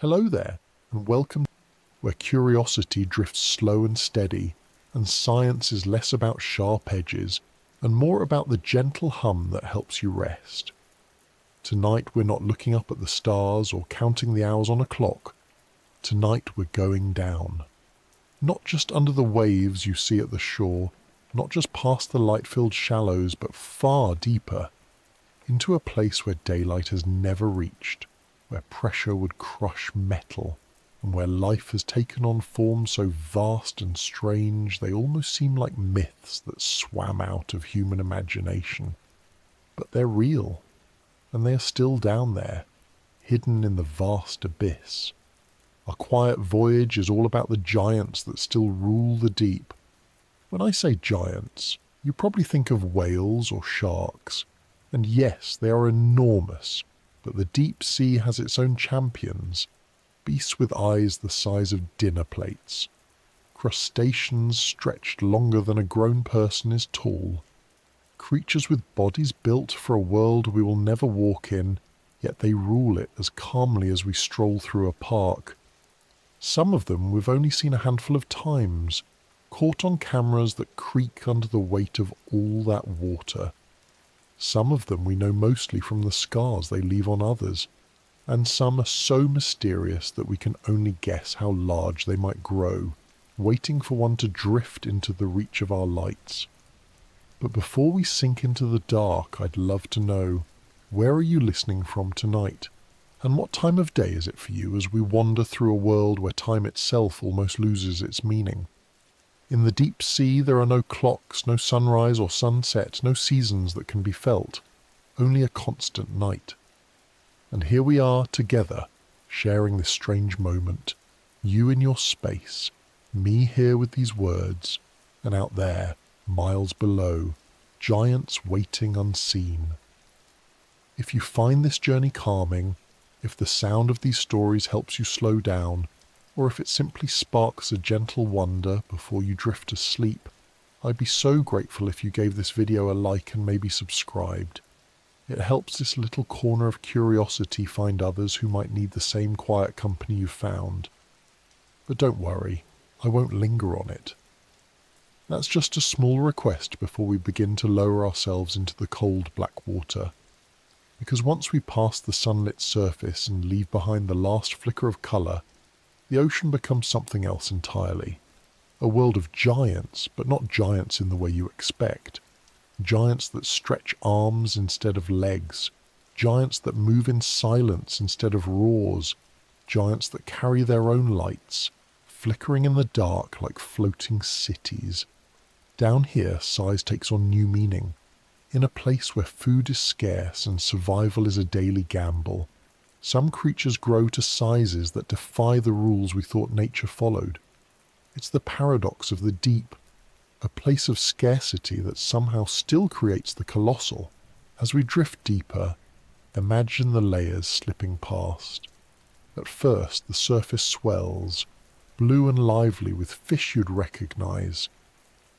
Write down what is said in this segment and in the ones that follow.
Hello there, and welcome where curiosity drifts slow and steady, and science is less about sharp edges and more about the gentle hum that helps you rest. Tonight we're not looking up at the stars or counting the hours on a clock. Tonight we're going down. Not just under the waves you see at the shore, not just past the light-filled shallows, but far deeper, into a place where daylight has never reached, where pressure would crush metal, and where life has taken on forms so vast and strange they almost seem like myths that swam out of human imagination. But they're real, and they are still down there, hidden in the vast abyss. Our quiet voyage is all about the giants that still rule the deep. When I say giants, you probably think of whales or sharks, and yes, they are enormous, but the deep sea has its own champions, beasts with eyes the size of dinner plates, crustaceans stretched longer than a grown person is tall, creatures with bodies built for a world we will never walk in, yet they rule it as calmly as we stroll through a park. Some of them we've only seen a handful of times, caught on cameras that creak under the weight of all that water. Some of them we know mostly from the scars they leave on others, and some are so mysterious that we can only guess how large they might grow, waiting for one to drift into the reach of our lights. But before we sink into the dark, I'd love to know, where are you listening from tonight? And what time of day is it for you as we wander through a world where time itself almost loses its meaning? In the deep sea there are no clocks, no sunrise or sunset, no seasons that can be felt, only a constant night. And here we are together, sharing this strange moment, you in your space, me here with these words, and out there, miles below, giants waiting unseen. If you find this journey calming, if the sound of these stories helps you slow down, or if it simply sparks a gentle wonder before you drift to sleep, I'd be so grateful if you gave this video a like and maybe subscribed. It helps this little corner of curiosity find others who might need the same quiet company you found. But don't worry, I won't linger on it. That's just a small request before we begin to lower ourselves into the cold black water. Because once we pass the sunlit surface and leave behind the last flicker of colour, the ocean becomes something else entirely. A world of giants, but not giants in the way you expect. Giants that stretch arms instead of legs, giants that move in silence instead of roars, giants that carry their own lights, flickering in the dark like floating cities. Down here, size takes on new meaning. In a place where food is scarce and survival is a daily gamble, some creatures grow to sizes that defy the rules we thought nature followed. It's the paradox of the deep, a place of scarcity that somehow still creates the colossal. As we drift deeper, imagine the layers slipping past. At first, the surface swells, blue and lively with fish you'd recognize.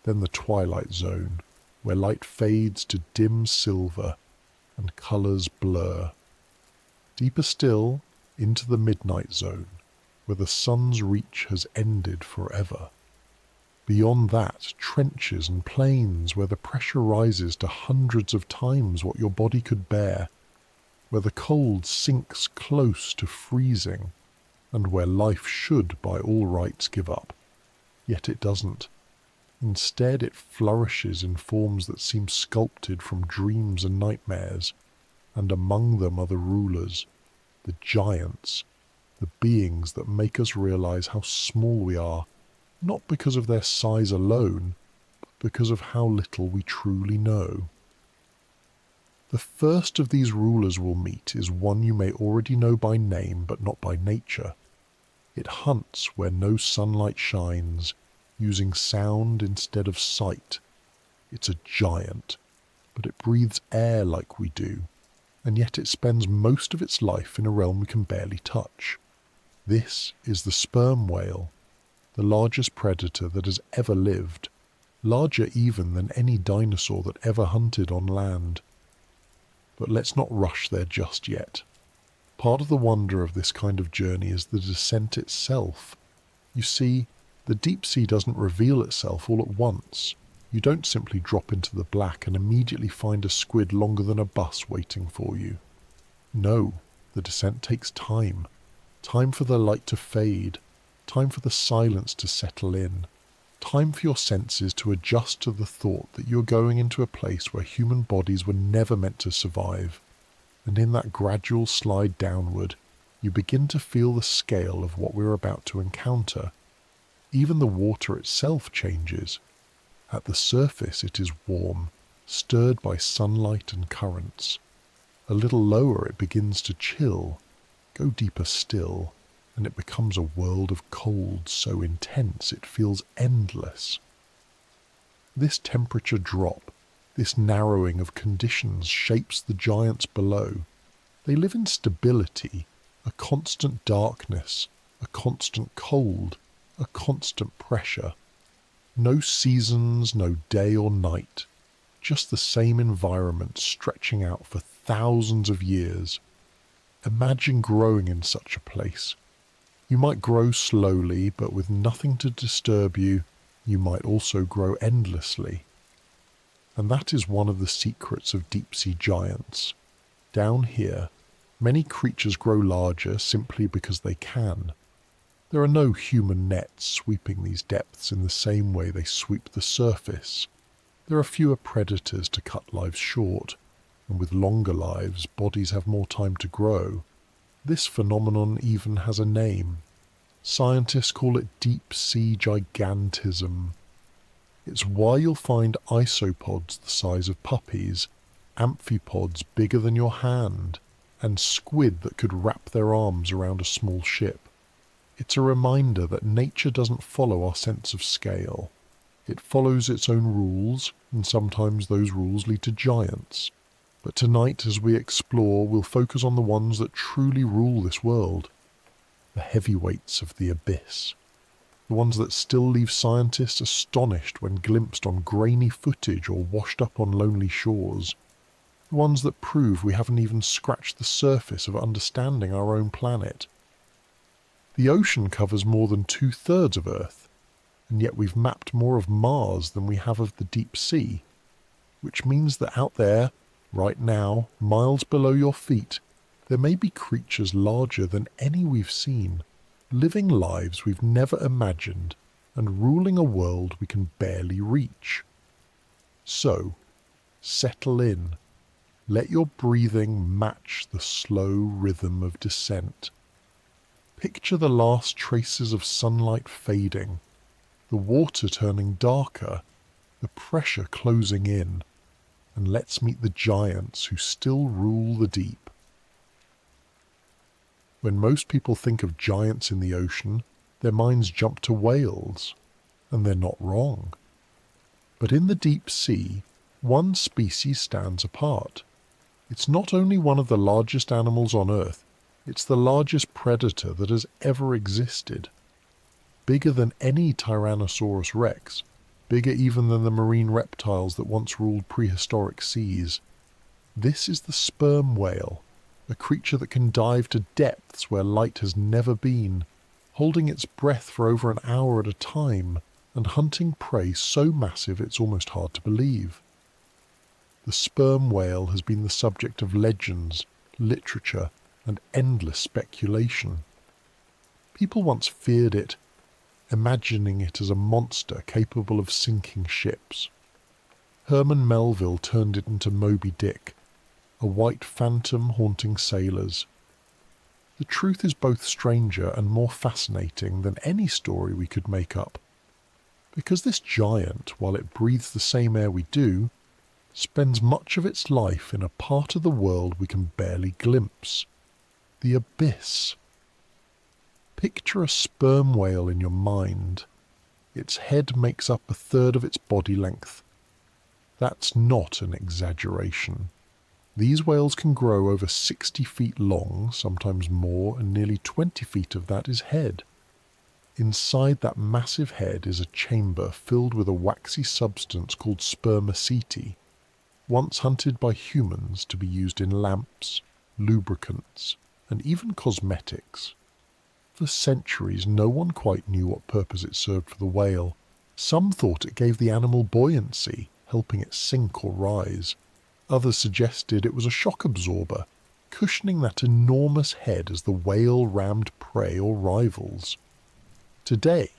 Then the twilight zone, where light fades to dim silver and colors blur. Deeper still, into the midnight zone, where the sun's reach has ended forever. Beyond that, trenches and plains where the pressure rises to hundreds of times what your body could bear, where the cold sinks close to freezing, and where life should by all rights give up. Yet it doesn't. Instead it flourishes in forms that seem sculpted from dreams and nightmares, and among them are the rulers, the giants, the beings that make us realize how small we are, not because of their size alone, but because of how little we truly know. The first of these rulers we'll meet is one you may already know by name but not by nature. It hunts where no sunlight shines, using sound instead of sight. It's a giant, but it breathes air like we do, and yet it spends most of its life in a realm we can barely touch. This is the sperm whale, the largest predator that has ever lived, larger even than any dinosaur that ever hunted on land. But let's not rush there just yet. Part of the wonder of this kind of journey is the descent itself. You see, the deep sea doesn't reveal itself all at once. You don't simply drop into the black and immediately find a squid longer than a bus waiting for you. No, the descent takes time. Time for the light to fade. Time for the silence to settle in. Time for your senses to adjust to the thought that you're going into a place where human bodies were never meant to survive. And in that gradual slide downward, you begin to feel the scale of what we're about to encounter. Even the water itself changes. At the surface it is warm, stirred by sunlight and currents. A little lower it begins to chill, go deeper still, and it becomes a world of cold so intense it feels endless. This temperature drop, this narrowing of conditions shapes the giants below. They live in stability, a constant darkness, a constant cold, a constant pressure. No seasons, no day or night, just the same environment stretching out for thousands of years. Imagine growing in such a place. You might grow slowly, but with nothing to disturb you, you might also grow endlessly. And that is one of the secrets of deep-sea giants. Down here, many creatures grow larger simply because they can. There are no human nets sweeping these depths in the same way they sweep the surface. There are fewer predators to cut lives short, and with longer lives, bodies have more time to grow. This phenomenon even has a name. Scientists call it deep-sea gigantism. It's why you'll find isopods the size of puppies, amphipods bigger than your hand, and squid that could wrap their arms around a small ship. It's a reminder that nature doesn't follow our sense of scale. It follows its own rules, and sometimes those rules lead to giants. But tonight, as we explore, we'll focus on the ones that truly rule this world. The heavyweights of the abyss. The ones that still leave scientists astonished when glimpsed on grainy footage or washed up on lonely shores. The ones that prove we haven't even scratched the surface of understanding our own planet. The ocean covers more than 2/3 of Earth, and yet we've mapped more of Mars than we have of the deep sea, which means that out there, right now, miles below your feet, there may be creatures larger than any we've seen, living lives we've never imagined, and ruling a world we can barely reach. So, settle in. Let your breathing match the slow rhythm of descent. Picture the last traces of sunlight fading, the water turning darker, the pressure closing in, and let's meet the giants who still rule the deep. When most people think of giants in the ocean, their minds jump to whales, and they're not wrong. But in the deep sea, one species stands apart. It's not only one of the largest animals on Earth, it's the largest predator that has ever existed. Bigger than any Tyrannosaurus rex, bigger even than the marine reptiles that once ruled prehistoric seas. This is the sperm whale, a creature that can dive to depths where light has never been, holding its breath for over an hour at a time, and hunting prey so massive it's almost hard to believe. The sperm whale has been the subject of legends, literature, and endless speculation. People once feared it, imagining it as a monster capable of sinking ships. Herman Melville turned it into Moby Dick, a white phantom haunting sailors. The truth is both stranger and more fascinating than any story we could make up. Because this giant, while it breathes the same air we do, spends much of its life in a part of the world we can barely glimpse. The abyss. Picture a sperm whale in your mind. Its head makes up 1/3 of its body length. That's not an exaggeration. These whales can grow over 60 feet long, sometimes more, and nearly 20 feet of that is head. Inside that massive head is a chamber filled with a waxy substance called spermaceti, once hunted by humans to be used in lamps, lubricants, and even cosmetics. For centuries, no one quite knew what purpose it served for the whale. Some thought it gave the animal buoyancy, helping it sink or rise. Others suggested it was a shock absorber, cushioning that enormous head as the whale rammed prey or rivals. Today,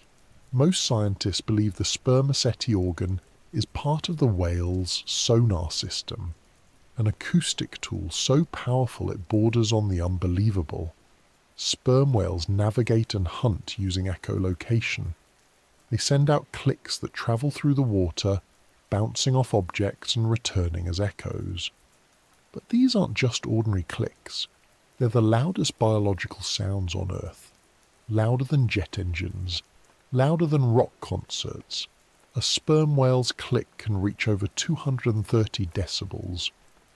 most scientists believe the spermaceti organ is part of the whale's sonar system, an acoustic tool so powerful it borders on the unbelievable. Sperm whales navigate and hunt using echolocation. They send out clicks that travel through the water, bouncing off objects and returning as echoes. But these aren't just ordinary clicks. They're the loudest biological sounds on Earth. Louder than jet engines, louder than rock concerts. A sperm whale's click can reach over 230 decibels.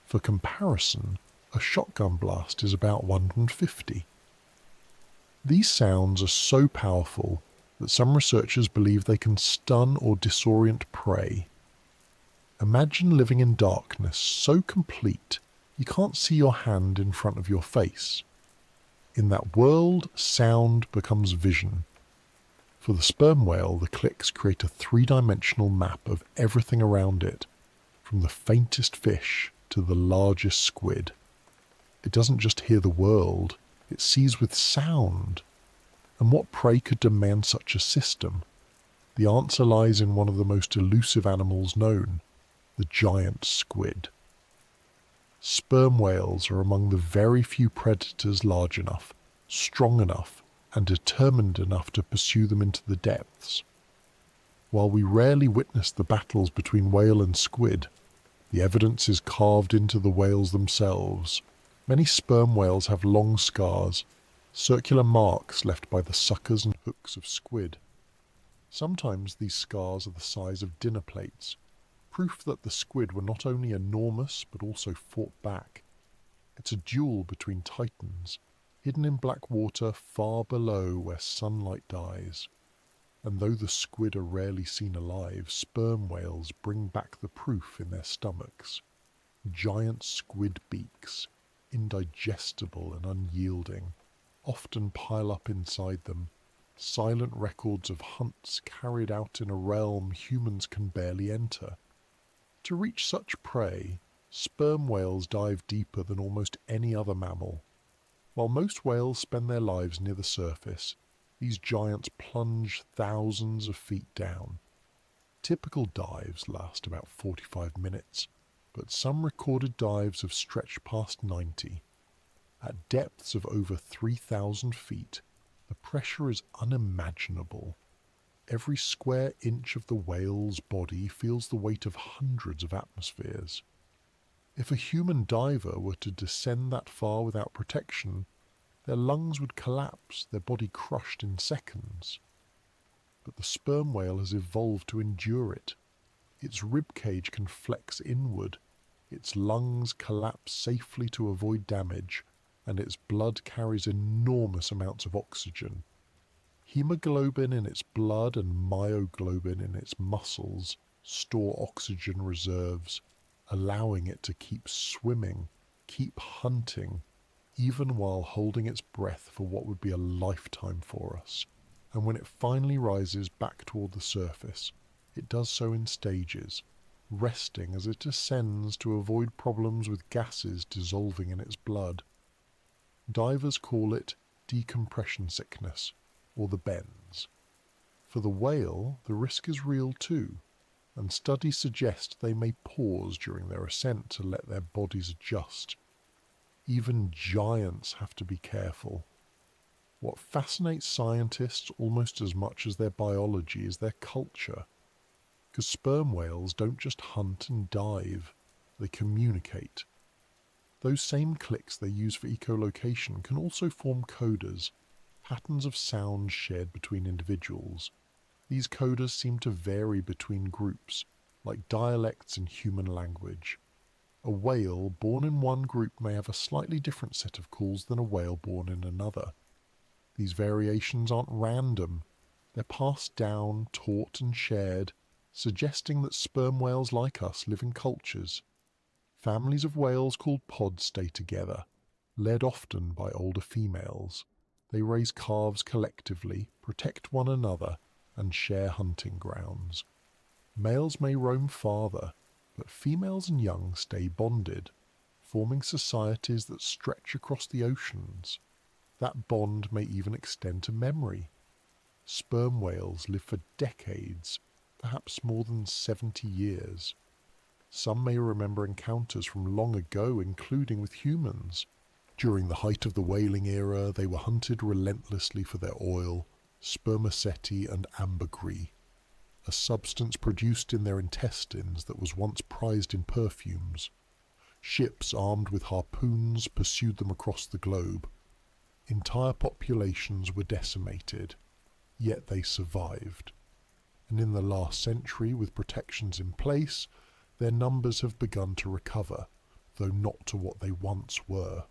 For comparison, a shotgun blast is about 150. These sounds are so powerful that some researchers believe they can stun or disorient prey. Imagine living in darkness so complete you can't see your hand in front of your face. In that world, sound becomes vision. For the sperm whale, the clicks create a three-dimensional map of everything around it, from the faintest fish to the largest squid. It doesn't just hear the world, it sees with sound. And what prey could demand such a system? The answer lies in one of the most elusive animals known, the giant squid. Sperm whales are among the very few predators large enough, strong enough, and determined enough to pursue them into the depths. While we rarely witness the battles between whale and squid, the evidence is carved into the whales themselves. Many sperm whales have long scars, circular marks left by the suckers and hooks of squid. Sometimes these scars are the size of dinner plates, proof that the squid were not only enormous but also fought back. It's a duel between titans, hidden in black water far below where sunlight dies. And though the squid are rarely seen alive, sperm whales bring back the proof in their stomachs. Giant squid beaks, indigestible and unyielding, often pile up inside them, silent records of hunts carried out in a realm humans can barely enter. To reach such prey, sperm whales dive deeper than almost any other mammal. While most whales spend their lives near the surface, these giants plunge thousands of feet down. Typical dives last about 45 minutes, but some recorded dives have stretched past 90. At depths of over 3,000 feet, the pressure is unimaginable. Every square inch of the whale's body feels the weight of hundreds of atmospheres. If a human diver were to descend that far without protection, their lungs would collapse, their body crushed in seconds. But the sperm whale has evolved to endure it. Its ribcage can flex inward, its lungs collapse safely to avoid damage, and its blood carries enormous amounts of oxygen. Hemoglobin in its blood and myoglobin in its muscles store oxygen reserves, allowing it to keep swimming, keep hunting, even while holding its breath for what would be a lifetime for us. And when it finally rises back toward the surface, it does so in stages, resting as it ascends to avoid problems with gases dissolving in its blood. Divers call it decompression sickness, or the bends. For the whale, the risk is real too, and studies suggest they may pause during their ascent to let their bodies adjust. Even giants have to be careful. What fascinates scientists almost as much as their biology is their culture. Because sperm whales don't just hunt and dive, they communicate. Those same clicks they use for echolocation can also form codas, patterns of sound shared between individuals. These codas seem to vary between groups, like dialects in human language. A whale born in one group may have a slightly different set of calls than a whale born in another. These variations aren't random. They're passed down, taught and shared, suggesting that sperm whales like us live in cultures. Families of whales called pods stay together. Led often by older females, they raise calves collectively, protect one another, and share hunting grounds. Males may roam farther, but females and young stay bonded, forming societies that stretch across the oceans. That bond may even extend to memory. Sperm whales live for decades, perhaps more than 70 years. Some may remember encounters from long ago, including with humans. During the height of the whaling era, they were hunted relentlessly for their oil, spermaceti and ambergris, a substance produced in their intestines that was once prized in perfumes. Ships armed with harpoons pursued them across the globe. Entire populations were decimated, yet they survived. And in the last century, with protections in place, their numbers have begun to recover, though not to what they once were.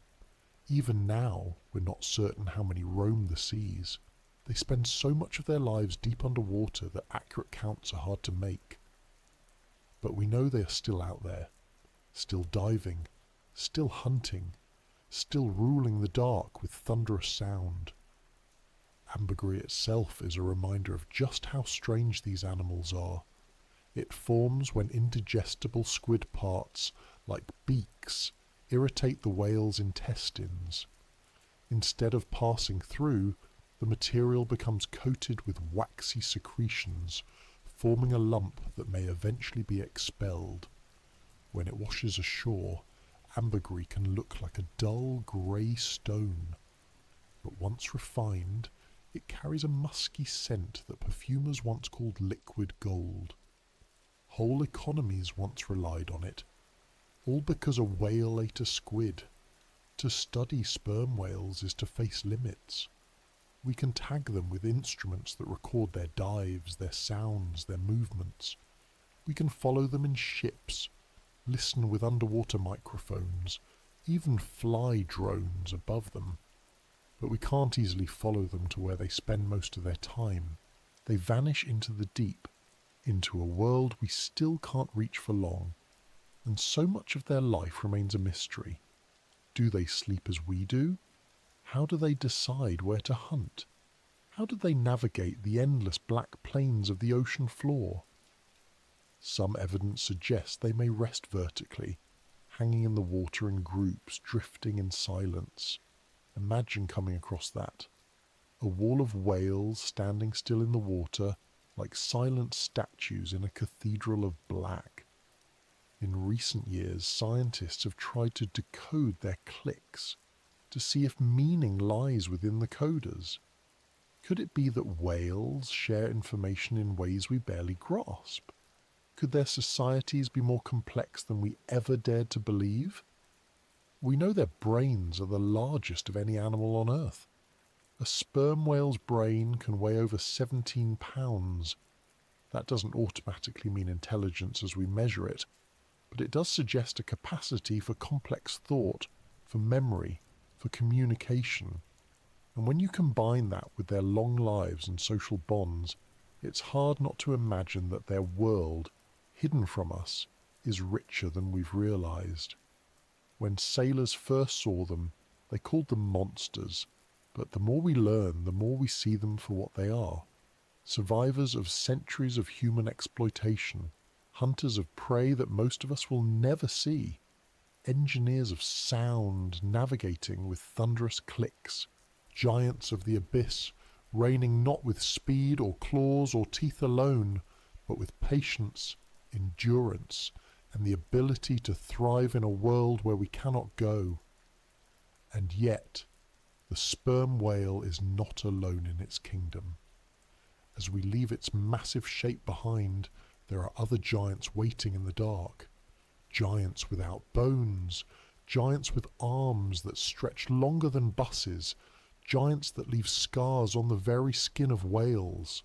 Even now, we're not certain how many roam the seas. They spend so much of their lives deep underwater that accurate counts are hard to make. But we know they are still out there, still diving, still hunting, still ruling the dark with thunderous sound. Ambergris itself is a reminder of just how strange these animals are. It forms when indigestible squid parts, like beaks, irritate the whale's intestines. Instead of passing through, the material becomes coated with waxy secretions, forming a lump that may eventually be expelled. When it washes ashore, ambergris can look like a dull grey stone. But once refined, it carries a musky scent that perfumers once called liquid gold. Whole economies once relied on it, all because a whale ate a squid. To study sperm whales is to face limits. We can tag them with instruments that record their dives, their sounds, their movements. We can follow them in ships, listen with underwater microphones, even fly drones above them. But we can't easily follow them to where they spend most of their time. They vanish into the deep, into a world we still can't reach for long, and so much of their life remains a mystery. Do they sleep as we do? How do they decide where to hunt? How do they navigate the endless black plains of the ocean floor? Some evidence suggests they may rest vertically, hanging in the water in groups, drifting in silence. Imagine coming across that. A wall of whales standing still in the water, like silent statues in a cathedral of black. In recent years, scientists have tried to decode their clicks, to see if meaning lies within the coders. Could it be that whales share information in ways we barely grasp? Could their societies be more complex than we ever dared to believe? We know their brains are the largest of any animal on Earth. A sperm whale's brain can weigh over 17 pounds. That doesn't automatically mean intelligence as we measure it, but it does suggest a capacity for complex thought, for memory, for communication. And when you combine that with their long lives and social bonds, it's hard not to imagine that their world, hidden from us, is richer than we've realized. When sailors first saw them, they called them monsters, but the more we learn, the more we see them for what they are. Survivors of centuries of human exploitation, hunters of prey that most of us will never see, engineers of sound navigating with thunderous clicks, giants of the abyss, reigning not with speed or claws or teeth alone, but with patience, endurance, and the ability to thrive in a world where we cannot go. And yet, the sperm whale is not alone in its kingdom. As we leave its massive shape behind, there are other giants waiting in the dark. Giants without bones, giants with arms that stretch longer than buses, giants that leave scars on the very skin of whales.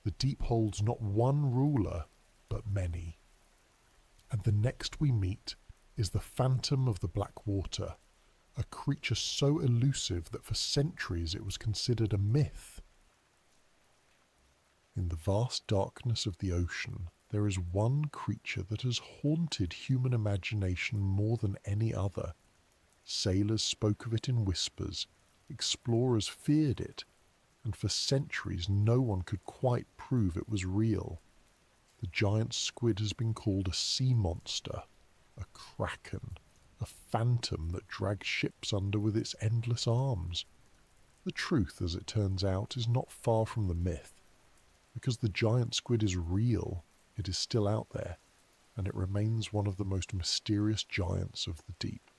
The deep holds not one ruler, but many. And the next we meet is the phantom of the black water, a creature so elusive that for centuries it was considered a myth. In the vast darkness of the ocean, there is one creature that has haunted human imagination more than any other. Sailors spoke of it in whispers, explorers feared it, and for centuries no one could quite prove it was real. The giant squid has been called a sea monster, a kraken, a phantom that drags ships under with its endless arms. The truth, as it turns out, is not far from the myth. Because the giant squid is real, it is still out there, and it remains one of the most mysterious giants of the deep.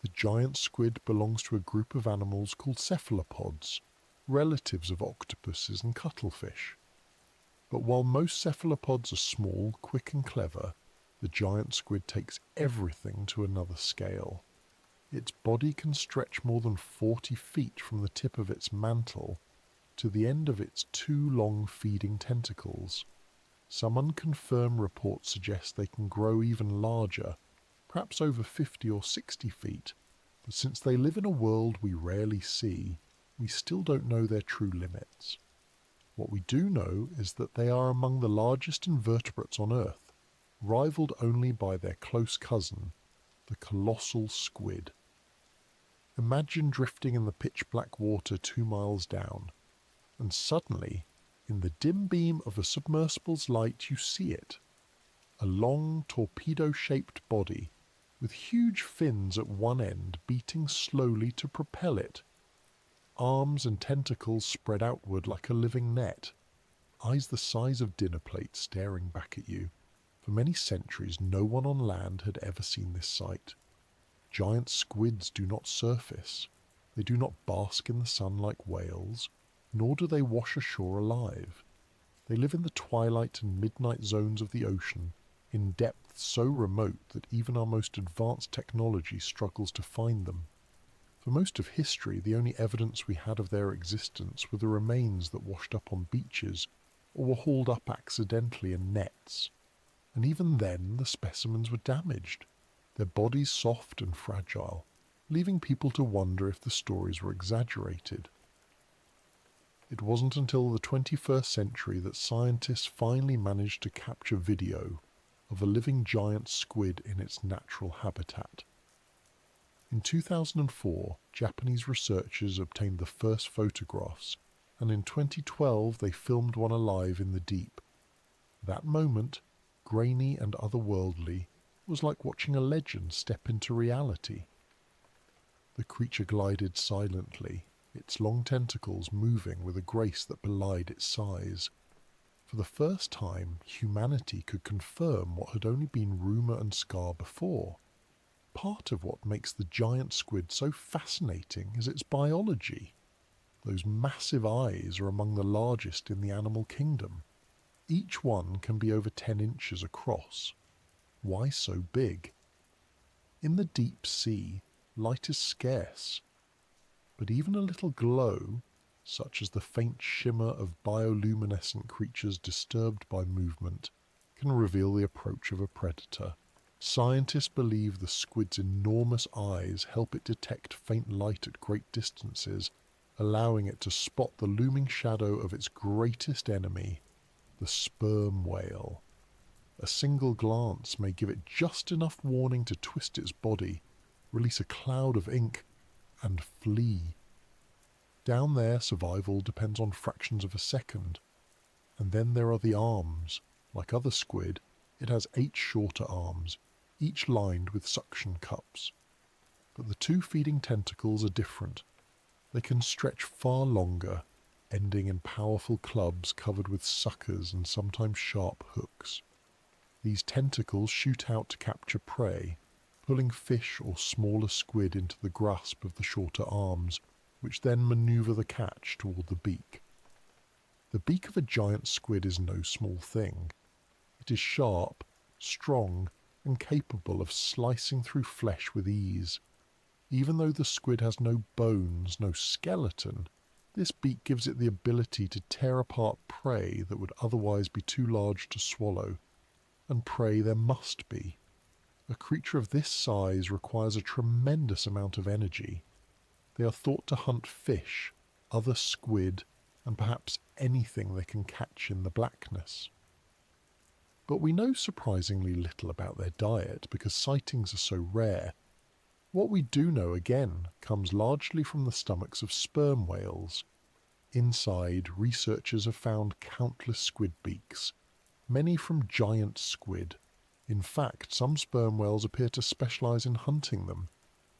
The giant squid belongs to a group of animals called cephalopods, relatives of octopuses and cuttlefish. But while most cephalopods are small, quick and clever, the giant squid takes everything to another scale. Its body can stretch more than 40 feet from the tip of its mantle to the end of its 2 long feeding tentacles. Some unconfirmed reports suggest they can grow even larger, perhaps over 50 or 60 feet, but since they live in a world we rarely see, we still don't know their true limits. What we do know is that they are among the largest invertebrates on Earth, rivaled only by their close cousin, the colossal squid. Imagine drifting in the pitch-black water 2 miles down, and suddenly, in the dim beam of a submersible's light, you see it. A long, torpedo-shaped body, with huge fins at one end beating slowly to propel it. Arms and tentacles spread outward like a living net. Eyes the size of dinner plates staring back at you. For many centuries, no one on land had ever seen this sight. Giant squids do not surface. They do not bask in the sun like whales, nor do they wash ashore alive. They live in the twilight and midnight zones of the ocean, in depths so remote that even our most advanced technology struggles to find them. For most of history, the only evidence we had of their existence were the remains that washed up on beaches or were hauled up accidentally in nets. And even then, the specimens were damaged, their bodies soft and fragile, leaving people to wonder if the stories were exaggerated. It wasn't until the 21st century that scientists finally managed to capture video of a living giant squid in its natural habitat. In 2004, Japanese researchers obtained the first photographs, and in 2012 they filmed one alive in the deep. That moment, grainy and otherworldly, was like watching a legend step into reality. The creature glided silently, its long tentacles moving with a grace that belied its size. For the first time, humanity could confirm what had only been rumour and scar before. Part of what makes the giant squid so fascinating is its biology. Those massive eyes are among the largest in the animal kingdom. Each one can be over 10 inches across. Why so big? In the deep sea, light is scarce. But even a little glow, such as the faint shimmer of bioluminescent creatures disturbed by movement, can reveal the approach of a predator. Scientists believe the squid's enormous eyes help it detect faint light at great distances, allowing it to spot the looming shadow of its greatest enemy, the sperm whale. A single glance may give it just enough warning to twist its body, release a cloud of ink, and flee. Down there, survival depends on fractions of a second. And then there are the arms. Like other squid, it has 8 shorter arms, each lined with suction cups. But the 2 feeding tentacles are different. They can stretch far longer, ending in powerful clubs covered with suckers and sometimes sharp hooks. These tentacles shoot out to capture prey, pulling fish or smaller squid into the grasp of the shorter arms, which then maneuver the catch toward the beak. The beak of a giant squid is no small thing. It is sharp, strong, and capable of slicing through flesh with ease. Even though the squid has no bones, no skeleton, this beak gives it the ability to tear apart prey that would otherwise be too large to swallow, and prey there must be. A creature of this size requires a tremendous amount of energy. They are thought to hunt fish, other squid, and perhaps anything they can catch in the blackness. But we know surprisingly little about their diet because sightings are so rare. What we do know, again, comes largely from the stomachs of sperm whales. Inside, researchers have found countless squid beaks, many from giant squid. In fact, some sperm whales appear to specialise in hunting them,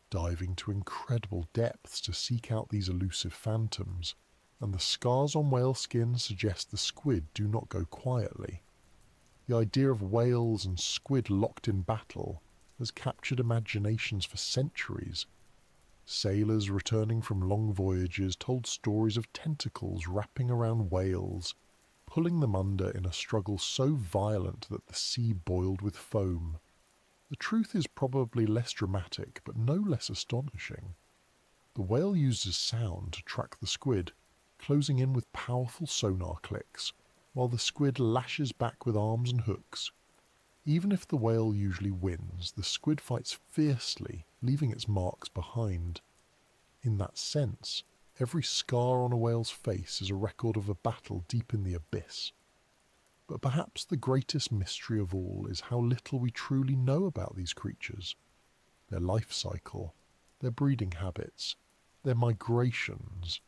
diving to incredible depths to seek out these elusive phantoms, and the scars on whale skin suggest the squid do not go quietly. The idea of whales and squid locked in battle has captured imaginations for centuries. Sailors returning from long voyages told stories of tentacles wrapping around whales, pulling them under in a struggle so violent that the sea boiled with foam. The truth is probably less dramatic, but no less astonishing. The whale uses sound to track the squid, closing in with powerful sonar clicks, while the squid lashes back with arms and hooks. Even if the whale usually wins, the squid fights fiercely, leaving its marks behind. In that sense, every scar on a whale's face is a record of a battle deep in the abyss. But perhaps the greatest mystery of all is how little we truly know about these creatures. Their life cycle, their breeding habits, their migrations.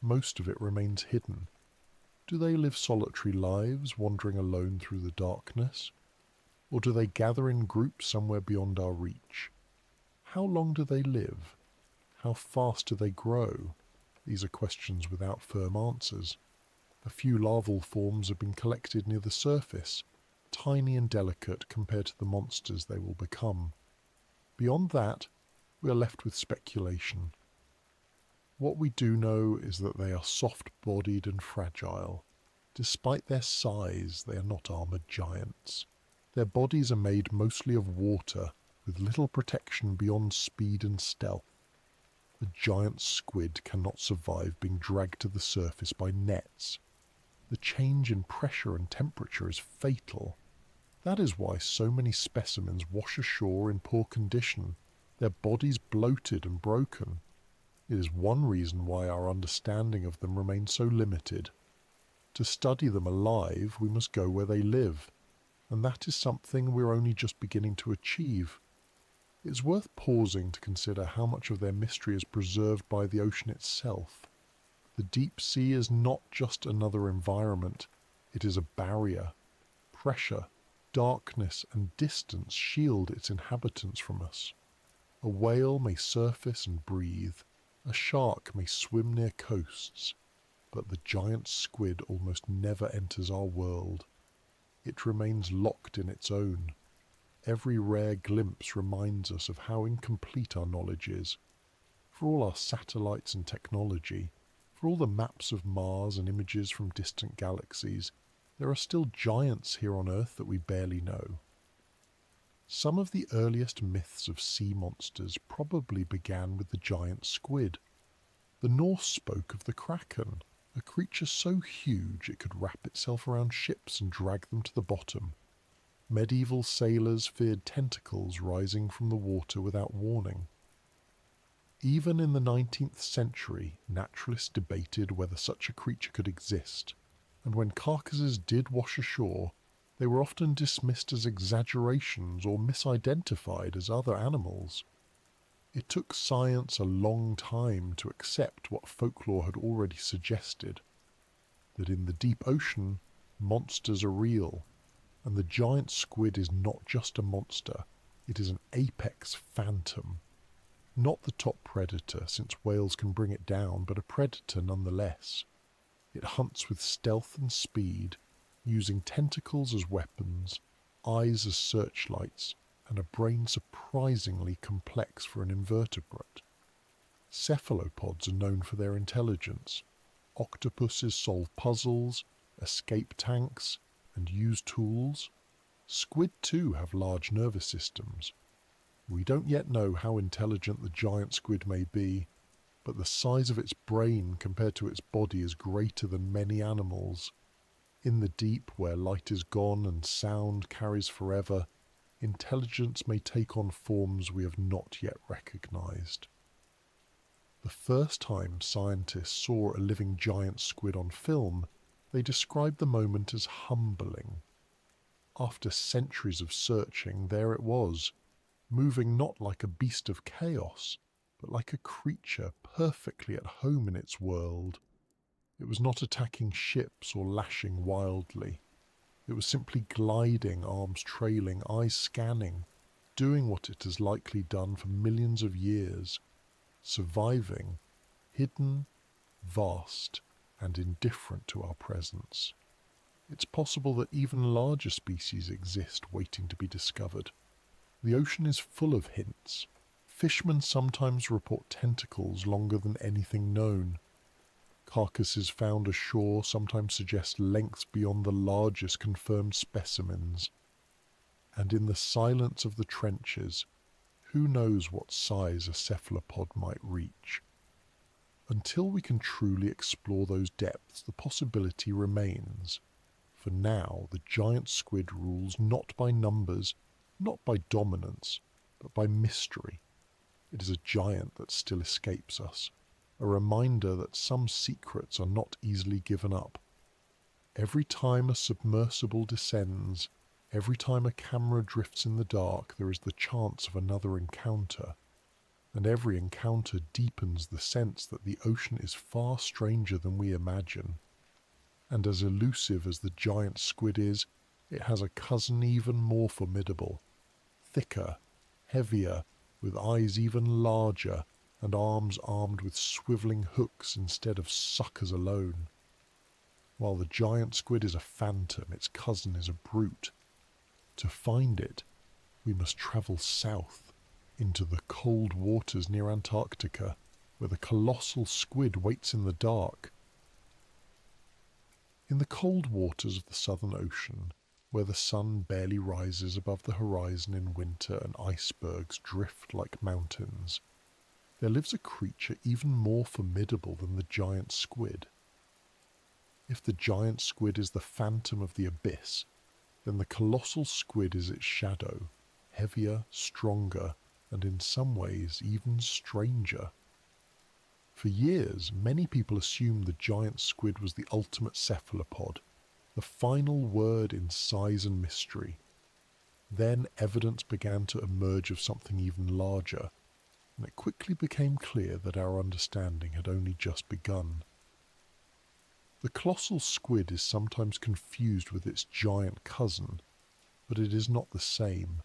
Most of it remains hidden. Do they live solitary lives, wandering alone through the darkness? Or do they gather in groups somewhere beyond our reach? How long do they live? How fast do they grow? These are questions without firm answers. A few larval forms have been collected near the surface, tiny and delicate compared to the monsters they will become. Beyond that, we are left with speculation. What we do know is that they are soft-bodied and fragile. Despite their size, they are not armoured giants. Their bodies are made mostly of water, with little protection beyond speed and stealth. A giant squid cannot survive being dragged to the surface by nets. The change in pressure and temperature is fatal. That is why so many specimens wash ashore in poor condition, their bodies bloated and broken. It is one reason why our understanding of them remains so limited. To study them alive, we must go where they live, and that is something we're only just beginning to achieve. It's worth pausing to consider how much of their mystery is preserved by the ocean itself. The deep sea is not just another environment, it is a barrier. Pressure, darkness and distance shield its inhabitants from us. A whale may surface and breathe, a shark may swim near coasts, but the giant squid almost never enters our world. It remains locked in its own. Every rare glimpse reminds us of how incomplete our knowledge is. For all our satellites and technology, for all the maps of Mars and images from distant galaxies, there are still giants here on Earth that we barely know. Some of the earliest myths of sea monsters probably began with the giant squid. The Norse spoke of the kraken, a creature so huge it could wrap itself around ships and drag them to the bottom. Medieval sailors feared tentacles rising from the water without warning. Even in the 19th century, naturalists debated whether such a creature could exist, and when carcasses did wash ashore, they were often dismissed as exaggerations or misidentified as other animals. It took science a long time to accept what folklore had already suggested, that in the deep ocean, monsters are real, and the giant squid is not just a monster, it is an apex phantom. Not the top predator, since whales can bring it down, but a predator nonetheless. It hunts with stealth and speed, using tentacles as weapons, eyes as searchlights, and a brain surprisingly complex for an invertebrate. Cephalopods are known for their intelligence. Octopuses solve puzzles, escape tanks, and use tools. Squid too have large nervous systems. We don't yet know how intelligent the giant squid may be, but the size of its brain compared to its body is greater than many animals. In the deep, where light is gone and sound carries forever, intelligence may take on forms we have not yet recognized. The first time scientists saw a living giant squid on film, they described the moment as humbling. After centuries of searching, there it was, moving not like a beast of chaos, but like a creature perfectly at home in its world. It was not attacking ships or lashing wildly. It was simply gliding, arms trailing, eyes scanning, doing what it has likely done for millions of years, surviving, hidden, vast, and indifferent to our presence. It's possible that even larger species exist waiting to be discovered. The ocean is full of hints. Fishermen sometimes report tentacles longer than anything known. Carcasses found ashore sometimes suggest lengths beyond the largest confirmed specimens. And in the silence of the trenches, who knows what size a cephalopod might reach? Until we can truly explore those depths, the possibility remains. For now, the giant squid rules not by numbers, not by dominance, but by mystery. It is a giant that still escapes us, a reminder that some secrets are not easily given up. Every time a submersible descends, every time a camera drifts in the dark, there is the chance of another encounter. And every encounter deepens the sense that the ocean is far stranger than we imagine. And as elusive as the giant squid is, it has a cousin even more formidable. Thicker, heavier, with eyes even larger, and arms armed with swivelling hooks instead of suckers alone. While the giant squid is a phantom, its cousin is a brute. To find it, we must travel south, into the cold waters near Antarctica, where the colossal squid waits in the dark. In the cold waters of the Southern Ocean, where the sun barely rises above the horizon in winter and icebergs drift like mountains, there lives a creature even more formidable than the giant squid. If the giant squid is the phantom of the abyss, then the colossal squid is its shadow, heavier, stronger, and in some ways even stranger. For years, many people assumed the giant squid was the ultimate cephalopod, the final word in size and mystery. Then evidence began to emerge of something even larger, and it quickly became clear that our understanding had only just begun. The colossal squid is sometimes confused with its giant cousin, but it is not the same.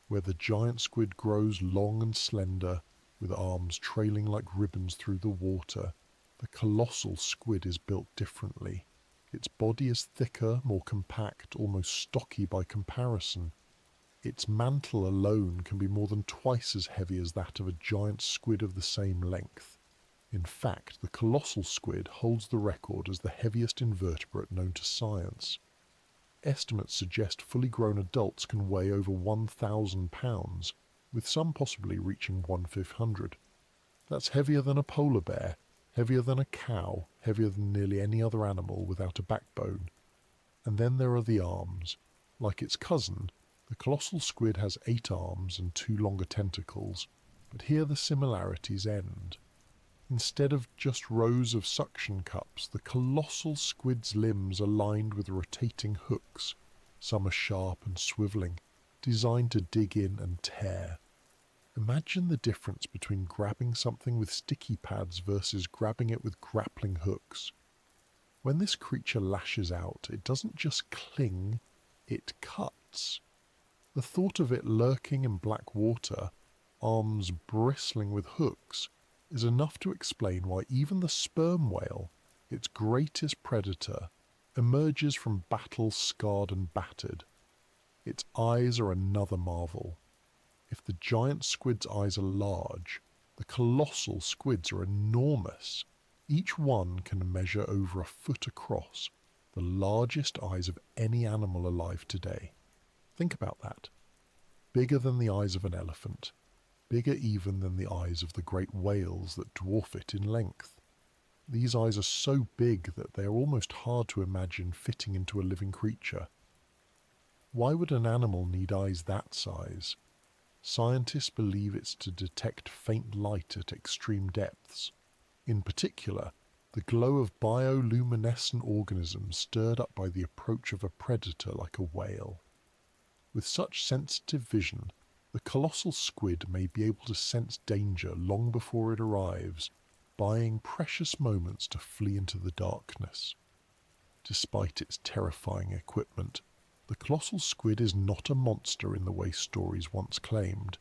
Where the giant squid grows long and slender, with arms trailing like ribbons through the water, the colossal squid is built differently. Its body is thicker, more compact, almost stocky by comparison. Its mantle alone can be more than twice as heavy as that of a giant squid of the same length. In fact, the colossal squid holds the record as the heaviest invertebrate known to science. Estimates suggest fully grown adults can weigh over 1,000 pounds, with some possibly reaching 1/500. That's heavier than a polar bear, heavier than a cow, heavier than nearly any other animal without a backbone. And then there are the arms. Like its cousin, the colossal squid has 8 arms and 2 longer tentacles, but here the similarities end. Instead of just rows of suction cups, the colossal squid's limbs are lined with rotating hooks. Some are sharp and swivelling, designed to dig in and tear. Imagine the difference between grabbing something with sticky pads versus grabbing it with grappling hooks. When this creature lashes out, it doesn't just cling, it cuts. The thought of it lurking in black water, arms bristling with hooks, is enough to explain why even the sperm whale, its greatest predator, emerges from battle scarred and battered. Its eyes are another marvel. If the giant squid's eyes are large, the colossal squids are enormous. Each one can measure over a foot across, the largest eyes of any animal alive today. Think about that. Bigger than the eyes of an elephant. Bigger even than the eyes of the great whales that dwarf it in length. These eyes are so big that they are almost hard to imagine fitting into a living creature. Why would an animal need eyes that size? Scientists believe it's to detect faint light at extreme depths. In particular, the glow of bioluminescent organisms stirred up by the approach of a predator like a whale. With such sensitive vision, The colossal squid may be able to sense danger long before it arrives, buying precious moments to flee into the darkness. Despite its terrifying equipment, the colossal squid is not a monster in the way stories once claimed.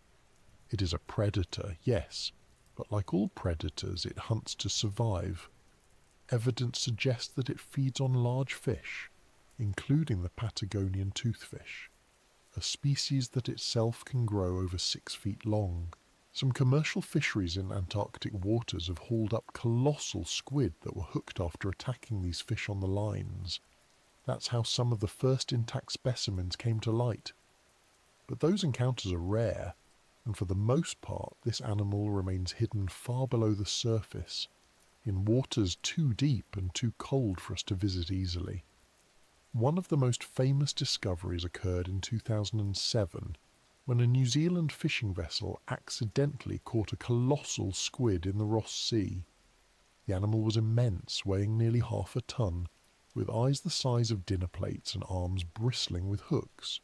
It is a predator, yes, but like all predators, it hunts to survive. Evidence suggests that it feeds on large fish, including the Patagonian toothfish, a species that itself can grow over 6 feet long. Some commercial fisheries in Antarctic waters have hauled up colossal squid that were hooked after attacking these fish on the lines. That's how some of the first intact specimens came to light. But those encounters are rare, and for the most part this animal remains hidden far below the surface, in waters too deep and too cold for us to visit easily. One of the most famous discoveries occurred in 2007, when a New Zealand fishing vessel accidentally caught a colossal squid in the Ross Sea. The animal was immense, weighing nearly half a ton, with eyes the size of dinner plates and arms bristling with hooks.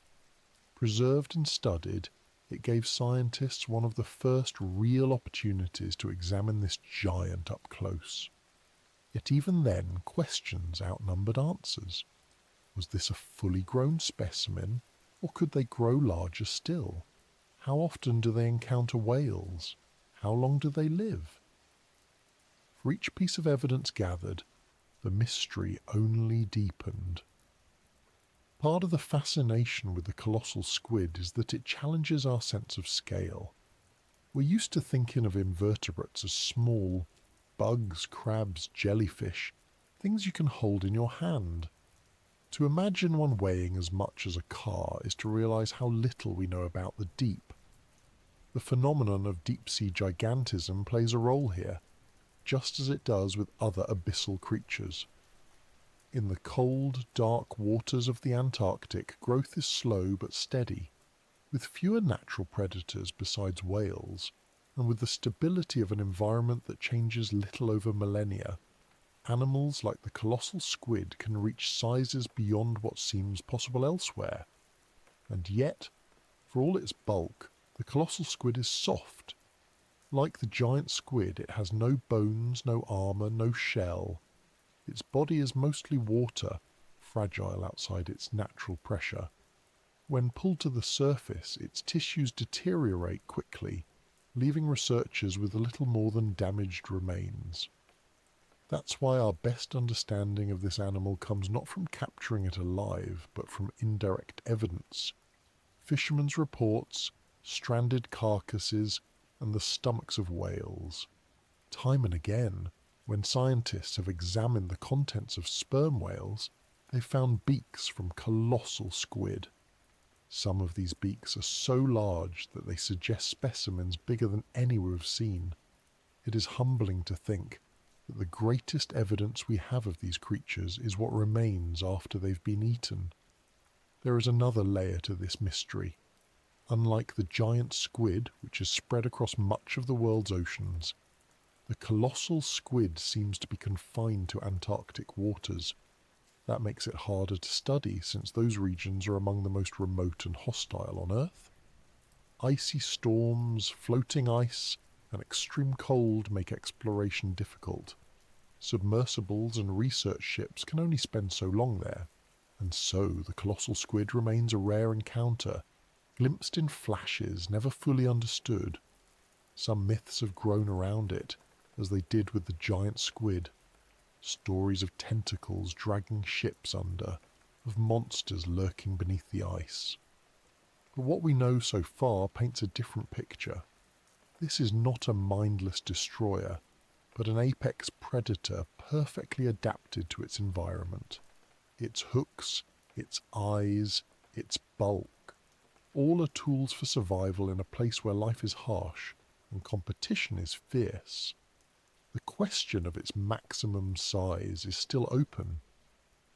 Preserved and studied, it gave scientists one of the first real opportunities to examine this giant up close. Yet even then, questions outnumbered answers. Was this a fully grown specimen, or could they grow larger still? How often do they encounter whales? How long do they live? For each piece of evidence gathered, the mystery only deepened. Part of the fascination with the colossal squid is that it challenges our sense of scale. We're used to thinking of invertebrates as small, bugs, crabs, jellyfish, things you can hold in your hand. To imagine one weighing as much as a car is to realise how little we know about the deep. The phenomenon of deep-sea gigantism plays a role here, just as it does with other abyssal creatures. In the cold, dark waters of the Antarctic, growth is slow but steady. With fewer natural predators besides whales, and with the stability of an environment that changes little over millennia, animals like the colossal squid can reach sizes beyond what seems possible elsewhere. And yet, for all its bulk, the colossal squid is soft. Like the giant squid, it has no bones, no armour, no shell. Its body is mostly water, fragile outside its natural pressure. When pulled to the surface, its tissues deteriorate quickly, leaving researchers with little more than damaged remains. That's why our best understanding of this animal comes not from capturing it alive, but from indirect evidence. Fishermen's reports, stranded carcasses, and the stomachs of whales. Time and again, when scientists have examined the contents of sperm whales, they've found beaks from colossal squid. Some of these beaks are so large that they suggest specimens bigger than any we've seen. It is humbling to think that the greatest evidence we have of these creatures is what remains after they've been eaten. There is another layer to this mystery. Unlike the giant squid, which is spread across much of the world's oceans, the colossal squid seems to be confined to Antarctic waters. That makes it harder to study since those regions are among the most remote and hostile on Earth. Icy storms, floating ice, and extreme cold make exploration difficult. Submersibles and research ships can only spend so long there, and so the colossal squid remains a rare encounter, glimpsed in flashes, never fully understood. Some myths have grown around it, as they did with the giant squid. Stories of tentacles dragging ships under, of monsters lurking beneath the ice. But what we know so far paints a different picture. This is not a mindless destroyer, but an apex predator perfectly adapted to its environment. Its hooks, its eyes, its bulk, all are tools for survival in a place where life is harsh and competition is fierce. The question of its maximum size is still open.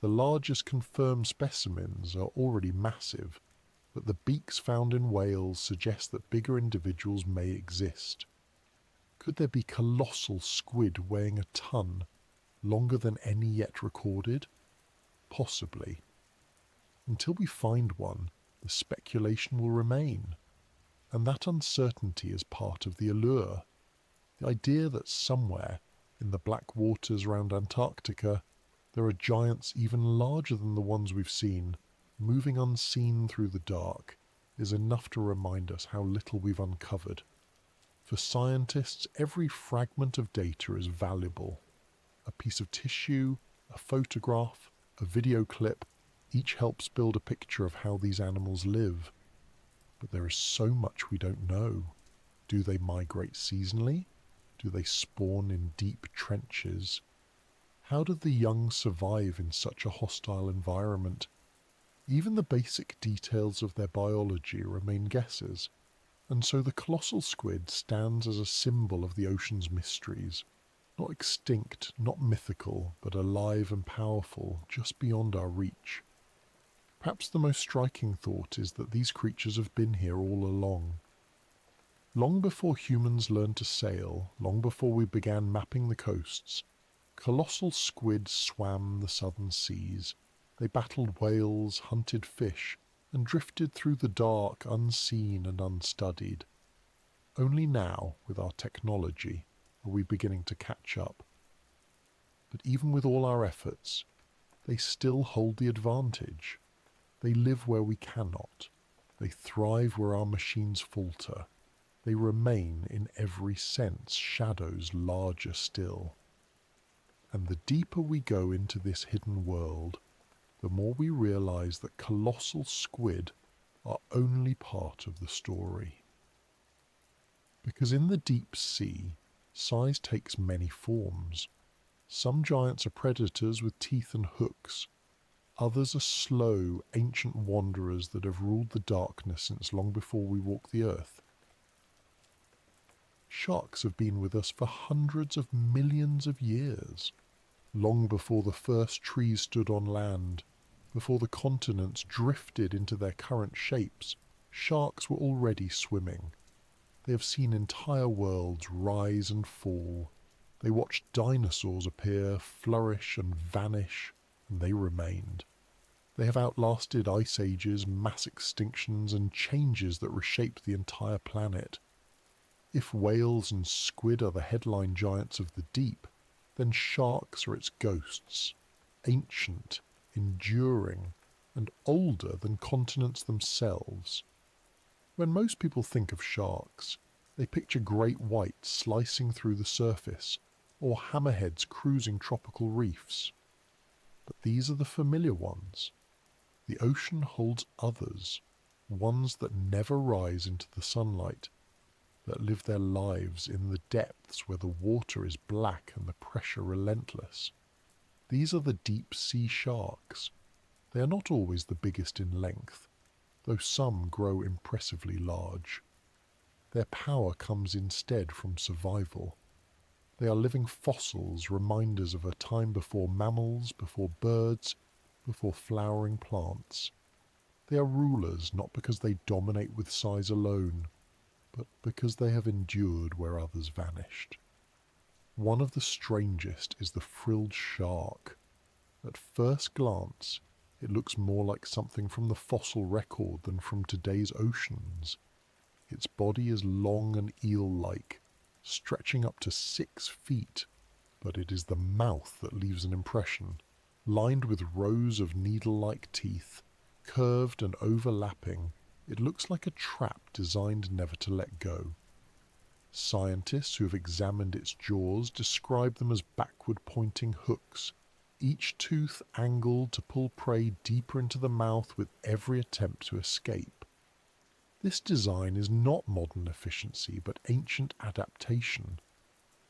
The largest confirmed specimens are already massive, but the beaks found in whales suggest that bigger individuals may exist. Could there be colossal squid weighing a ton, longer than any yet recorded? Possibly. Until we find one, the speculation will remain. And that uncertainty is part of the allure. The idea that somewhere, in the black waters around Antarctica, there are giants even larger than the ones we've seen, moving unseen through the dark, is enough to remind us how little we've uncovered. For scientists, every fragment of data is valuable. A piece of tissue, a photograph, a video clip, each helps build a picture of how these animals live. But there is so much we don't know. Do they migrate seasonally? Do they spawn in deep trenches? How do the young survive in such a hostile environment? Even the basic details of their biology remain guesses, and so the colossal squid stands as a symbol of the ocean's mysteries. Not extinct, not mythical, but alive and powerful, just beyond our reach. Perhaps the most striking thought is that these creatures have been here all along. Long before humans learned to sail, long before we began mapping the coasts, colossal squids swam the southern seas. They battled whales, hunted fish, and drifted through the dark unseen and unstudied. Only now, with our technology, are we beginning to catch up. But even with all our efforts, they still hold the advantage. They live where we cannot. They thrive where our machines falter. They remain, in every sense, shadows larger still. And the deeper we go into this hidden world, the more we realize that colossal squid are only part of the story. Because in the deep sea, size takes many forms. Some giants are predators with teeth and hooks. Others are slow, ancient wanderers that have ruled the darkness since long before we walked the earth. Sharks have been with us for hundreds of millions of years. Long before the first trees stood on land, before the continents drifted into their current shapes, sharks were already swimming. They have seen entire worlds rise and fall. They watched dinosaurs appear, flourish and vanish, and they remained. They have outlasted ice ages, mass extinctions, and changes that reshaped the entire planet. If whales and squid are the headline giants of the deep, then sharks are its ghosts, ancient, enduring, and older than continents themselves. When most people think of sharks, they picture great whites slicing through the surface, or hammerheads cruising tropical reefs. But these are the familiar ones. The ocean holds others, ones that never rise into the sunlight, that live their lives in the depths where the water is black and the pressure relentless. These are the deep-sea sharks. They are not always the biggest in length, though some grow impressively large. Their power comes instead from survival. They are living fossils, reminders of a time before mammals, before birds, before flowering plants. They are rulers not because they dominate with size alone, but because they have endured where others vanished. One of the strangest is the frilled shark. At first glance, it looks more like something from the fossil record than from today's oceans. Its body is long and eel-like, stretching up to 6 feet, but it is the mouth that leaves an impression, lined with rows of needle-like teeth, curved and overlapping. It looks like a trap designed never to let go. Scientists who have examined its jaws describe them as backward-pointing hooks, each tooth angled to pull prey deeper into the mouth with every attempt to escape. This design is not modern efficiency, but ancient adaptation.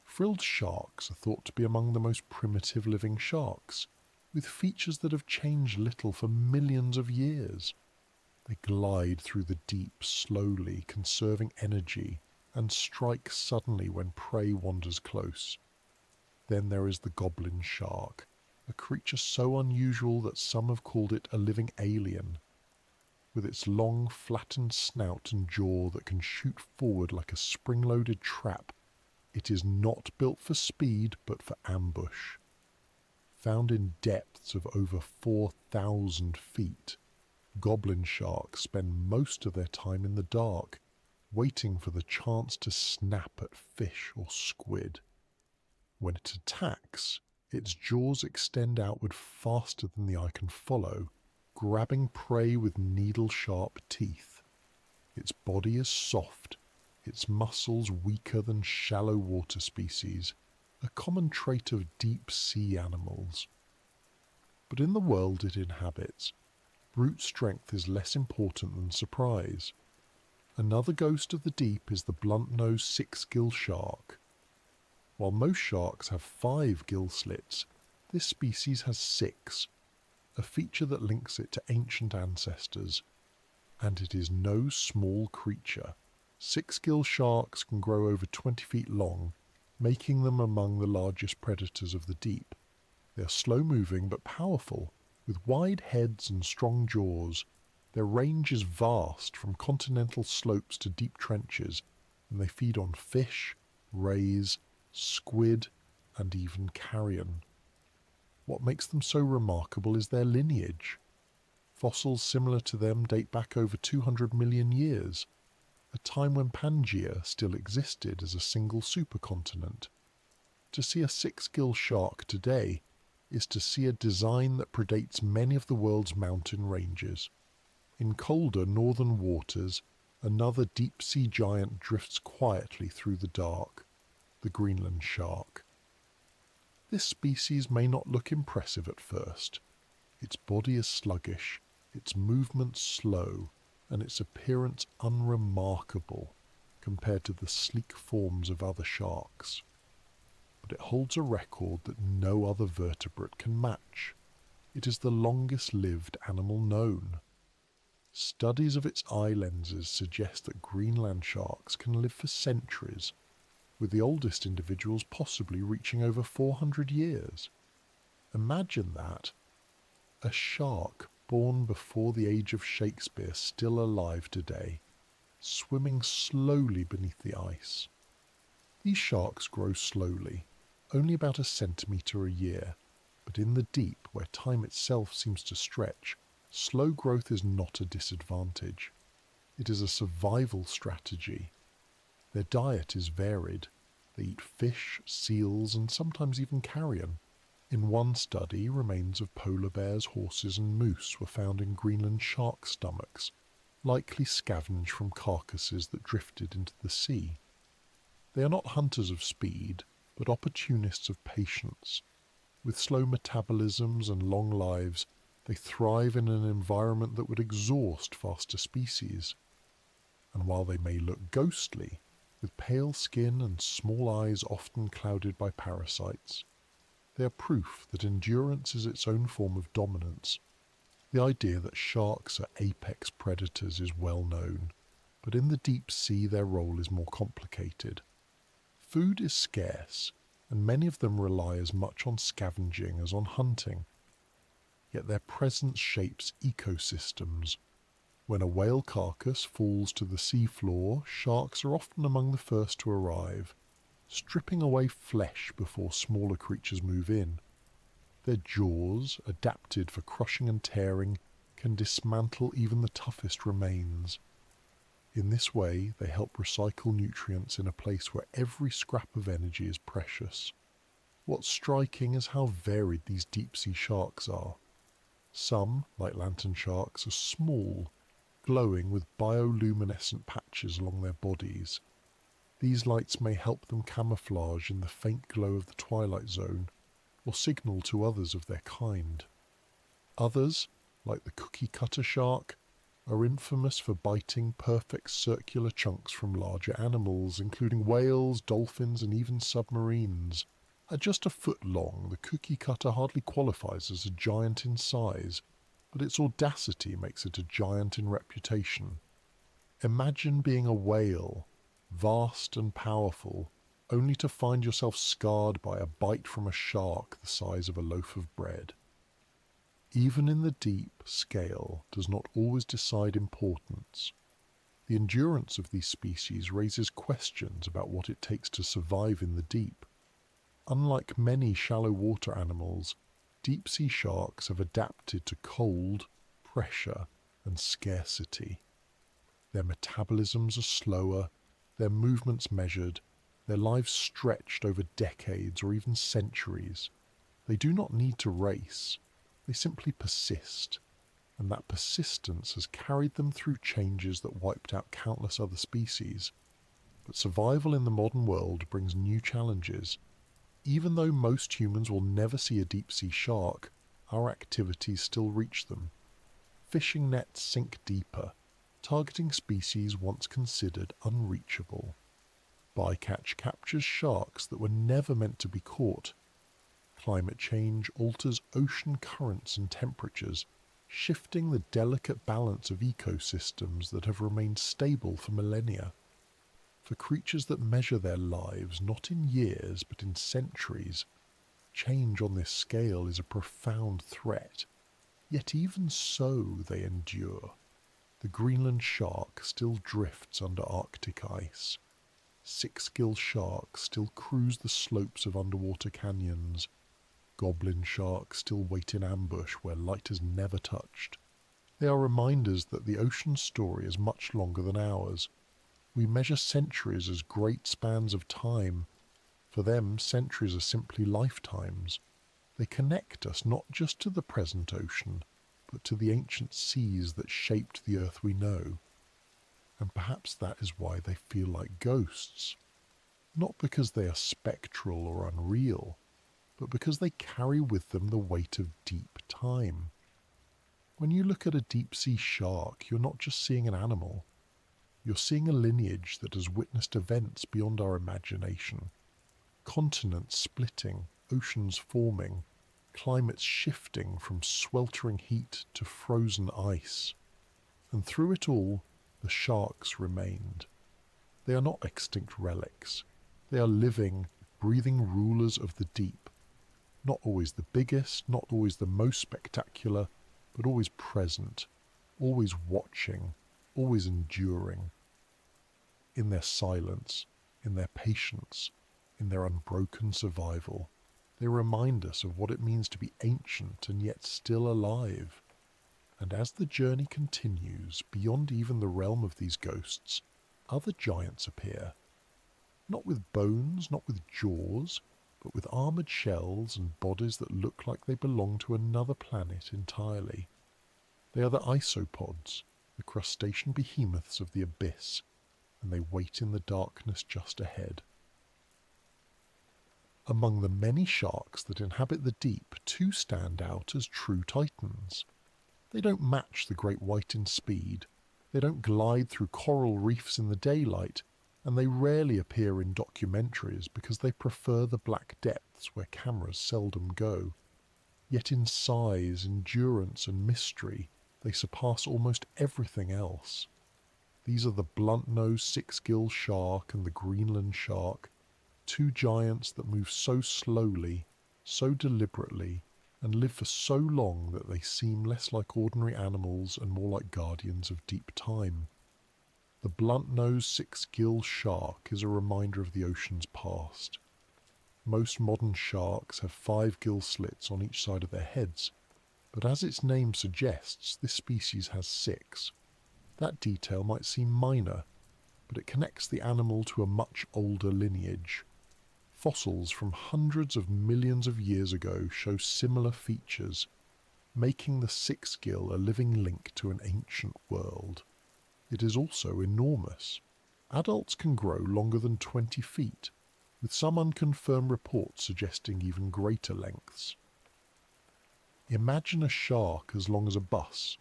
Frilled sharks are thought to be among the most primitive living sharks, with features that have changed little for millions of years. They glide through the deep slowly, conserving energy, and strike suddenly when prey wanders close. Then there is the goblin shark, a creature so unusual that some have called it a living alien. With its long, flattened snout and jaw that can shoot forward like a spring-loaded trap, it is not built for speed but for ambush. Found in depths of over 4,000 feet, goblin sharks spend most of their time in the dark, waiting for the chance to snap at fish or squid. When it attacks, its jaws extend outward faster than the eye can follow, grabbing prey with needle-sharp teeth. Its body is soft, its muscles weaker than shallow water species, a common trait of deep-sea animals. But in the world it inhabits, brute strength is less important than surprise. Another ghost of the deep is the blunt-nosed six-gill shark. While most sharks have 5 gill slits, this species has 6, a feature that links it to ancient ancestors. And it is no small creature. 6-gill sharks can grow over 20 feet long, making them among the largest predators of the deep. They are slow-moving but powerful, with wide heads and strong jaws. Their range is vast, from continental slopes to deep trenches, and they feed on fish, rays, squid, and even carrion. What makes them so remarkable is their lineage. Fossils similar to them date back over 200 million years, a time when Pangaea still existed as a single supercontinent. To see a 6-gill shark today is to see a design that predates many of the world's mountain ranges. In colder northern waters, another deep-sea giant drifts quietly through the dark, the Greenland shark. This species may not look impressive at first. Its body is sluggish, its movements slow, and its appearance unremarkable compared to the sleek forms of other sharks. But it holds a record that no other vertebrate can match. It is the longest-lived animal known. Studies of its eye lenses suggest that Greenland sharks can live for centuries, with the oldest individuals possibly reaching over 400 years. Imagine that. A shark born before the age of Shakespeare still alive today, swimming slowly beneath the ice. These sharks grow slowly, only about a centimetre a year, but in the deep, where time itself seems to stretch, slow growth is not a disadvantage. It is a survival strategy. Their diet is varied. They eat fish, seals, and sometimes even carrion. In one study, remains of polar bears, horses, and moose were found in Greenland shark stomachs, likely scavenged from carcasses that drifted into the sea. They are not hunters of speed, but opportunists of patience. With slow metabolisms and long lives, they thrive in an environment that would exhaust faster species. And while they may look ghostly, with pale skin and small eyes often clouded by parasites, they are proof that endurance is its own form of dominance. The idea that sharks are apex predators is well known, but in the deep sea their role is more complicated. Food is scarce, and many of them rely as much on scavenging as on hunting. Yet their presence shapes ecosystems. When a whale carcass falls to the seafloor, sharks are often among the first to arrive, stripping away flesh before smaller creatures move in. Their jaws, adapted for crushing and tearing, can dismantle even the toughest remains. In this way, they help recycle nutrients in a place where every scrap of energy is precious. What's striking is how varied these deep-sea sharks are. Some, like lantern sharks, are small, glowing with bioluminescent patches along their bodies. These lights may help them camouflage in the faint glow of the twilight zone, or signal to others of their kind. Others, like the cookie-cutter shark, are infamous for biting perfect circular chunks from larger animals, including whales, dolphins, and even submarines. At just a foot long, the cookie-cutter hardly qualifies as a giant in size, but its audacity makes it a giant in reputation. Imagine being a whale, vast and powerful, only to find yourself scarred by a bite from a shark the size of a loaf of bread. Even in the deep, scale does not always decide importance. The endurance of these species raises questions about what it takes to survive in the deep. Unlike many shallow water animals, deep-sea sharks have adapted to cold, pressure, and scarcity. Their metabolisms are slower, their movements measured, their lives stretched over decades or even centuries. They do not need to race, they simply persist, and that persistence has carried them through changes that wiped out countless other species. But survival in the modern world brings new challenges. Even though most humans will never see a deep-sea shark, our activities still reach them. Fishing nets sink deeper, targeting species once considered unreachable. Bycatch captures sharks that were never meant to be caught. Climate change alters ocean currents and temperatures, shifting the delicate balance of ecosystems that have remained stable for millennia. For creatures that measure their lives not in years but in centuries, change on this scale is a profound threat. Yet even so they endure. The Greenland shark still drifts under Arctic ice. Six-gill sharks still cruise the slopes of underwater canyons. Goblin sharks still wait in ambush where light has never touched. They are reminders that the ocean's story is much longer than ours. We measure centuries as great spans of time. For them, centuries are simply lifetimes. They connect us not just to the present ocean, but to the ancient seas that shaped the earth we know. And perhaps that is why they feel like ghosts. Not because they are spectral or unreal, but because they carry with them the weight of deep time. When you look at a deep-sea shark, you're not just seeing an animal. You're seeing a lineage that has witnessed events beyond our imagination. Continents splitting, oceans forming, climates shifting from sweltering heat to frozen ice. And through it all, the sharks remained. They are not extinct relics. They are living, breathing rulers of the deep. Not always the biggest, not always the most spectacular, but always present, always watching, always enduring. In their silence, in their patience, in their unbroken survival, they remind us of what it means to be ancient and yet still alive. And as the journey continues, beyond even the realm of these ghosts, other giants appear. Not with bones, not with jaws, but with armoured shells and bodies that look like they belong to another planet entirely. They are the isopods, the crustacean behemoths of the abyss, and they wait in the darkness just ahead. Among the many sharks that inhabit the deep, two stand out as true titans. They don't match the great white in speed, they don't glide through coral reefs in the daylight, and they rarely appear in documentaries because they prefer the black depths where cameras seldom go. Yet in size, endurance and mystery, they surpass almost everything else. These are the blunt-nosed six-gill shark and the Greenland shark, two giants that move so slowly, so deliberately, and live for so long that they seem less like ordinary animals and more like guardians of deep time. The blunt-nosed six-gill shark is a reminder of the ocean's past. Most modern sharks have 5 gill slits on each side of their heads, but as its name suggests, this species has 6. That detail might seem minor, but it connects the animal to a much older lineage. Fossils from hundreds of millions of years ago show similar features, making the six-gill a living link to an ancient world. It is also enormous. Adults can grow longer than 20 feet, with some unconfirmed reports suggesting even greater lengths. Imagine a shark as long as a bus,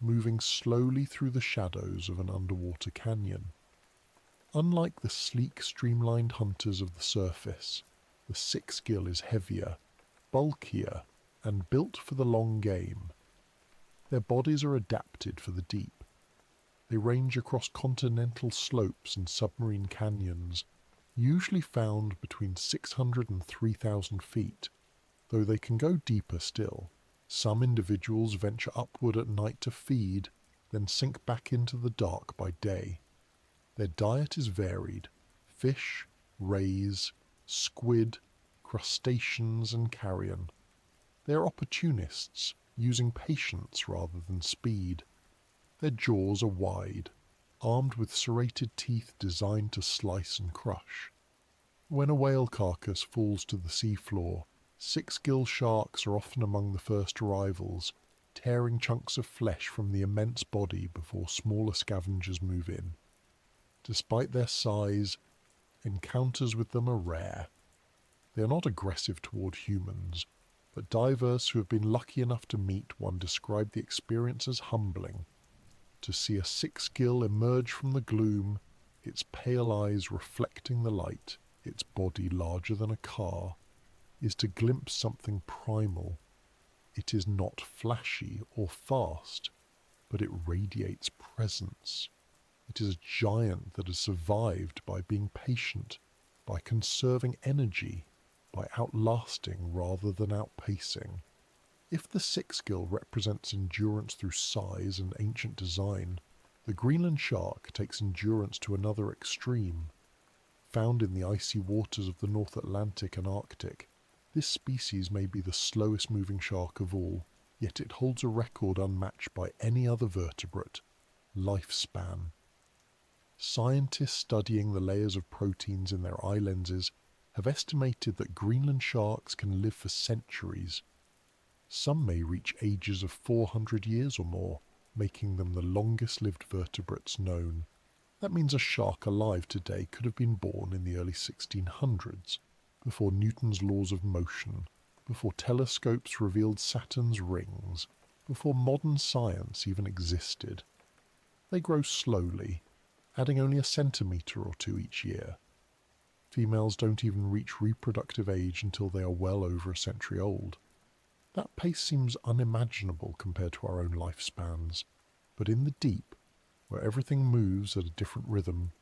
moving slowly through the shadows of an underwater canyon. Unlike the sleek, streamlined hunters of the surface, the six-gill is heavier, bulkier, and built for the long game. Their bodies are adapted for the deep. They range across continental slopes and submarine canyons, usually found between 600 and 3,000 feet, though they can go deeper still. Some individuals venture upward at night to feed, then sink back into the dark by day. Their diet is varied: fish, rays, squid, crustaceans and carrion. They are opportunists, using patience rather than speed. Their jaws are wide, armed with serrated teeth designed to slice and crush. When a whale carcass falls to the seafloor, six-gill sharks are often among the first arrivals, tearing chunks of flesh from the immense body before smaller scavengers move in. Despite their size, encounters with them are rare. They are not aggressive toward humans, but divers who have been lucky enough to meet one describe the experience as humbling. To see a six-gill emerge from the gloom, its pale eyes reflecting the light, its body larger than a car, is to glimpse something primal. It is not flashy or fast, but it radiates presence. It is a giant that has survived by being patient, by conserving energy, by outlasting rather than outpacing. If the six-gill represents endurance through size and ancient design, the Greenland shark takes endurance to another extreme. Found in the icy waters of the North Atlantic and Arctic, this species may be the slowest moving shark of all, yet it holds a record unmatched by any other vertebrate: lifespan. Scientists studying the layers of proteins in their eye lenses have estimated that Greenland sharks can live for centuries. Some may reach ages of 400 years or more, making them the longest-lived vertebrates known. That means a shark alive today could have been born in the early 1600s, before Newton's laws of motion, before telescopes revealed Saturn's rings, before modern science even existed. They grow slowly, adding only a centimetre or two each year. Females don't even reach reproductive age until they are well over a century old. That pace seems unimaginable compared to our own lifespans, but in the deep, where everything moves at a different rhythm,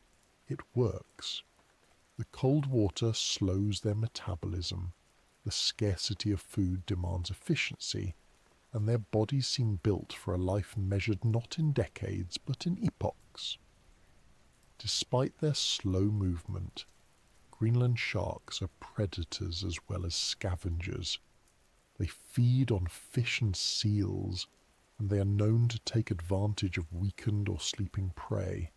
it works. The cold water slows their metabolism, the scarcity of food demands efficiency, and their bodies seem built for a life measured not in decades but in epochs. Despite their slow movement, Greenland sharks are predators as well as scavengers. They feed on fish and seals, and they are known to take advantage of weakened or sleeping prey.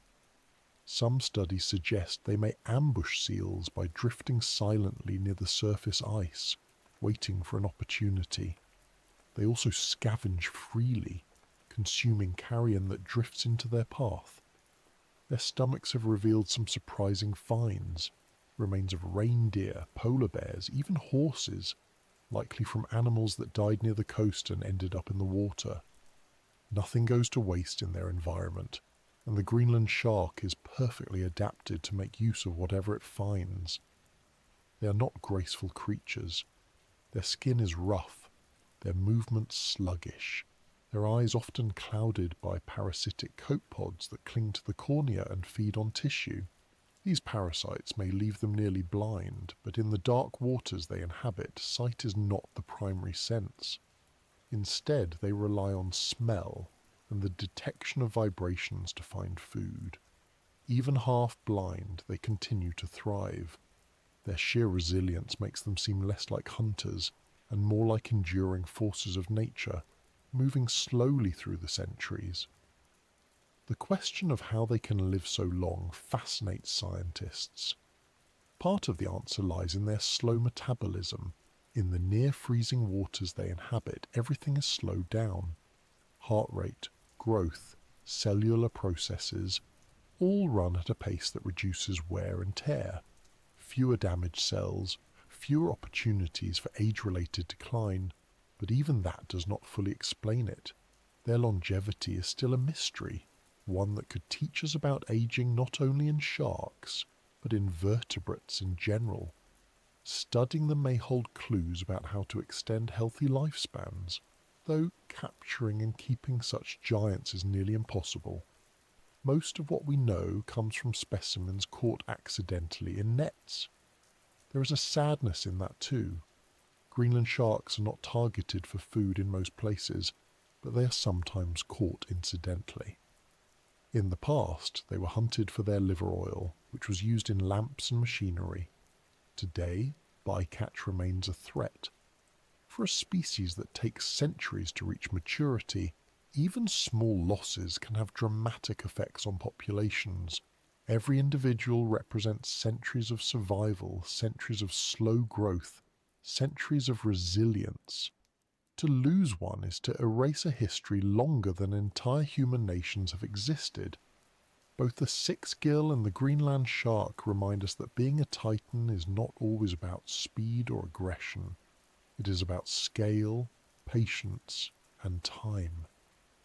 Some studies suggest they may ambush seals by drifting silently near the surface ice, waiting for an opportunity. They also scavenge freely, consuming carrion that drifts into their path. Their stomachs have revealed some surprising finds: remains of reindeer, polar bears, even horses, likely from animals that died near the coast and ended up in the water. Nothing goes to waste in their environment, and the Greenland shark is perfectly adapted to make use of whatever it finds. They are not graceful creatures. Their skin is rough, their movements sluggish, their eyes often clouded by parasitic copepods that cling to the cornea and feed on tissue. These parasites may leave them nearly blind, but in the dark waters they inhabit, sight is not the primary sense. Instead, they rely on smell and the detection of vibrations to find food. Even half-blind, they continue to thrive. Their sheer resilience makes them seem less like hunters and more like enduring forces of nature, moving slowly through the centuries. The question of how they can live so long fascinates scientists. Part of the answer lies in their slow metabolism. In the near-freezing waters they inhabit, everything is slowed down. Heart rate, growth, cellular processes, all run at a pace that reduces wear and tear. Fewer damaged cells, fewer opportunities for age-related decline, but even that does not fully explain it. Their longevity is still a mystery, one that could teach us about aging not only in sharks, but in vertebrates in general. Studying them may hold clues about how to extend healthy lifespans, though capturing and keeping such giants is nearly impossible. Most of what we know comes from specimens caught accidentally in nets. There is a sadness in that too. Greenland sharks are not targeted for food in most places, but they are sometimes caught incidentally. In the past, they were hunted for their liver oil, which was used in lamps and machinery. Today, bycatch remains a threat. For a species that takes centuries to reach maturity, Even small losses can have dramatic effects on populations. Every individual represents centuries of survival, centuries of slow growth, centuries of resilience. To lose one is to erase a history longer than entire human nations have existed. Both the six-gill and the Greenland shark remind us that being a titan is not always about speed or aggression. It is about scale, patience, and time.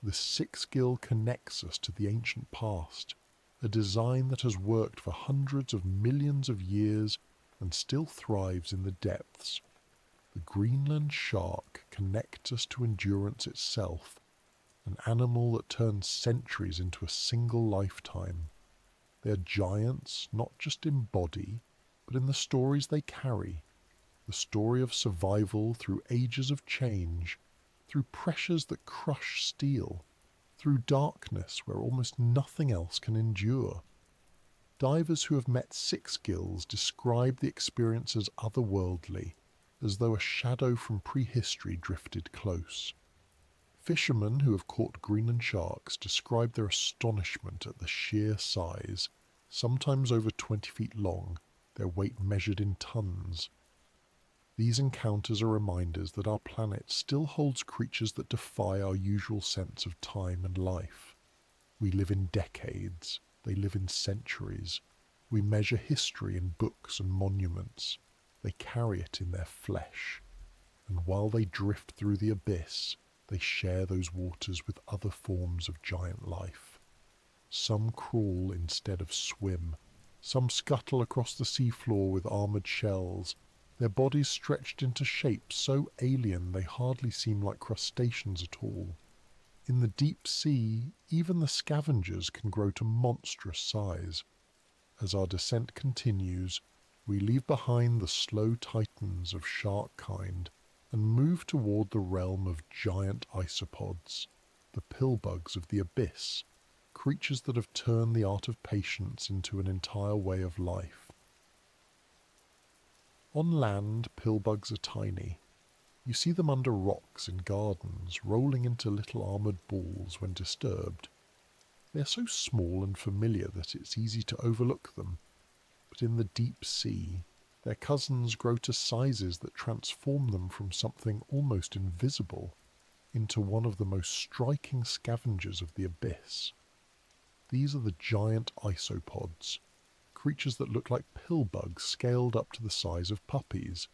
The six-gill connects us to the ancient past, a design that has worked for hundreds of millions of years and still thrives in the depths. The Greenland shark connects us to endurance itself, an animal that turns centuries into a single lifetime. They are giants not just in body, but in the stories they carry. The story of survival through ages of change, through pressures that crush steel, through darkness where almost nothing else can endure. Divers who have met six gills describe the experience as otherworldly, as though a shadow from prehistory drifted close. Fishermen who have caught Greenland sharks describe their astonishment at the sheer size, sometimes over 20 feet long, their weight measured in tons. These encounters are reminders that our planet still holds creatures that defy our usual sense of time and life. We live in decades, they live in centuries. We measure history in books and monuments. They carry it in their flesh. And while they drift through the abyss, they share those waters with other forms of giant life. Some crawl instead of swim. Some scuttle across the seafloor with armoured shells, their bodies stretched into shapes so alien they hardly seem like crustaceans at all. In the deep sea, even the scavengers can grow to monstrous size. As our descent continues, we leave behind the slow titans of shark kind and move toward the realm of giant isopods, the pillbugs of the abyss, creatures that have turned the art of patience into an entire way of life. On land, pillbugs are tiny. You see them under rocks in gardens, rolling into little armoured balls when disturbed. They are so small and familiar that it's easy to overlook them, but in the deep sea, their cousins grow to sizes that transform them from something almost invisible into one of the most striking scavengers of the abyss. These are the giant isopods, creatures that look like pillbugs scaled up to the size of puppies,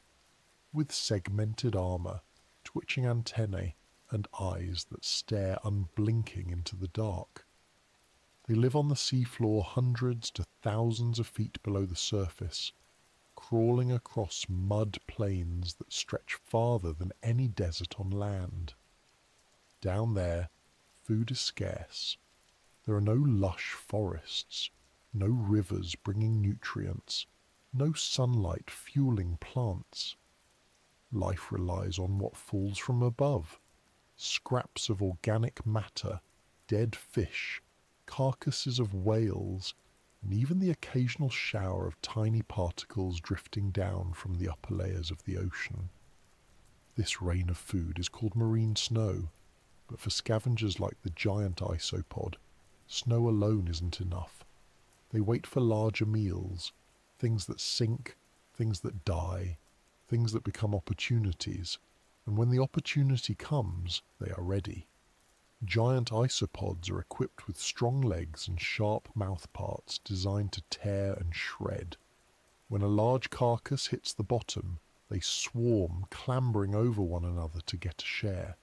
with segmented armour, twitching antennae, and eyes that stare unblinking into the dark. They live on the seafloor hundreds to thousands of feet below the surface, crawling across mud plains that stretch farther than any desert on land. Down there, food is scarce. There are no lush forests, no rivers bringing nutrients, no sunlight fueling plants. Life relies on what falls from above, scraps of organic matter, dead fish, carcasses of whales, and even the occasional shower of tiny particles drifting down from the upper layers of the ocean. This rain of food is called marine snow, but for scavengers like the giant isopod, snow alone isn't enough. They wait for larger meals, things that sink, things that die, things that become opportunities, and when the opportunity comes, they are ready. Giant isopods are equipped with strong legs and sharp mouth parts designed to tear and shred. When a large carcass hits the bottom, they swarm, clambering over one another to get a share.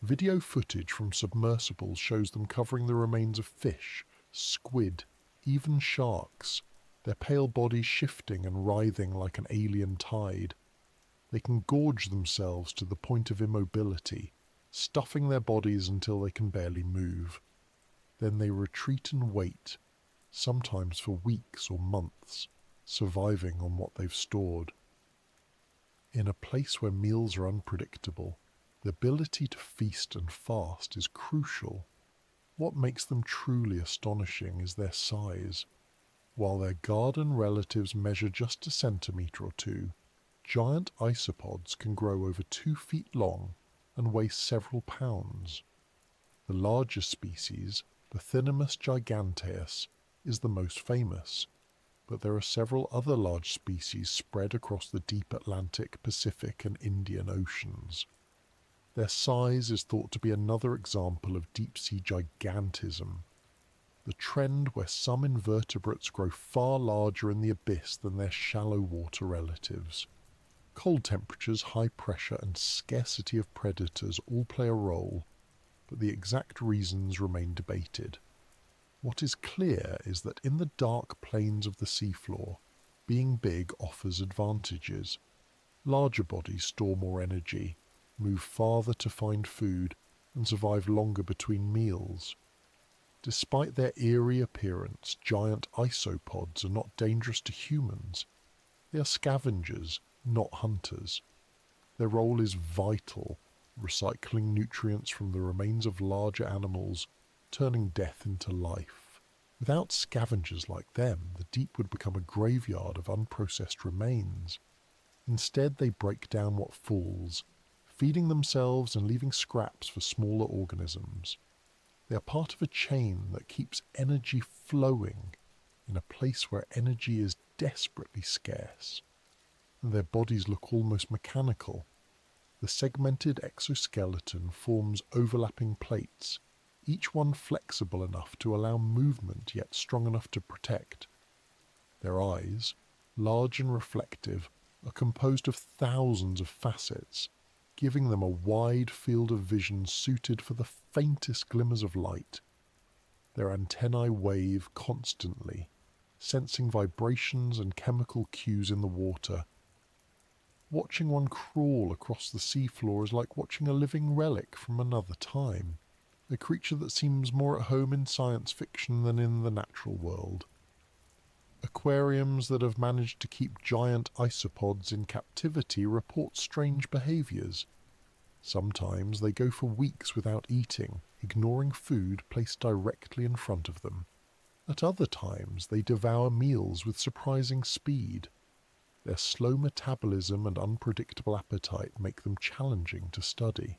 Video footage from submersibles shows them covering the remains of fish, squid, even sharks, their pale bodies shifting and writhing like an alien tide. They can gorge themselves to the point of immobility, stuffing their bodies until they can barely move. Then they retreat and wait, sometimes for weeks or months, surviving on what they've stored. In a place where meals are unpredictable, the ability to feast and fast is crucial. What makes them truly astonishing is their size. While their garden relatives measure just a centimetre or two, giant isopods can grow over 2 feet long and weigh several pounds. The largest species, Bathynomus giganteus, is the most famous, but there are several other large species spread across the deep Atlantic, Pacific and Indian Oceans. Their size is thought to be another example of deep-sea gigantism, the trend where some invertebrates grow far larger in the abyss than their shallow water relatives. Cold temperatures, high pressure and scarcity of predators all play a role, but the exact reasons remain debated. What is clear is that in the dark plains of the seafloor, being big offers advantages. Larger bodies store more energy, move farther to find food, and survive longer between meals. Despite their eerie appearance, giant isopods are not dangerous to humans. They are scavengers, not hunters. Their role is vital, recycling nutrients from the remains of larger animals, turning death into life. Without scavengers like them, the deep would become a graveyard of unprocessed remains. Instead, they break down what falls, feeding themselves and leaving scraps for smaller organisms. They are part of a chain that keeps energy flowing in a place where energy is desperately scarce. And their bodies look almost mechanical. The segmented exoskeleton forms overlapping plates, each one flexible enough to allow movement yet strong enough to protect. Their eyes, large and reflective, are composed of thousands of facets, giving them a wide field of vision suited for the faintest glimmers of light. Their antennae wave constantly, sensing vibrations and chemical cues in the water. Watching one crawl across the seafloor is like watching a living relic from another time, a creature that seems more at home in science fiction than in the natural world. Aquariums that have managed to keep giant isopods in captivity report strange behaviours. Sometimes they go for weeks without eating, ignoring food placed directly in front of them. At other times they devour meals with surprising speed. Their slow metabolism and unpredictable appetite make them challenging to study.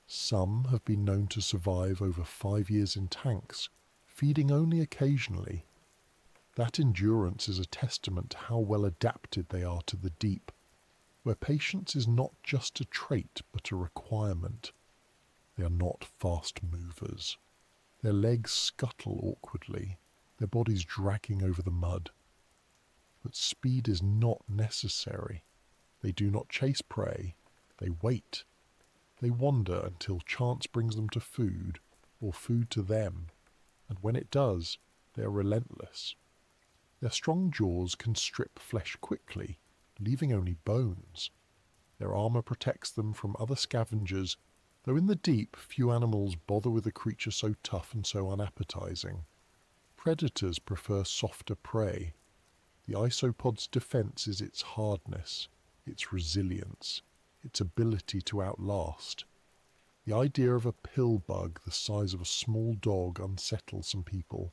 Some have been known to survive over 5 years in tanks, feeding only occasionally. That endurance is a testament to how well adapted they are to the deep, where patience is not just a trait but a requirement. They are not fast movers. Their legs scuttle awkwardly, their bodies dragging over the mud. But speed is not necessary. They do not chase prey, they wait. They wander until chance brings them to food, or food to them, and when it does, they are relentless. Their strong jaws can strip flesh quickly, leaving only bones. Their armour protects them from other scavengers, though in the deep few animals bother with a creature so tough and so unappetizing. Predators prefer softer prey. The isopod's defence is its hardness, its resilience, its ability to outlast. The idea of a pill bug the size of a small dog unsettles some people.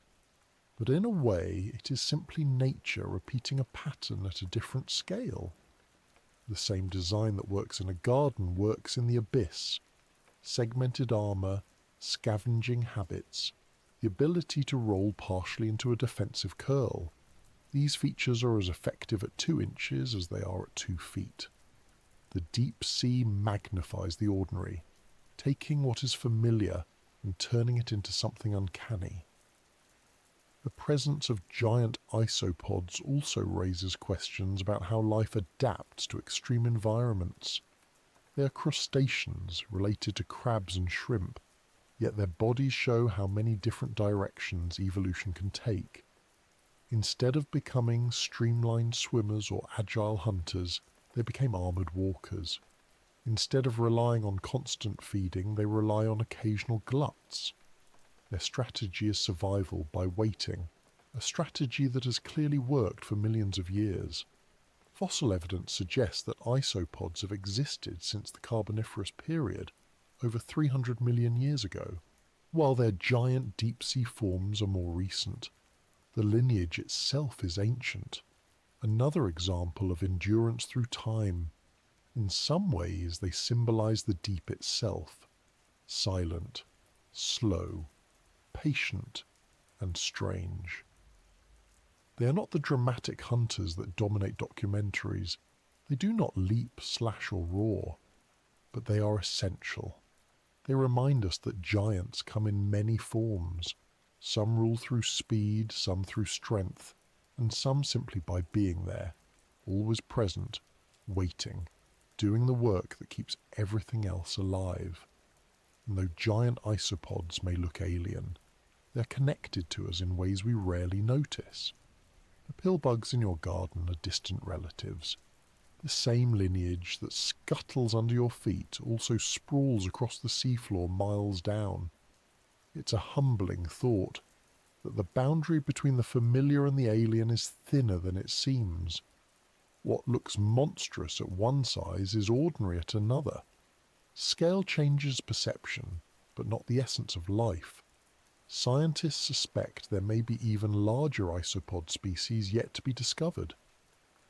But in a way, it is simply nature repeating a pattern at a different scale. The same design that works in a garden works in the abyss. Segmented armour, scavenging habits, the ability to roll partially into a defensive curl. These features are as effective at 2 inches as they are at 2 feet. The deep sea magnifies the ordinary, taking what is familiar and turning it into something uncanny. The presence of giant isopods also raises questions about how life adapts to extreme environments. They are crustaceans related to crabs and shrimp, yet their bodies show how many different directions evolution can take. Instead of becoming streamlined swimmers or agile hunters, they became armoured walkers. Instead of relying on constant feeding, they rely on occasional gluts. Their strategy is survival by waiting, a strategy that has clearly worked for millions of years. Fossil evidence suggests that isopods have existed since the Carboniferous period, over 300 million years ago, while their giant deep-sea forms are more recent. The lineage itself is ancient, another example of endurance through time. In some ways they symbolize the deep itself, silent, slow, patient, and strange. They are not the dramatic hunters that dominate documentaries. They do not leap, slash, or roar, but they are essential. They remind us that giants come in many forms. Some rule through speed, some through strength, and some simply by being there, always present, waiting, doing the work that keeps everything else alive. And though giant isopods may look alien, they're connected to us in ways we rarely notice. The pillbugs in your garden are distant relatives. The same lineage that scuttles under your feet also sprawls across the seafloor miles down. It's a humbling thought that the boundary between the familiar and the alien is thinner than it seems. What looks monstrous at one size is ordinary at another. Scale changes perception, but not the essence of life. Scientists suspect there may be even larger isopod species yet to be discovered.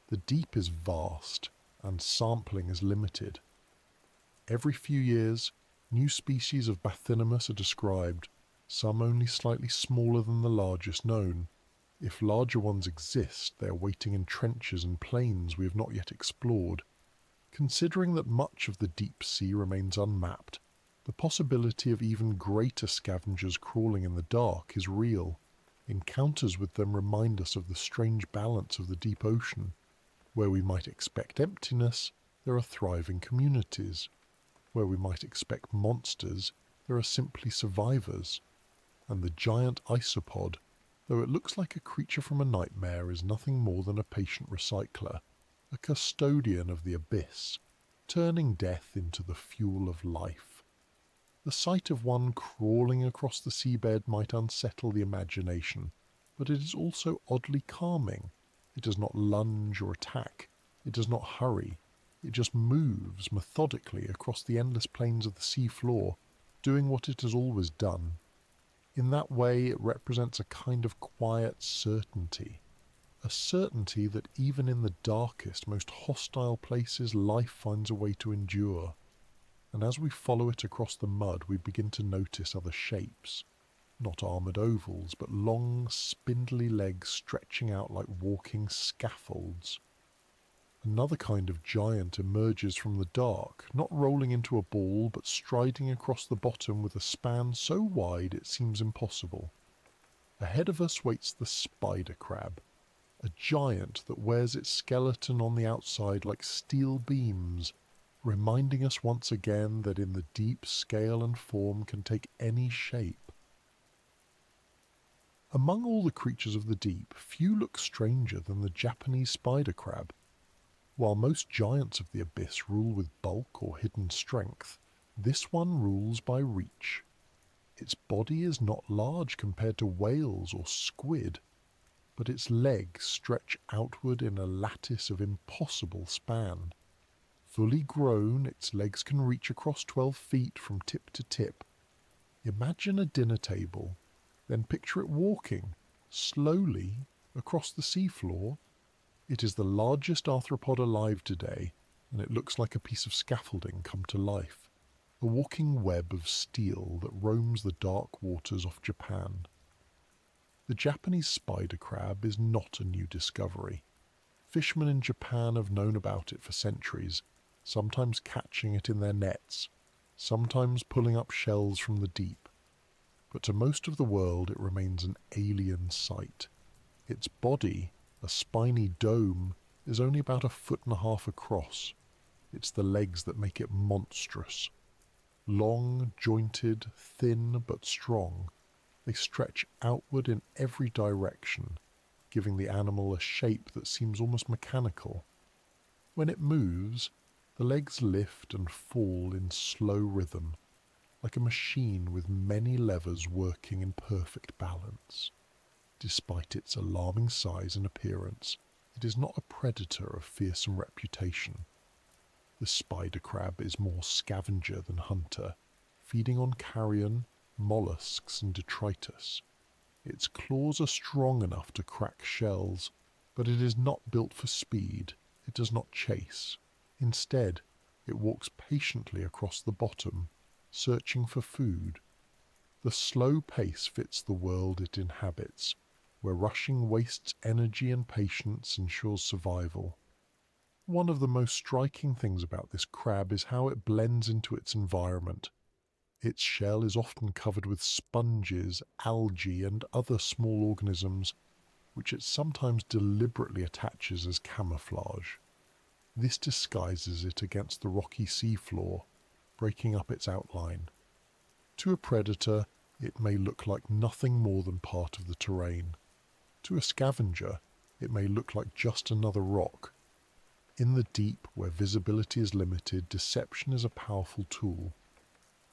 The deep is vast, and sampling is limited. Every few years, new species of Bathynomus are described, some only slightly smaller than the largest known. If larger ones exist, they are waiting in trenches and plains we have not yet explored. Considering that much of the deep sea remains unmapped, the possibility of even greater scavengers crawling in the dark is real. Encounters with them remind us of the strange balance of the deep ocean. Where we might expect emptiness, there are thriving communities. Where we might expect monsters, there are simply survivors. And the giant isopod, though it looks like a creature from a nightmare, is nothing more than a patient recycler, a custodian of the abyss, turning death into the fuel of life. The sight of one crawling across the seabed might unsettle the imagination, but it is also oddly calming. It does not lunge or attack. It does not hurry. It just moves methodically across the endless plains of the sea floor, doing what it has always done. In that way, it represents a kind of quiet certainty. A certainty that even in the darkest, most hostile places, life finds a way to endure. And as we follow it across the mud, we begin to notice other shapes. Not armoured ovals, but long, spindly legs stretching out like walking scaffolds. Another kind of giant emerges from the dark, not rolling into a ball, but striding across the bottom with a span so wide it seems impossible. Ahead of us waits the spider crab, a giant that wears its skeleton on the outside like steel beams, reminding us once again that in the deep scale and form can take any shape. Among all the creatures of the deep, few look stranger than the Japanese spider crab. While most giants of the abyss rule with bulk or hidden strength, this one rules by reach. Its body is not large compared to whales or squid, but its legs stretch outward in a lattice of impossible span. Fully grown, its legs can reach across 12 feet from tip to tip. Imagine a dinner table, then picture it walking, slowly, across the seafloor. It is the largest arthropod alive today, and it looks like a piece of scaffolding come to life. A walking web of steel that roams the dark waters off Japan. The Japanese spider crab is not a new discovery. Fishermen in Japan have known about it for centuries, sometimes catching it in their nets, sometimes pulling up shells from the deep. But to most of the world it remains an alien sight. Its body, a spiny dome, is only about 1.5 feet across. It's the legs that make it monstrous. Long, jointed, thin but strong, they stretch outward in every direction, giving the animal a shape that seems almost mechanical. When it moves, the legs lift and fall in slow rhythm, like a machine with many levers working in perfect balance. Despite its alarming size and appearance, it is not a predator of fearsome reputation. The spider crab is more scavenger than hunter, feeding on carrion, mollusks and detritus. Its claws are strong enough to crack shells, but it is not built for speed. It does not chase. Instead, it walks patiently across the bottom, searching for food. The slow pace fits the world it inhabits, where rushing wastes energy and patience ensures survival. One of the most striking things about this crab is how it blends into its environment. Its shell is often covered with sponges, algae, and other small organisms, which it sometimes deliberately attaches as camouflage. This disguises it against the rocky seafloor, breaking up its outline. To a predator, it may look like nothing more than part of the terrain. To a scavenger, it may look like just another rock. In the deep, where visibility is limited, deception is a powerful tool.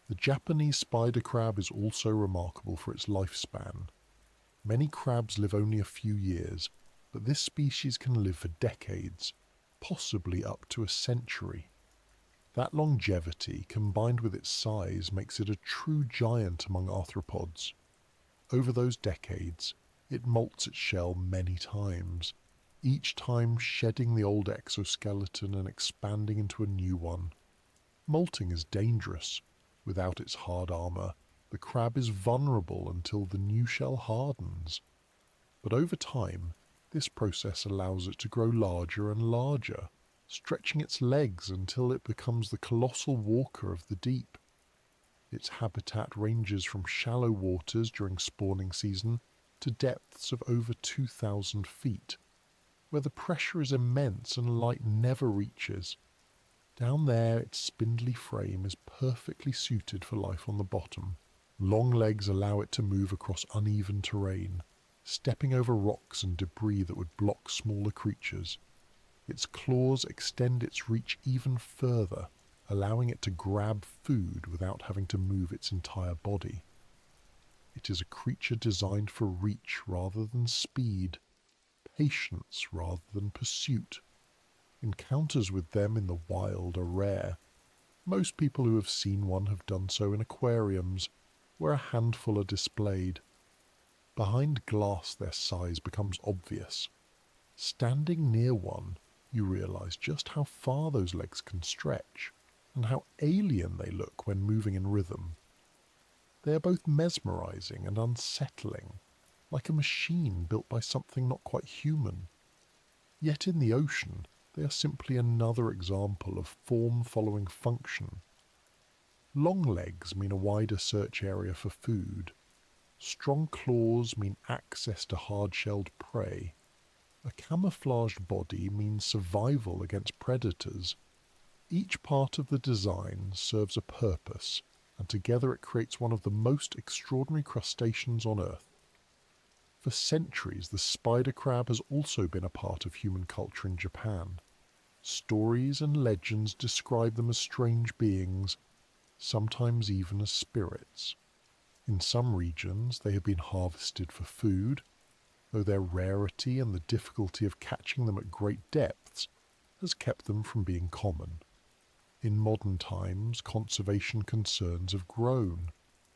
The Japanese spider crab is also remarkable for its lifespan. Many crabs live only a few years, but this species can live for decades, possibly up to a century. That longevity, combined with its size, makes it a true giant among arthropods. Over those decades, it molts its shell many times, each time shedding the old exoskeleton and expanding into a new one. Molting is dangerous. Without its hard armor, the crab is vulnerable until the new shell hardens. But over time, this process allows it to grow larger and larger, stretching its legs until it becomes the colossal walker of the deep. Its habitat ranges from shallow waters during spawning season to depths of over 2,000 feet, where the pressure is immense and light never reaches. Down there, its spindly frame is perfectly suited for life on the bottom. Long legs allow it to move across uneven terrain, stepping over rocks and debris that would block smaller creatures. Its claws extend its reach even further, allowing it to grab food without having to move its entire body. It is a creature designed for reach rather than speed, patience rather than pursuit. Encounters with them in the wild are rare. Most people who have seen one have done so in aquariums, where a handful are displayed. Behind glass their size becomes obvious. Standing near one, you realize just how far those legs can stretch, and how alien they look when moving in rhythm. They are both mesmerizing and unsettling, like a machine built by something not quite human. Yet in the ocean, they are simply another example of form following function. Long legs mean a wider search area for food. Strong claws mean access to hard-shelled prey. A camouflaged body means survival against predators. Each part of the design serves a purpose, and together it creates one of the most extraordinary crustaceans on Earth. For centuries, the spider crab has also been a part of human culture in Japan. Stories and legends describe them as strange beings, sometimes even as spirits. In some regions, they have been harvested for food, though their rarity and the difficulty of catching them at great depths has kept them from being common. In modern times, conservation concerns have grown.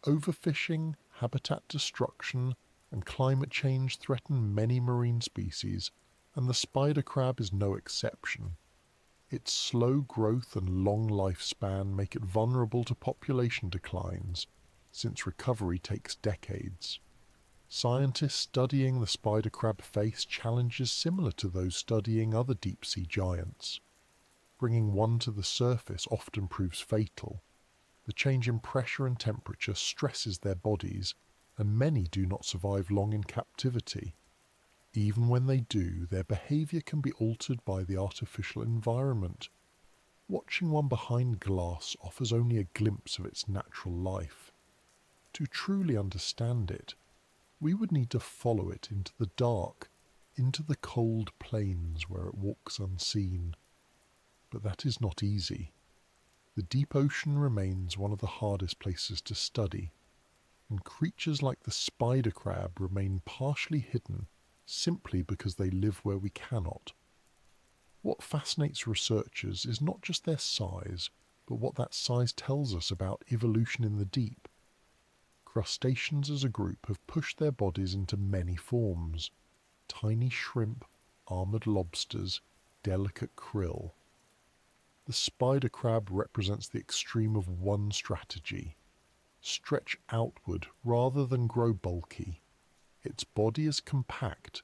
Overfishing, habitat destruction, and climate change threaten many marine species, and the spider crab is no exception. Its slow growth and long lifespan make it vulnerable to population declines, since recovery takes decades. Scientists studying the spider crab face challenges similar to those studying other deep-sea giants. Bringing one to the surface often proves fatal. The change in pressure and temperature stresses their bodies, and many do not survive long in captivity. Even when they do, their behaviour can be altered by the artificial environment. Watching one behind glass offers only a glimpse of its natural life. To truly understand it, we would need to follow it into the dark, into the cold plains where it walks unseen. But that is not easy. The deep ocean remains one of the hardest places to study, and creatures like the spider crab remain partially hidden simply because they live where we cannot. What fascinates researchers is not just their size, but what that size tells us about evolution in the deep. Crustaceans as a group have pushed their bodies into many forms: tiny shrimp, armoured lobsters, delicate krill. The spider crab represents the extreme of one strategy: stretch outward rather than grow bulky. Its body is compact,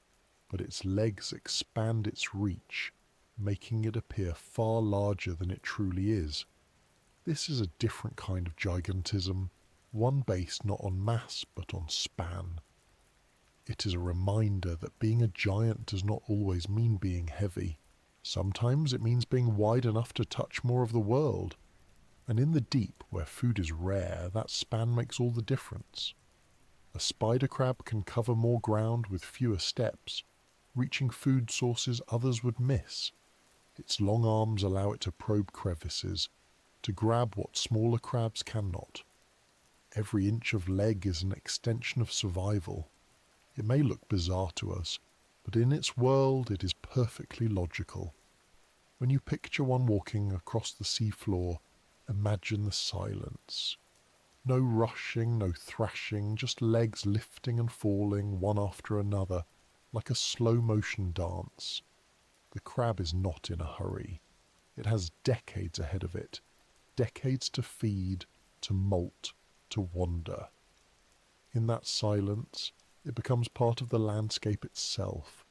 but its legs expand its reach, making it appear far larger than it truly is. This is a different kind of gigantism, one based not on mass but on span. It is a reminder that being a giant does not always mean being heavy. Sometimes it means being wide enough to touch more of the world. And in the deep, where food is rare, that span makes all the difference. A spider crab can cover more ground with fewer steps, reaching food sources others would miss. Its long arms allow it to probe crevices, to grab what smaller crabs cannot. Every inch of leg is an extension of survival. It may look bizarre to us, but in its world it is perfectly logical. When you picture one walking across the seafloor, imagine the silence. No rushing, no thrashing, just legs lifting and falling one after another, like a slow-motion dance. The crab is not in a hurry. It has decades ahead of it, decades to feed, to molt, to wander. In that silence, it becomes part of the landscape itself,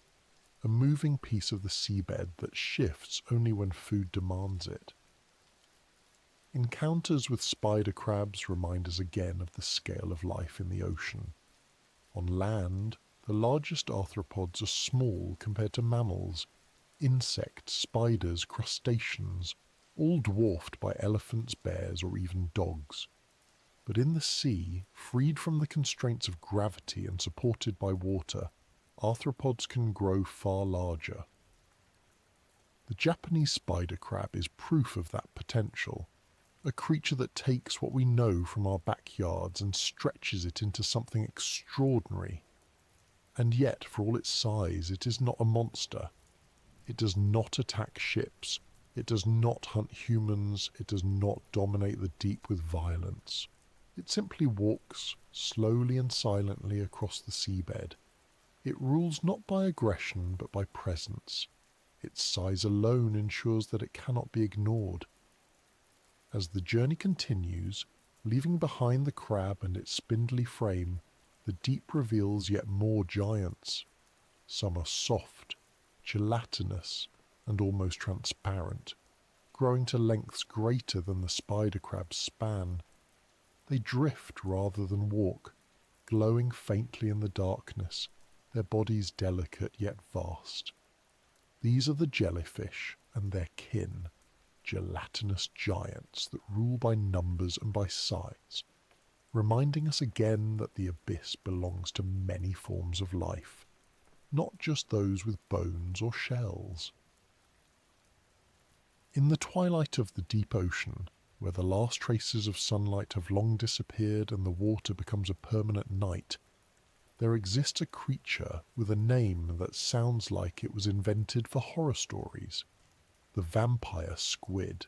a moving piece of the seabed that shifts only when food demands it. Encounters with spider crabs remind us again of the scale of life in the ocean. On land, the largest arthropods are small compared to mammals, insects, spiders, crustaceans, all dwarfed by elephants, bears, or even dogs. But in the sea, freed from the constraints of gravity and supported by water, arthropods can grow far larger. The Japanese spider crab is proof of that potential, a creature that takes what we know from our backyards and stretches it into something extraordinary. And yet, for all its size, it is not a monster. It does not attack ships, it does not hunt humans, it does not dominate the deep with violence. It simply walks, slowly and silently, across the seabed. It rules not by aggression but by presence. Its size alone ensures that it cannot be ignored. As the journey continues, leaving behind the crab and its spindly frame, the deep reveals yet more giants. Some are soft, gelatinous, and almost transparent, growing to lengths greater than the spider crab's span. They drift rather than walk, glowing faintly in the darkness, their bodies delicate yet vast. These are the jellyfish and their kin, gelatinous giants that rule by numbers and by size, reminding us again that the abyss belongs to many forms of life, not just those with bones or shells. In the twilight of the deep ocean, where the last traces of sunlight have long disappeared and the water becomes a permanent night, there exists a creature with a name that sounds like it was invented for horror stories: the vampire squid.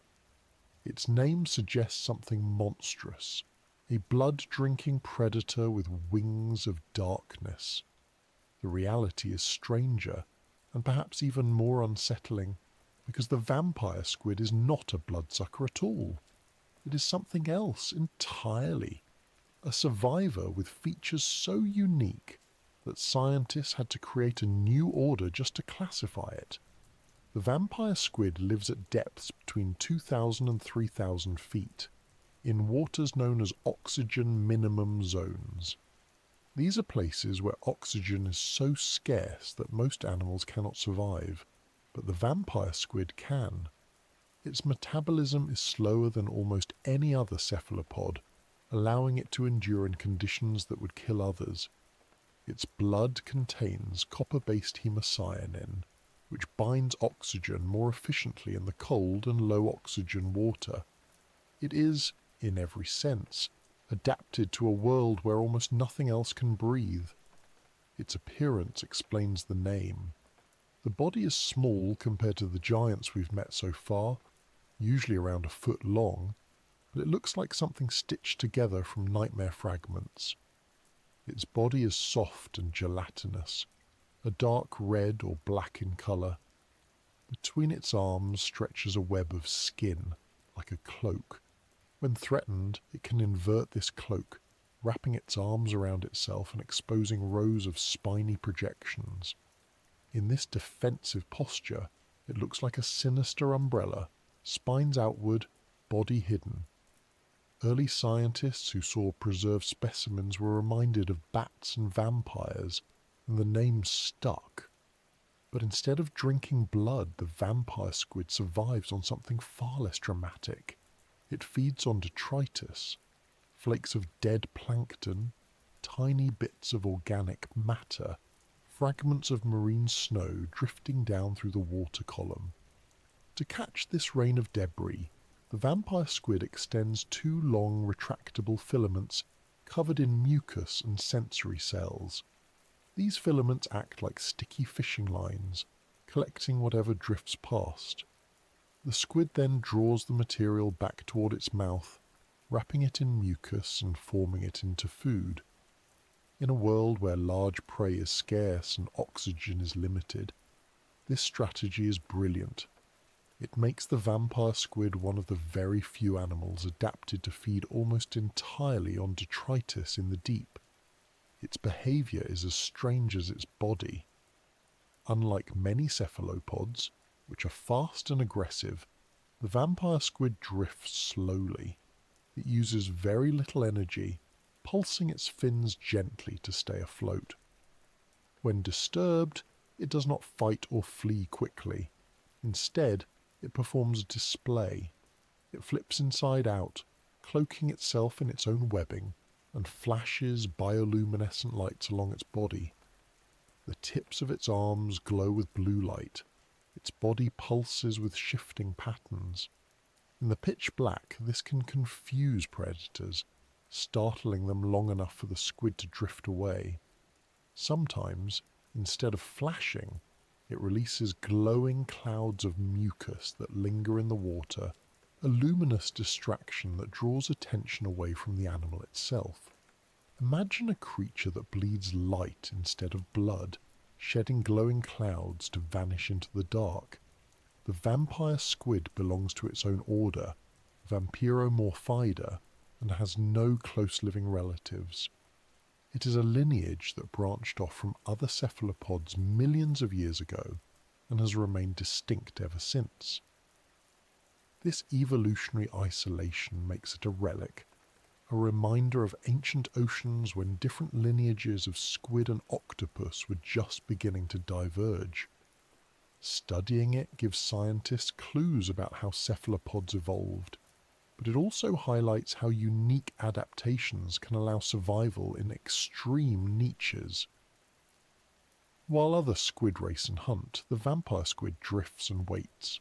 Its name suggests something monstrous, a blood-drinking predator with wings of darkness. The reality is stranger, and perhaps even more unsettling, because the vampire squid is not a bloodsucker at all. It is something else entirely, a survivor with features so unique that scientists had to create a new order just to classify it. The vampire squid lives at depths between 2,000 and 3,000 feet, in waters known as oxygen minimum zones. These are places where oxygen is so scarce that most animals cannot survive, but the vampire squid can. Its metabolism is slower than almost any other cephalopod, allowing it to endure in conditions that would kill others. Its blood contains copper-based hemocyanin, which binds oxygen more efficiently in the cold and low-oxygen water. It is, in every sense, adapted to a world where almost nothing else can breathe. Its appearance explains the name. The body is small compared to the giants we've met so far, usually around a foot long, but it looks like something stitched together from nightmare fragments. Its body is soft and gelatinous, a dark red or black in colour. Between its arms stretches a web of skin, like a cloak. When threatened, it can invert this cloak, wrapping its arms around itself and exposing rows of spiny projections. In this defensive posture, it looks like a sinister umbrella, spines outward, body hidden. Early scientists who saw preserved specimens were reminded of bats and vampires, and the name stuck. But instead of drinking blood, the vampire squid survives on something far less dramatic. It feeds on detritus, flakes of dead plankton, tiny bits of organic matter, fragments of marine snow drifting down through the water column. To catch this rain of debris, the vampire squid extends two long retractable filaments covered in mucus and sensory cells. These filaments act like sticky fishing lines, collecting whatever drifts past. The squid then draws the material back toward its mouth, wrapping it in mucus and forming it into food. In a world where large prey is scarce and oxygen is limited, this strategy is brilliant. It makes the vampire squid one of the very few animals adapted to feed almost entirely on detritus in the deep. Its behaviour is as strange as its body. Unlike many cephalopods, which are fast and aggressive, the vampire squid drifts slowly. It uses very little energy, pulsing its fins gently to stay afloat. When disturbed, it does not fight or flee quickly. Instead, it performs a display. It flips inside out, cloaking itself in its own webbing, and flashes bioluminescent lights along its body. The tips of its arms glow with blue light. Its body pulses with shifting patterns. In the pitch black, this can confuse predators, startling them long enough for the squid to drift away. Sometimes, instead of flashing, it releases glowing clouds of mucus that linger in the water, a luminous distraction that draws attention away from the animal itself. Imagine a creature that bleeds light instead of blood, shedding glowing clouds to vanish into the dark. The vampire squid belongs to its own order, Vampiromorphida, and has no close living relatives. It is a lineage that branched off from other cephalopods millions of years ago and has remained distinct ever since. This evolutionary isolation makes it a relic, a reminder of ancient oceans when different lineages of squid and octopus were just beginning to diverge. Studying it gives scientists clues about how cephalopods evolved, but it also highlights how unique adaptations can allow survival in extreme niches. While others squid race and hunt, the vampire squid drifts and waits.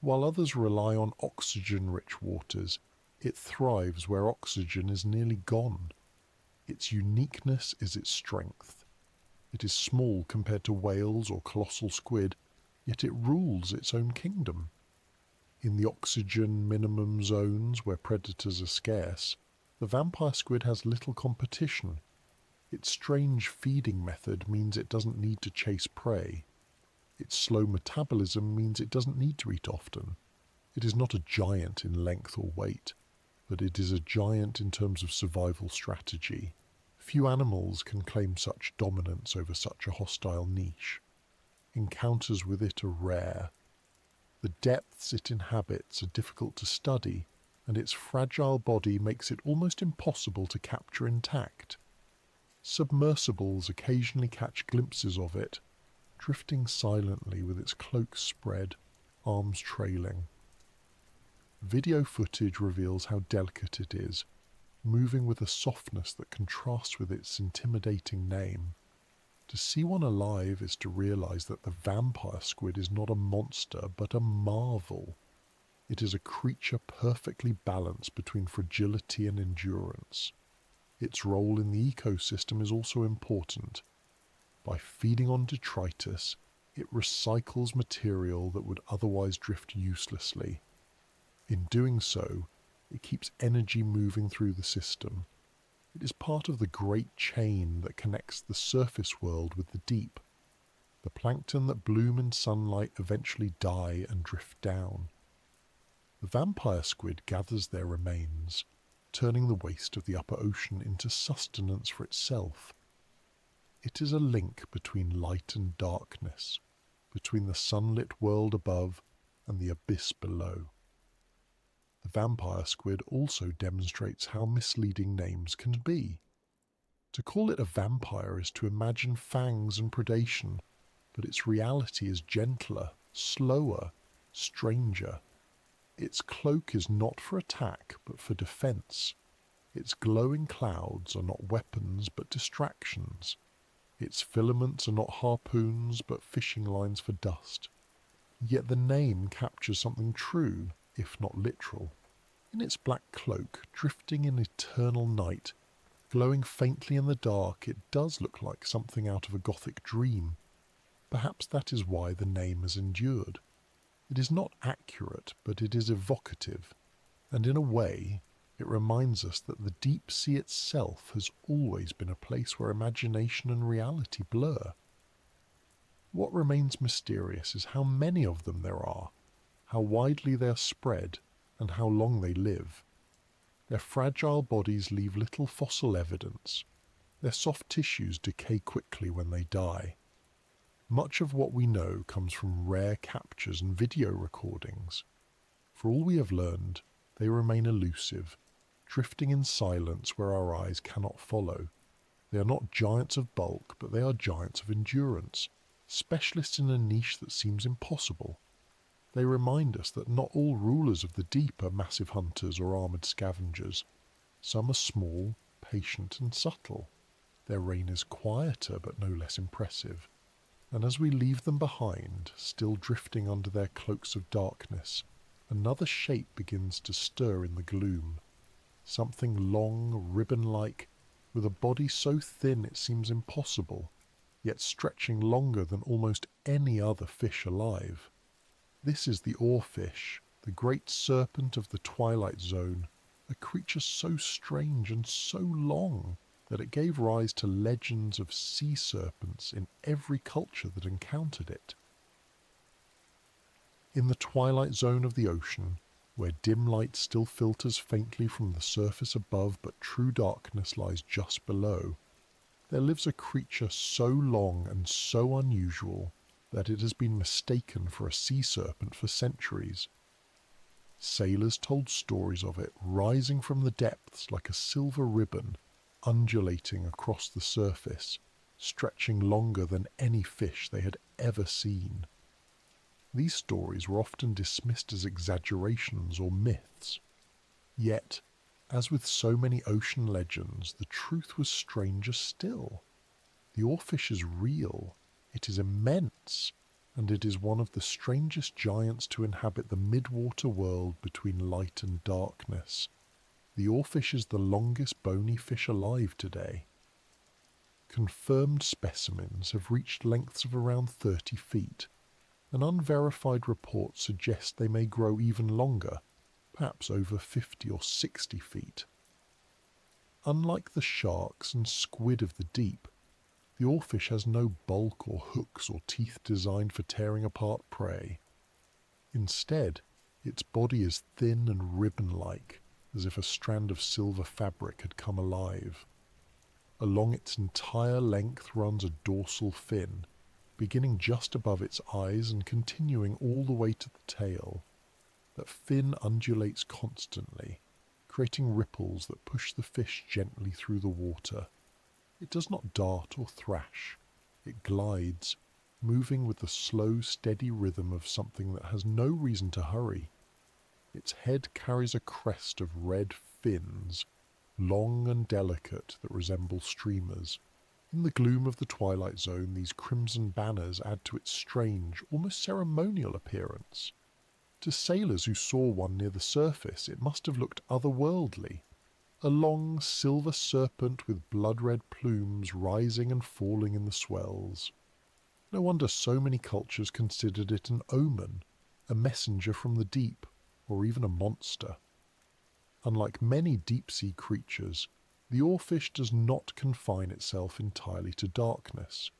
While others rely on oxygen-rich waters, it thrives where oxygen is nearly gone. Its uniqueness is its strength. It is small compared to whales or colossal squid, yet it rules its own kingdom. In the oxygen minimum zones where predators are scarce, the vampire squid has little competition. Its strange feeding method means it doesn't need to chase prey. Its slow metabolism means it doesn't need to eat often. It is not a giant in length or weight, but it is a giant in terms of survival strategy. Few animals can claim such dominance over such a hostile niche. Encounters with it are rare. The depths it inhabits are difficult to study, and its fragile body makes it almost impossible to capture intact. Submersibles occasionally catch glimpses of it, drifting silently with its cloak spread, arms trailing. Video footage reveals how delicate it is, moving with a softness that contrasts with its intimidating name. To see one alive is to realize that the vampire squid is not a monster but a marvel. It is a creature perfectly balanced between fragility and endurance. Its role in the ecosystem is also important. By feeding on detritus, it recycles material that would otherwise drift uselessly. In doing so, it keeps energy moving through the system. It is part of the great chain that connects the surface world with the deep. The plankton that bloom in sunlight eventually die and drift down. The vampire squid gathers their remains, turning the waste of the upper ocean into sustenance for itself. It is a link between light and darkness, between the sunlit world above and the abyss below. The vampire squid also demonstrates how misleading names can be. To call it a vampire is to imagine fangs and predation, but its reality is gentler, slower, stranger. Its cloak is not for attack, but for defense. Its glowing clouds are not weapons, but distractions. Its filaments are not harpoons, but fishing lines for dust. Yet the name captures something true, if not literal. In its black cloak, drifting in eternal night, glowing faintly in the dark, it does look like something out of a Gothic dream. Perhaps that is why the name has endured. It is not accurate, but it is evocative, and in a way, it reminds us that the deep sea itself has always been a place where imagination and reality blur. What remains mysterious is how many of them there are, how widely they are spread, and how long they live. Their fragile bodies leave little fossil evidence. Their soft tissues decay quickly when they die. Much of what we know comes from rare captures and video recordings. For all we have learned, they remain elusive, drifting in silence where our eyes cannot follow. They are not giants of bulk, but they are giants of endurance, specialists in a niche that seems impossible. They remind us that not all rulers of the deep are massive hunters or armoured scavengers. Some are small, patient and subtle. Their reign is quieter but no less impressive. And as we leave them behind, still drifting under their cloaks of darkness, another shape begins to stir in the gloom. Something long, ribbon-like, with a body so thin it seems impossible, yet stretching longer than almost any other fish alive. This is the oarfish, the great serpent of the twilight zone, a creature so strange and so long that it gave rise to legends of sea serpents in every culture that encountered it. In the twilight zone of the ocean, where dim light still filters faintly from the surface above but true darkness lies just below, there lives a creature so long and so unusual that it has been mistaken for a sea serpent for centuries. Sailors told stories of it rising from the depths like a silver ribbon, undulating across the surface, stretching longer than any fish they had ever seen. These stories were often dismissed as exaggerations or myths. Yet, as with so many ocean legends, the truth was stranger still. The oarfish is real, it is immense, and it is one of the strangest giants to inhabit the mid-water world between light and darkness. The oarfish is the longest bony fish alive today. Confirmed specimens have reached lengths of around 30 feet. An unverified report suggests they may grow even longer, perhaps over 50 or 60 feet. Unlike the sharks and squid of the deep, the oarfish has no bulk or hooks or teeth designed for tearing apart prey. Instead, its body is thin and ribbon-like, as if a strand of silver fabric had come alive. Along its entire length runs a dorsal fin, beginning just above its eyes and continuing all the way to the tail. That fin undulates constantly, creating ripples that push the fish gently through the water. It does not dart or thrash. It glides, moving with the slow, steady rhythm of something that has no reason to hurry. Its head carries a crest of red fins, long and delicate, that resemble streamers. In the gloom of the twilight zone, these crimson banners add to its strange, almost ceremonial appearance. To sailors who saw one near the surface, it must have looked otherworldly. A long silver serpent with blood-red plumes rising and falling in the swells. No wonder so many cultures considered it an omen, a messenger from the deep, or even a monster. Unlike many deep-sea creatures, the oarfish does not confine itself entirely to darkness.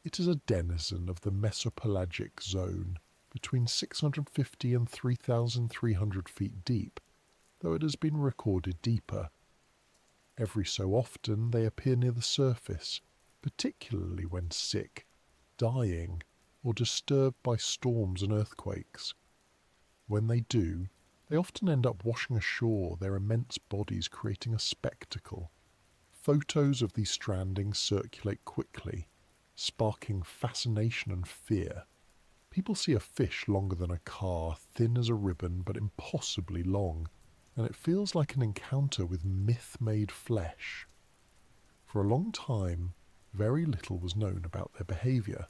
It is a denizen of the mesopelagic zone, between 650 and 3,300 feet deep, though it has been recorded deeper. Every so often they appear near the surface, particularly when sick, dying, or disturbed by storms and earthquakes. When they do, they often end up washing ashore, their immense bodies creating a spectacle. Photos of these strandings circulate quickly, sparking fascination and fear. People see a fish longer than a car, thin as a ribbon but impossibly long, and it feels like an encounter with myth-made flesh. For a long time, very little was known about their behaviour.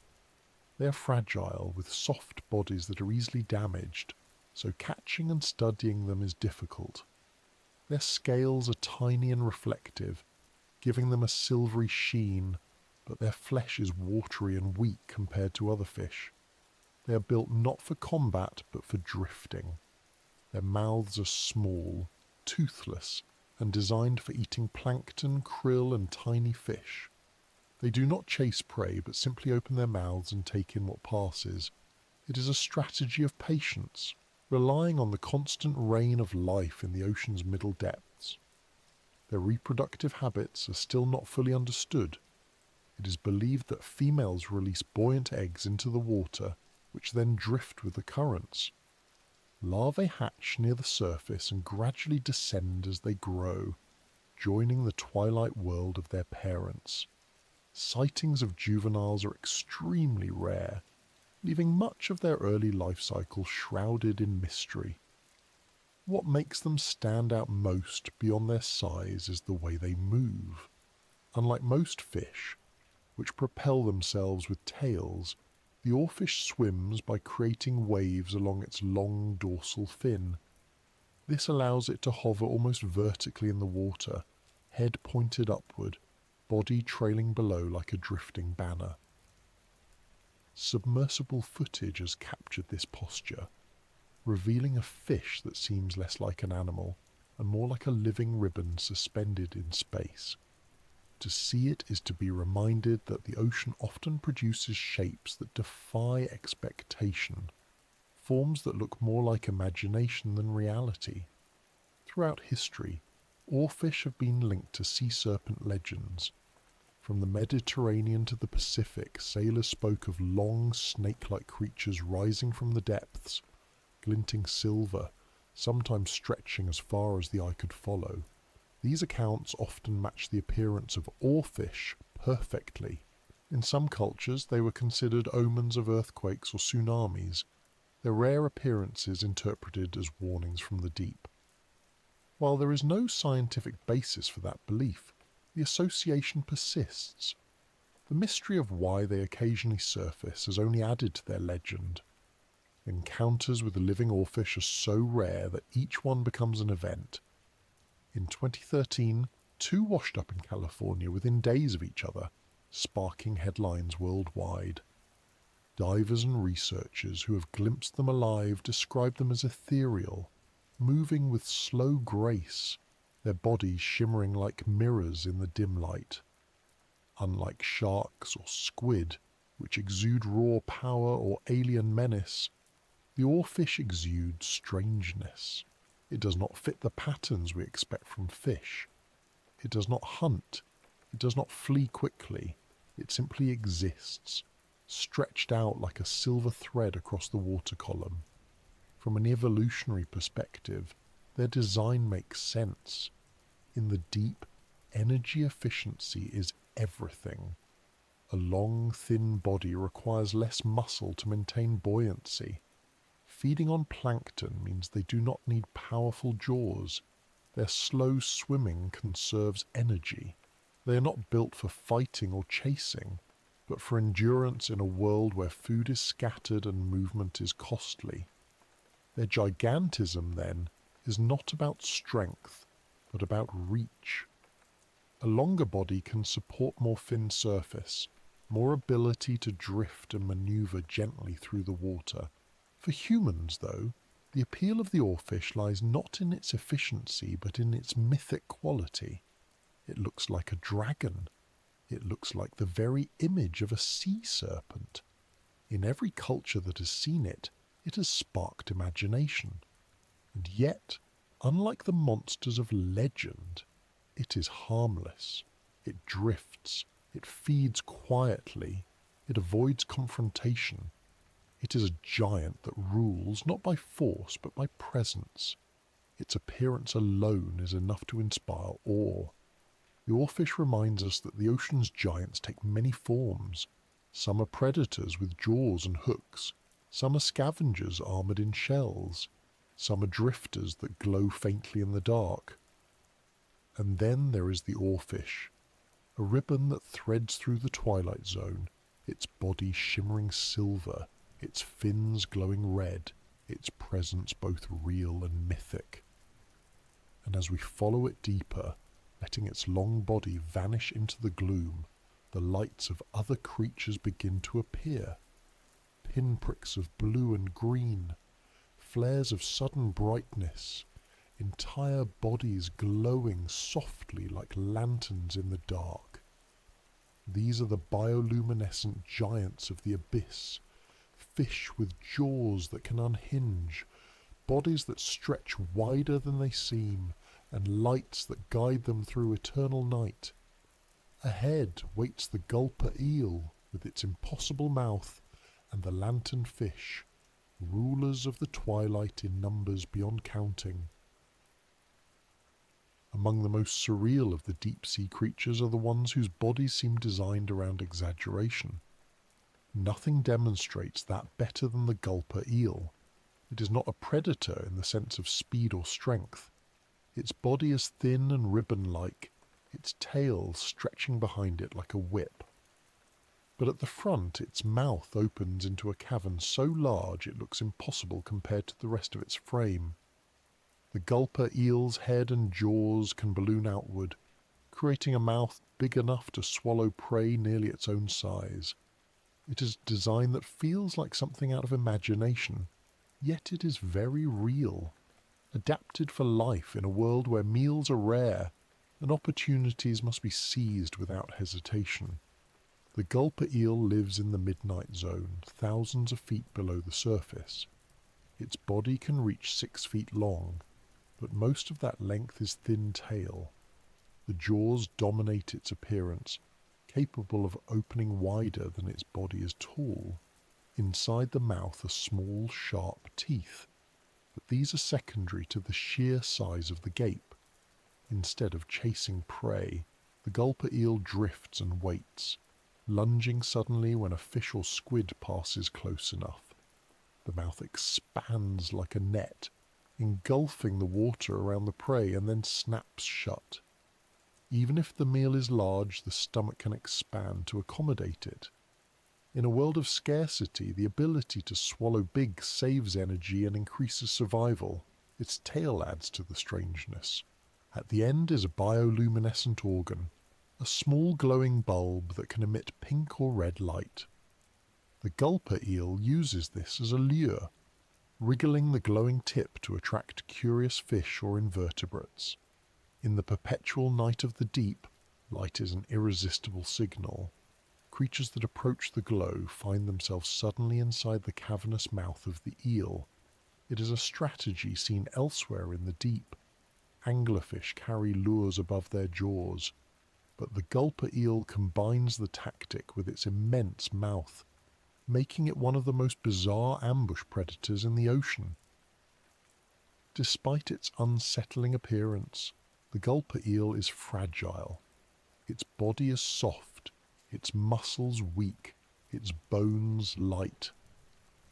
They are fragile, with soft bodies that are easily damaged, so catching and studying them is difficult. Their scales are tiny and reflective, giving them a silvery sheen, but their flesh is watery and weak compared to other fish. They are built not for combat but for drifting. Their mouths are small, toothless, and designed for eating plankton, krill, and tiny fish. They do not chase prey but simply open their mouths and take in what passes. It is a strategy of patience, relying on the constant rain of life in the ocean's middle depths. Their reproductive habits are still not fully understood. It is believed that females release buoyant eggs into the water, which then drift with the currents. Larvae hatch near the surface and gradually descend as they grow, joining the twilight world of their parents. Sightings of juveniles are extremely rare, leaving much of their early life cycle shrouded in mystery. What makes them stand out most beyond their size is the way they move. Unlike most fish, which propel themselves with tails, the oarfish swims by creating waves along its long dorsal fin. This allows it to hover almost vertically in the water, head pointed upward, body trailing below like a drifting banner. Submersible footage has captured this posture, revealing a fish that seems less like an animal and more like a living ribbon suspended in space. To see it is to be reminded that the ocean often produces shapes that defy expectation, forms that look more like imagination than reality. Throughout history, oarfish have been linked to sea serpent legends. From the Mediterranean to the Pacific, sailors spoke of long, snake-like creatures rising from the depths, glinting silver, sometimes stretching as far as the eye could follow. These accounts often match the appearance of oarfish perfectly. In some cultures, they were considered omens of earthquakes or tsunamis, their rare appearances interpreted as warnings from the deep. While there is no scientific basis for that belief, the association persists. The mystery of why they occasionally surface has only added to their legend. Encounters with the living oarfish are so rare that each one becomes an event. In 2013, 2 washed up in California within days of each other, sparking headlines worldwide. Divers and researchers who have glimpsed them alive describe them as ethereal, moving with slow grace, their bodies shimmering like mirrors in the dim light. Unlike sharks or squid, which exude raw power or alien menace, the oarfish exudes strangeness. It does not fit the patterns we expect from fish. It does not hunt. It does not flee quickly. It simply exists, stretched out like a silver thread across the water column. From an evolutionary perspective, their design makes sense. In the deep, energy efficiency is everything. A long, thin body requires less muscle to maintain buoyancy. Feeding on plankton means they do not need powerful jaws. Their slow swimming conserves energy. They are not built for fighting or chasing, but for endurance in a world where food is scattered and movement is costly. Their gigantism, then, is not about strength, but about reach. A longer body can support more thin surface, more ability to drift and maneuver gently through the water. For humans, though, the appeal of the oarfish lies not in its efficiency but in its mythic quality. It looks like a dragon. It looks like the very image of a sea serpent. In every culture that has seen it, it has sparked imagination. And yet, unlike the monsters of legend, it is harmless. It drifts, it feeds quietly, it avoids confrontation. It is a giant that rules not by force but by presence. Its appearance alone is enough to inspire awe. The oarfish reminds us that the ocean's giants take many forms. Some are predators with jaws and hooks, some are scavengers armoured in shells, some are drifters that glow faintly in the dark. And then there is the oarfish, a ribbon that threads through the twilight zone, its body shimmering silver, its fins glowing red, its presence both real and mythic. And as we follow it deeper, letting its long body vanish into the gloom, the lights of other creatures begin to appear. Pinpricks of blue and green, flares of sudden brightness, entire bodies glowing softly like lanterns in the dark. These are the bioluminescent giants of the abyss, fish with jaws that can unhinge, bodies that stretch wider than they seem, and lights that guide them through eternal night. Ahead waits the gulper eel with its impossible mouth, and the lantern fish, rulers of the twilight in numbers beyond counting. Among the most surreal of the deep-sea creatures are the ones whose bodies seem designed around exaggeration. Nothing demonstrates that better than the gulper eel. It is not a predator in the sense of speed or strength. Its body is thin and ribbon-like, its tail stretching behind it like a whip. But at the front its mouth opens into a cavern so large it looks impossible compared to the rest of its frame. The gulper eel's head and jaws can balloon outward, creating a mouth big enough to swallow prey nearly its own size. It is a design that feels like something out of imagination, yet it is very real, adapted for life in a world where meals are rare and opportunities must be seized without hesitation. The gulper eel lives in the midnight zone, thousands of feet below the surface. Its body can reach 6 feet long, but most of that length is thin tail. The jaws dominate its appearance, capable of opening wider than its body is tall. Inside the mouth are small, sharp teeth, but these are secondary to the sheer size of the gape. Instead of chasing prey, the gulper eel drifts and waits, lunging suddenly when a fish or squid passes close enough. The mouth expands like a net, engulfing the water around the prey, and then snaps shut. Even if the meal is large, the stomach can expand to accommodate it. In a world of scarcity, the ability to swallow big saves energy and increases survival. Its tail adds to the strangeness. At the end is a bioluminescent organ, a small glowing bulb that can emit pink or red light. The gulper eel uses this as a lure, wriggling the glowing tip to attract curious fish or invertebrates. In the perpetual night of the deep, light is an irresistible signal. Creatures that approach the glow find themselves suddenly inside the cavernous mouth of the eel. It is a strategy seen elsewhere in the deep. Anglerfish carry lures above their jaws, but the gulper eel combines the tactic with its immense mouth, making it one of the most bizarre ambush predators in the ocean. Despite its unsettling appearance, the gulper eel is fragile. Its body is soft, its muscles weak, its bones light.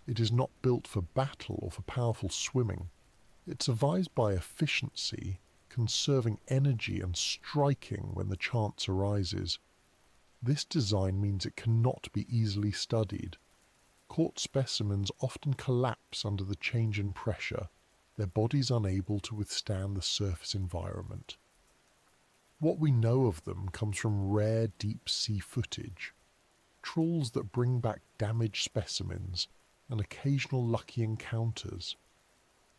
It is not built for battle or for powerful swimming. It survives by efficiency, conserving energy and striking when the chance arises. This design means it cannot be easily studied. Caught specimens often collapse under the change in pressure, their bodies unable to withstand the surface environment. What we know of them comes from rare deep-sea footage, trawls that bring back damaged specimens, and occasional lucky encounters.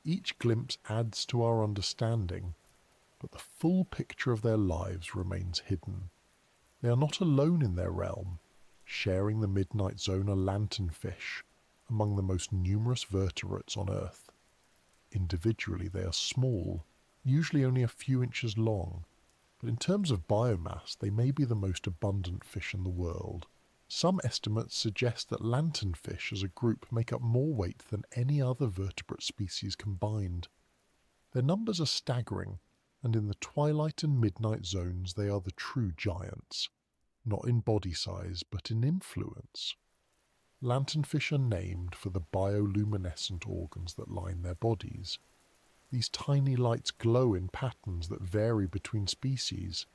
Each glimpse adds to our understanding, but the full picture of their lives remains hidden. They are not alone in their realm. Sharing the midnight zone are lanternfish, among the most numerous vertebrates on Earth. Individually they are small, usually only a few inches long, but in terms of biomass they may be the most abundant fish in the world. Some estimates suggest that lanternfish as a group make up more weight than any other vertebrate species combined. Their numbers are staggering, and in the twilight and midnight zones they are the true giants, not in body size but in influence. Lanternfish are named for the bioluminescent organs that line their bodies. These tiny lights glow in patterns that vary between species.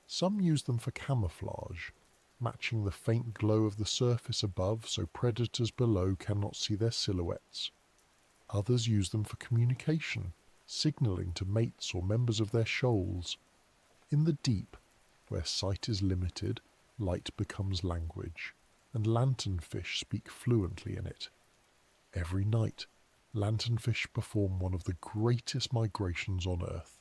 Some use them for camouflage, matching the faint glow of the surface above so predators below cannot see their silhouettes. Others use them for communication, signalling to mates or members of their shoals. In the deep, where sight is limited, light becomes language, and lanternfish speak fluently in it. Every night, lanternfish perform one of the greatest migrations on Earth.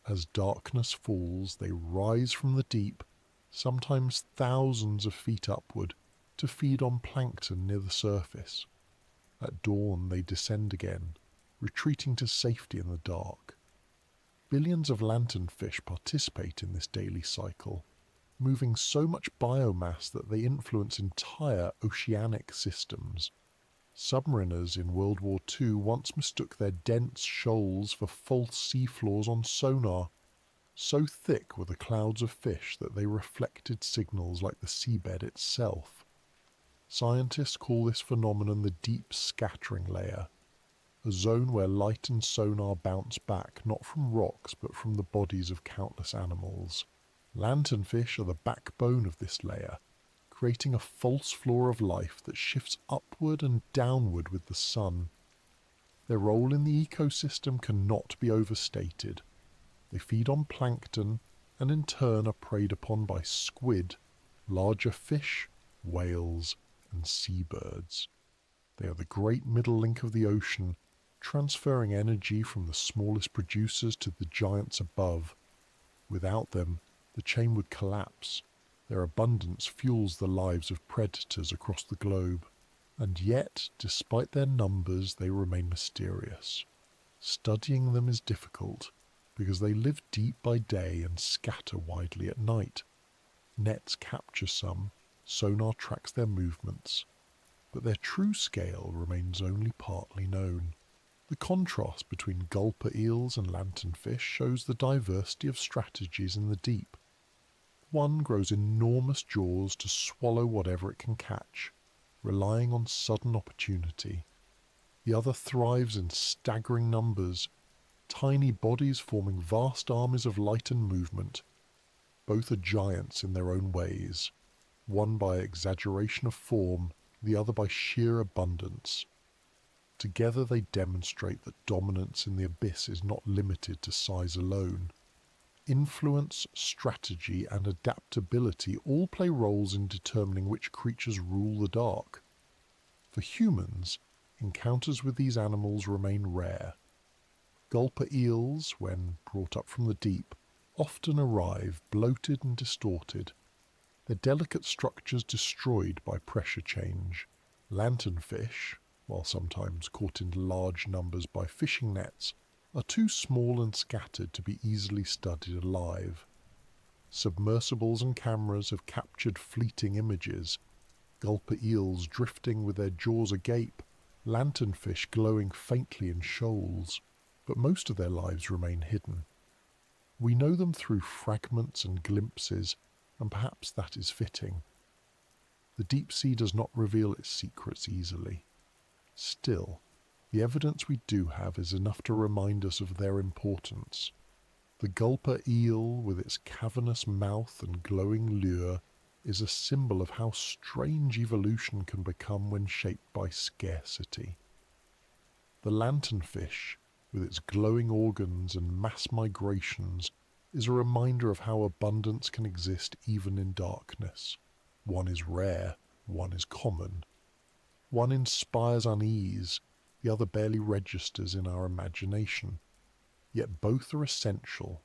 As darkness falls, they rise from the deep, sometimes thousands of feet upward, to feed on plankton near the surface. At dawn they descend again, retreating to safety in the dark. Billions of lanternfish participate in this daily cycle, moving so much biomass that they influence entire oceanic systems. Submariners in World War II once mistook their dense shoals for false seafloors on sonar. So thick were the clouds of fish that they reflected signals like the seabed itself. Scientists call this phenomenon the deep scattering layer, a zone where light and sonar bounce back not from rocks but from the bodies of countless animals. Lanternfish are the backbone of this layer, creating a false floor of life that shifts upward and downward with the sun. Their role in the ecosystem cannot be overstated. They feed on plankton and in turn are preyed upon by squid, larger fish, whales, and seabirds. They are the great middle link of the ocean, transferring energy from the smallest producers to the giants above. Without them, the chain would collapse. Their abundance fuels the lives of predators across the globe. And yet, despite their numbers, they remain mysterious. Studying them is difficult, because they live deep by day and scatter widely at night. Nets capture some, sonar tracks their movements, but their true scale remains only partly known. The contrast between gulper eels and lanternfish shows the diversity of strategies in the deep. One grows enormous jaws to swallow whatever it can catch, relying on sudden opportunity. The other thrives in staggering numbers, tiny bodies forming vast armies of light and movement. Both are giants in their own ways, one by exaggeration of form, the other by sheer abundance. Together they demonstrate that dominance in the abyss is not limited to size alone. Influence, strategy, and adaptability all play roles in determining which creatures rule the dark. For humans, encounters with these animals remain rare. Gulper eels, when brought up from the deep, often arrive bloated and distorted, their delicate structures destroyed by pressure change. Lanternfish, while sometimes caught in large numbers by fishing nets, are too small and scattered to be easily studied alive. Submersibles and cameras have captured fleeting images, gulper eels drifting with their jaws agape, lanternfish glowing faintly in shoals, but most of their lives remain hidden. We know them through fragments and glimpses, and perhaps that is fitting. The deep sea does not reveal its secrets easily. Still, the evidence we do have is enough to remind us of their importance. The gulper eel, with its cavernous mouth and glowing lure, is a symbol of how strange evolution can become when shaped by scarcity. The lanternfish, with its glowing organs and mass migrations, is a reminder of how abundance can exist even in darkness. One is rare, one is common. One inspires unease, the other barely registers in our imagination. Yet both are essential,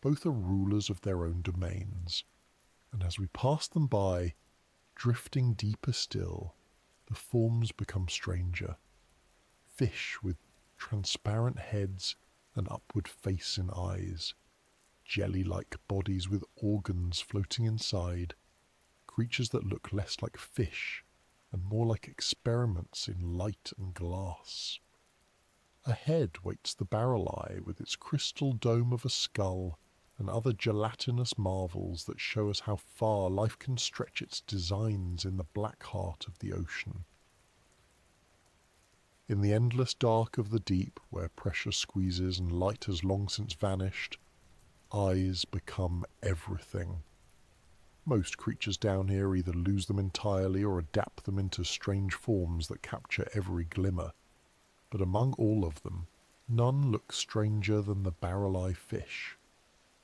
both are rulers of their own domains. And as we pass them by, drifting deeper still, the forms become stranger. Fish with transparent heads and upward-facing eyes, jelly-like bodies with organs floating inside, creatures that look less like fish and more like experiments in light and glass. Ahead waits the barrel eye with its crystal dome of a skull and other gelatinous marvels that show us how far life can stretch its designs in the black heart of the ocean. In the endless dark of the deep, where pressure squeezes and light has long since vanished, eyes become everything. Most creatures down here either lose them entirely or adapt them into strange forms that capture every glimmer. But among all of them, none looks stranger than the barrel-eye fish.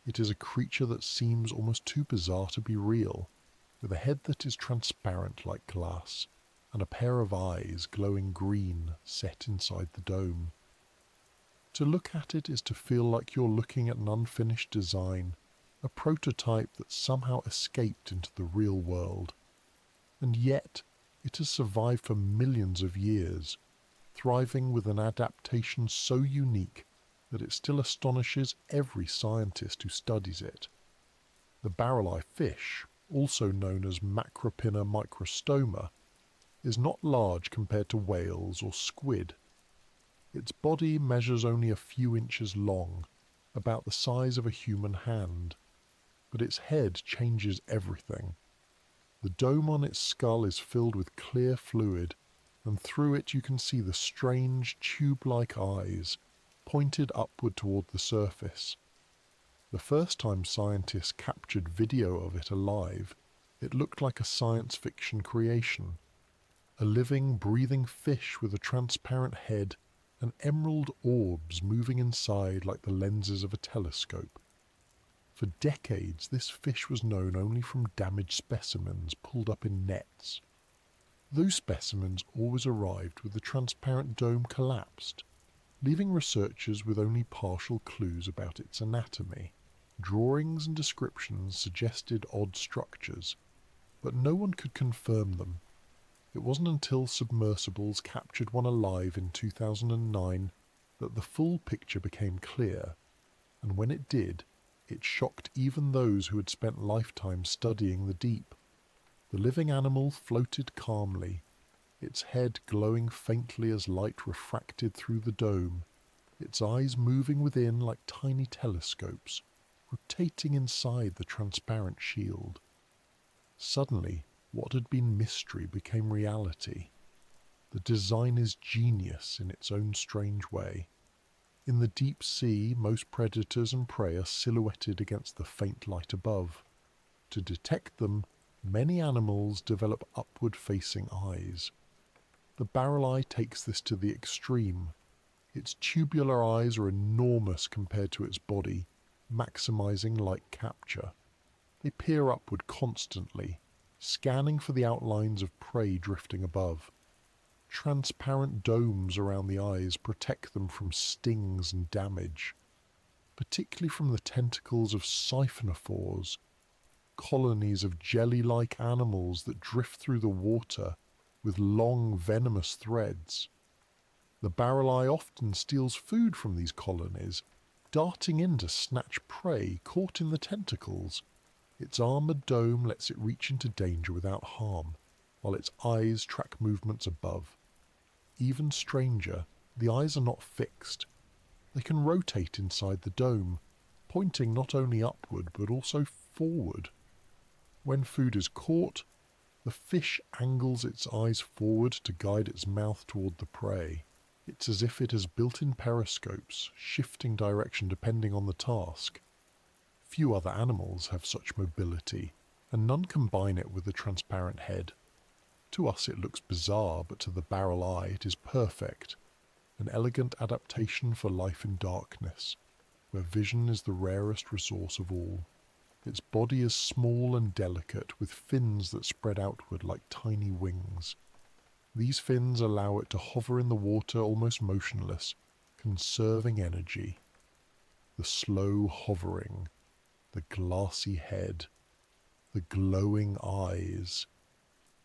It is a creature that seems almost too bizarre to be real, with a head that is transparent like glass, and a pair of eyes glowing green set inside the dome. To look at it is to feel like you're looking at an unfinished design, a prototype that somehow escaped into the real world. And yet, it has survived for millions of years, thriving with an adaptation so unique that it still astonishes every scientist who studies it. The barrel-eye fish, also known as Macropinna microstoma, is not large compared to whales or squid. Its body measures only a few inches long, about the size of a human hand, but its head changes everything. The dome on its skull is filled with clear fluid, and through it you can see the strange tube-like eyes pointed upward toward the surface. The first time scientists captured video of it alive, it looked like a science fiction creation. A living, breathing fish with a transparent head and emerald orbs moving inside like the lenses of a telescope. For decades, this fish was known only from damaged specimens pulled up in nets. Those specimens always arrived with the transparent dome collapsed, leaving researchers with only partial clues about its anatomy. Drawings and descriptions suggested odd structures, but no one could confirm them. It wasn't until submersibles captured one alive in 2009 that the full picture became clear, and when it did, it shocked even those who had spent lifetimes studying the deep. The living animal floated calmly, its head glowing faintly as light refracted through the dome, its eyes moving within like tiny telescopes, rotating inside the transparent shield. Suddenly, what had been mystery became reality. The design is genius in its own strange way. In the deep sea, most predators and prey are silhouetted against the faint light above. To detect them, many animals develop upward-facing eyes. The barrel eye takes this to the extreme. Its tubular eyes are enormous compared to its body, maximizing light capture. They peer upward constantly, scanning for the outlines of prey drifting above. Transparent domes around the eyes protect them from stings and damage, particularly from the tentacles of siphonophores, colonies of jelly-like animals that drift through the water with long venomous threads. The barrel eye often steals food from these colonies, darting in to snatch prey caught in the tentacles. Its armoured dome lets it reach into danger without harm, while its eyes track movements above. Even stranger, the eyes are not fixed. They can rotate inside the dome, pointing not only upward but also forward. When food is caught, the fish angles its eyes forward to guide its mouth toward the prey. It's as if it has built-in periscopes, shifting direction depending on the task. Few other animals have such mobility, and none combine it with a transparent head. To us it looks bizarre, but to the barrel eye it is perfect, an elegant adaptation for life in darkness, where vision is the rarest resource of all. Its body is small and delicate, with fins that spread outward like tiny wings. These fins allow it to hover in the water almost motionless, conserving energy. The slow hovering, the glassy head, the glowing eyes.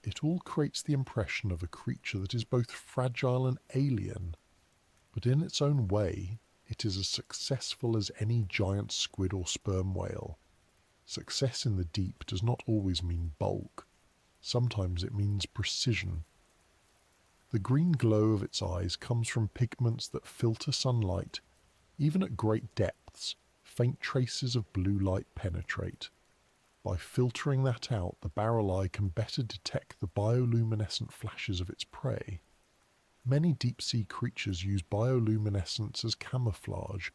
It all creates the impression of a creature that is both fragile and alien, but in its own way, it is as successful as any giant squid or sperm whale. Success in the deep does not always mean bulk. Sometimes it means precision. The green glow of its eyes comes from pigments that filter sunlight. Even at great depths, faint traces of blue light penetrate. By filtering that out, the barrel eye can better detect the bioluminescent flashes of its prey. Many deep-sea creatures use bioluminescence as camouflage,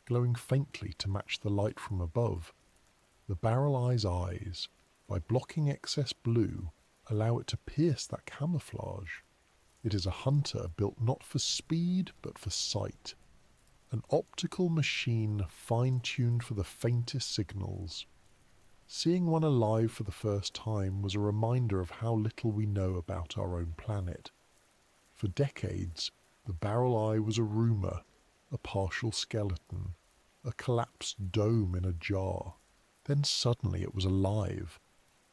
glowing faintly to match the light from above. The barrel eye's eyes, by blocking excess blue, allow it to pierce that camouflage. It is a hunter built not for speed but for sight. An optical machine fine-tuned for the faintest signals. Seeing one alive for the first time was a reminder of how little we know about our own planet. For decades, the barrel eye was a rumour, a partial skeleton, a collapsed dome in a jar. Then suddenly it was alive,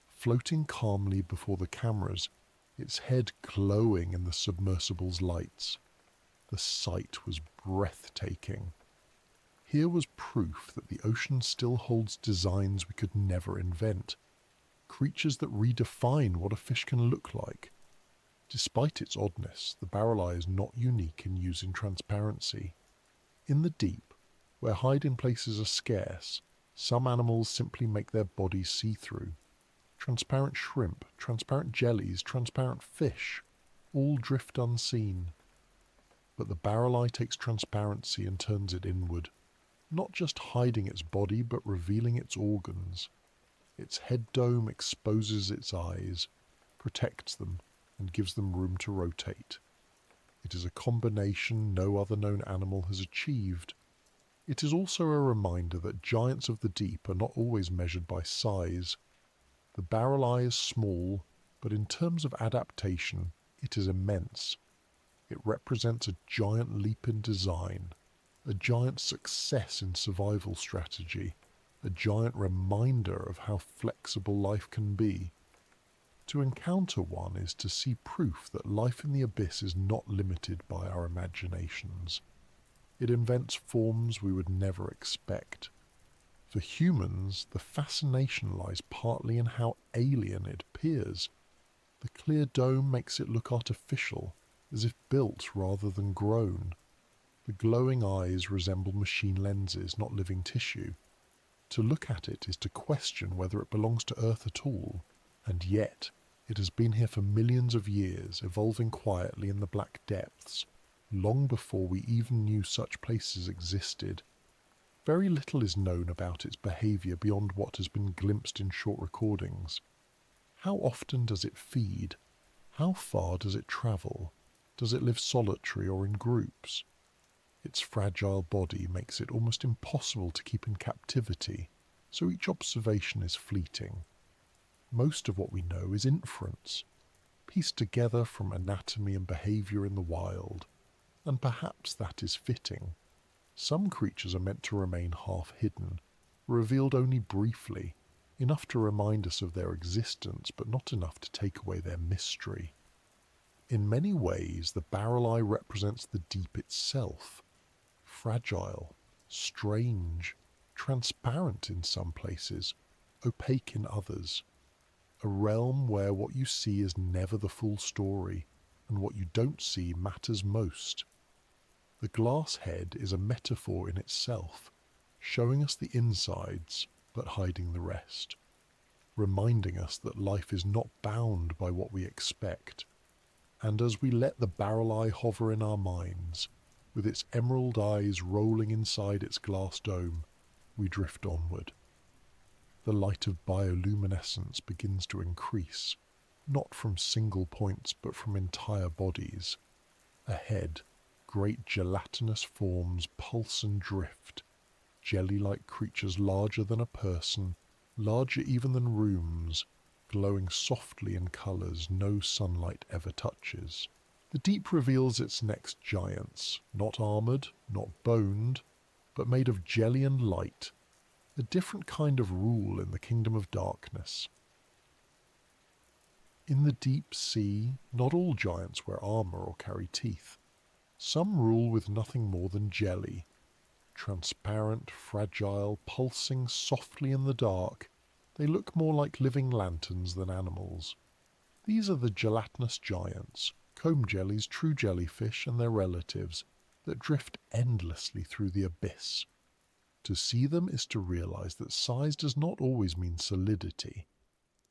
floating calmly before the cameras, its head glowing in the submersible's lights. The sight was breathtaking. Here was proof that the ocean still holds designs we could never invent, creatures that redefine what a fish can look like. Despite its oddness, the barrel eye is not unique in using transparency. In the deep, where hiding places are scarce, some animals simply make their bodies see-through. Transparent shrimp, transparent jellies, transparent fish, all drift unseen. But the barrel eye takes transparency and turns it inward, not just hiding its body but revealing its organs. Its head dome exposes its eyes, protects them, and gives them room to rotate. It is a combination no other known animal has achieved. It is also a reminder that giants of the deep are not always measured by size. The barrel eye is small, but in terms of adaptation, it is immense. It represents a giant leap in design, a giant success in survival strategy, a giant reminder of how flexible life can be. To encounter one is to see proof that life in the abyss is not limited by our imaginations. It invents forms we would never expect. For humans, the fascination lies partly in how alien it appears. The clear dome makes it look artificial, as if built rather than grown. The glowing eyes resemble machine lenses, not living tissue. To look at it is to question whether it belongs to Earth at all, and yet it has been here for millions of years, evolving quietly in the black depths, long before we even knew such places existed. Very little is known about its behaviour beyond what has been glimpsed in short recordings. How often does it feed? How far does it travel? Does it live solitary or in groups? Its fragile body makes it almost impossible to keep in captivity, so each observation is fleeting. Most of what we know is inference, pieced together from anatomy and behaviour in the wild, and perhaps that is fitting. Some creatures are meant to remain half hidden, revealed only briefly, enough to remind us of their existence but not enough to take away their mystery. In many ways, the barrel eye represents the deep itself. Fragile, strange, transparent in some places, opaque in others. A realm where what you see is never the full story, and what you don't see matters most. The glass head is a metaphor in itself, showing us the insides but hiding the rest, reminding us that life is not bound by what we expect. And as we let the barrel eye hover in our minds, with its emerald eyes rolling inside its glass dome, we drift onward. The light of bioluminescence begins to increase, not from single points but from entire bodies. Ahead, great gelatinous forms pulse and drift, jelly-like creatures larger than a person, larger even than rooms, glowing softly in colours no sunlight ever touches. The deep reveals its next giants, not armoured, not boned, but made of jelly and light, a different kind of rule in the kingdom of darkness. In the deep sea, not all giants wear armour or carry teeth. Some rule with nothing more than jelly. Transparent, fragile, pulsing softly in the dark, they look more like living lanterns than animals. These are the gelatinous giants, comb jellies, true jellyfish and their relatives, that drift endlessly through the abyss. To see them is to realise that size does not always mean solidity.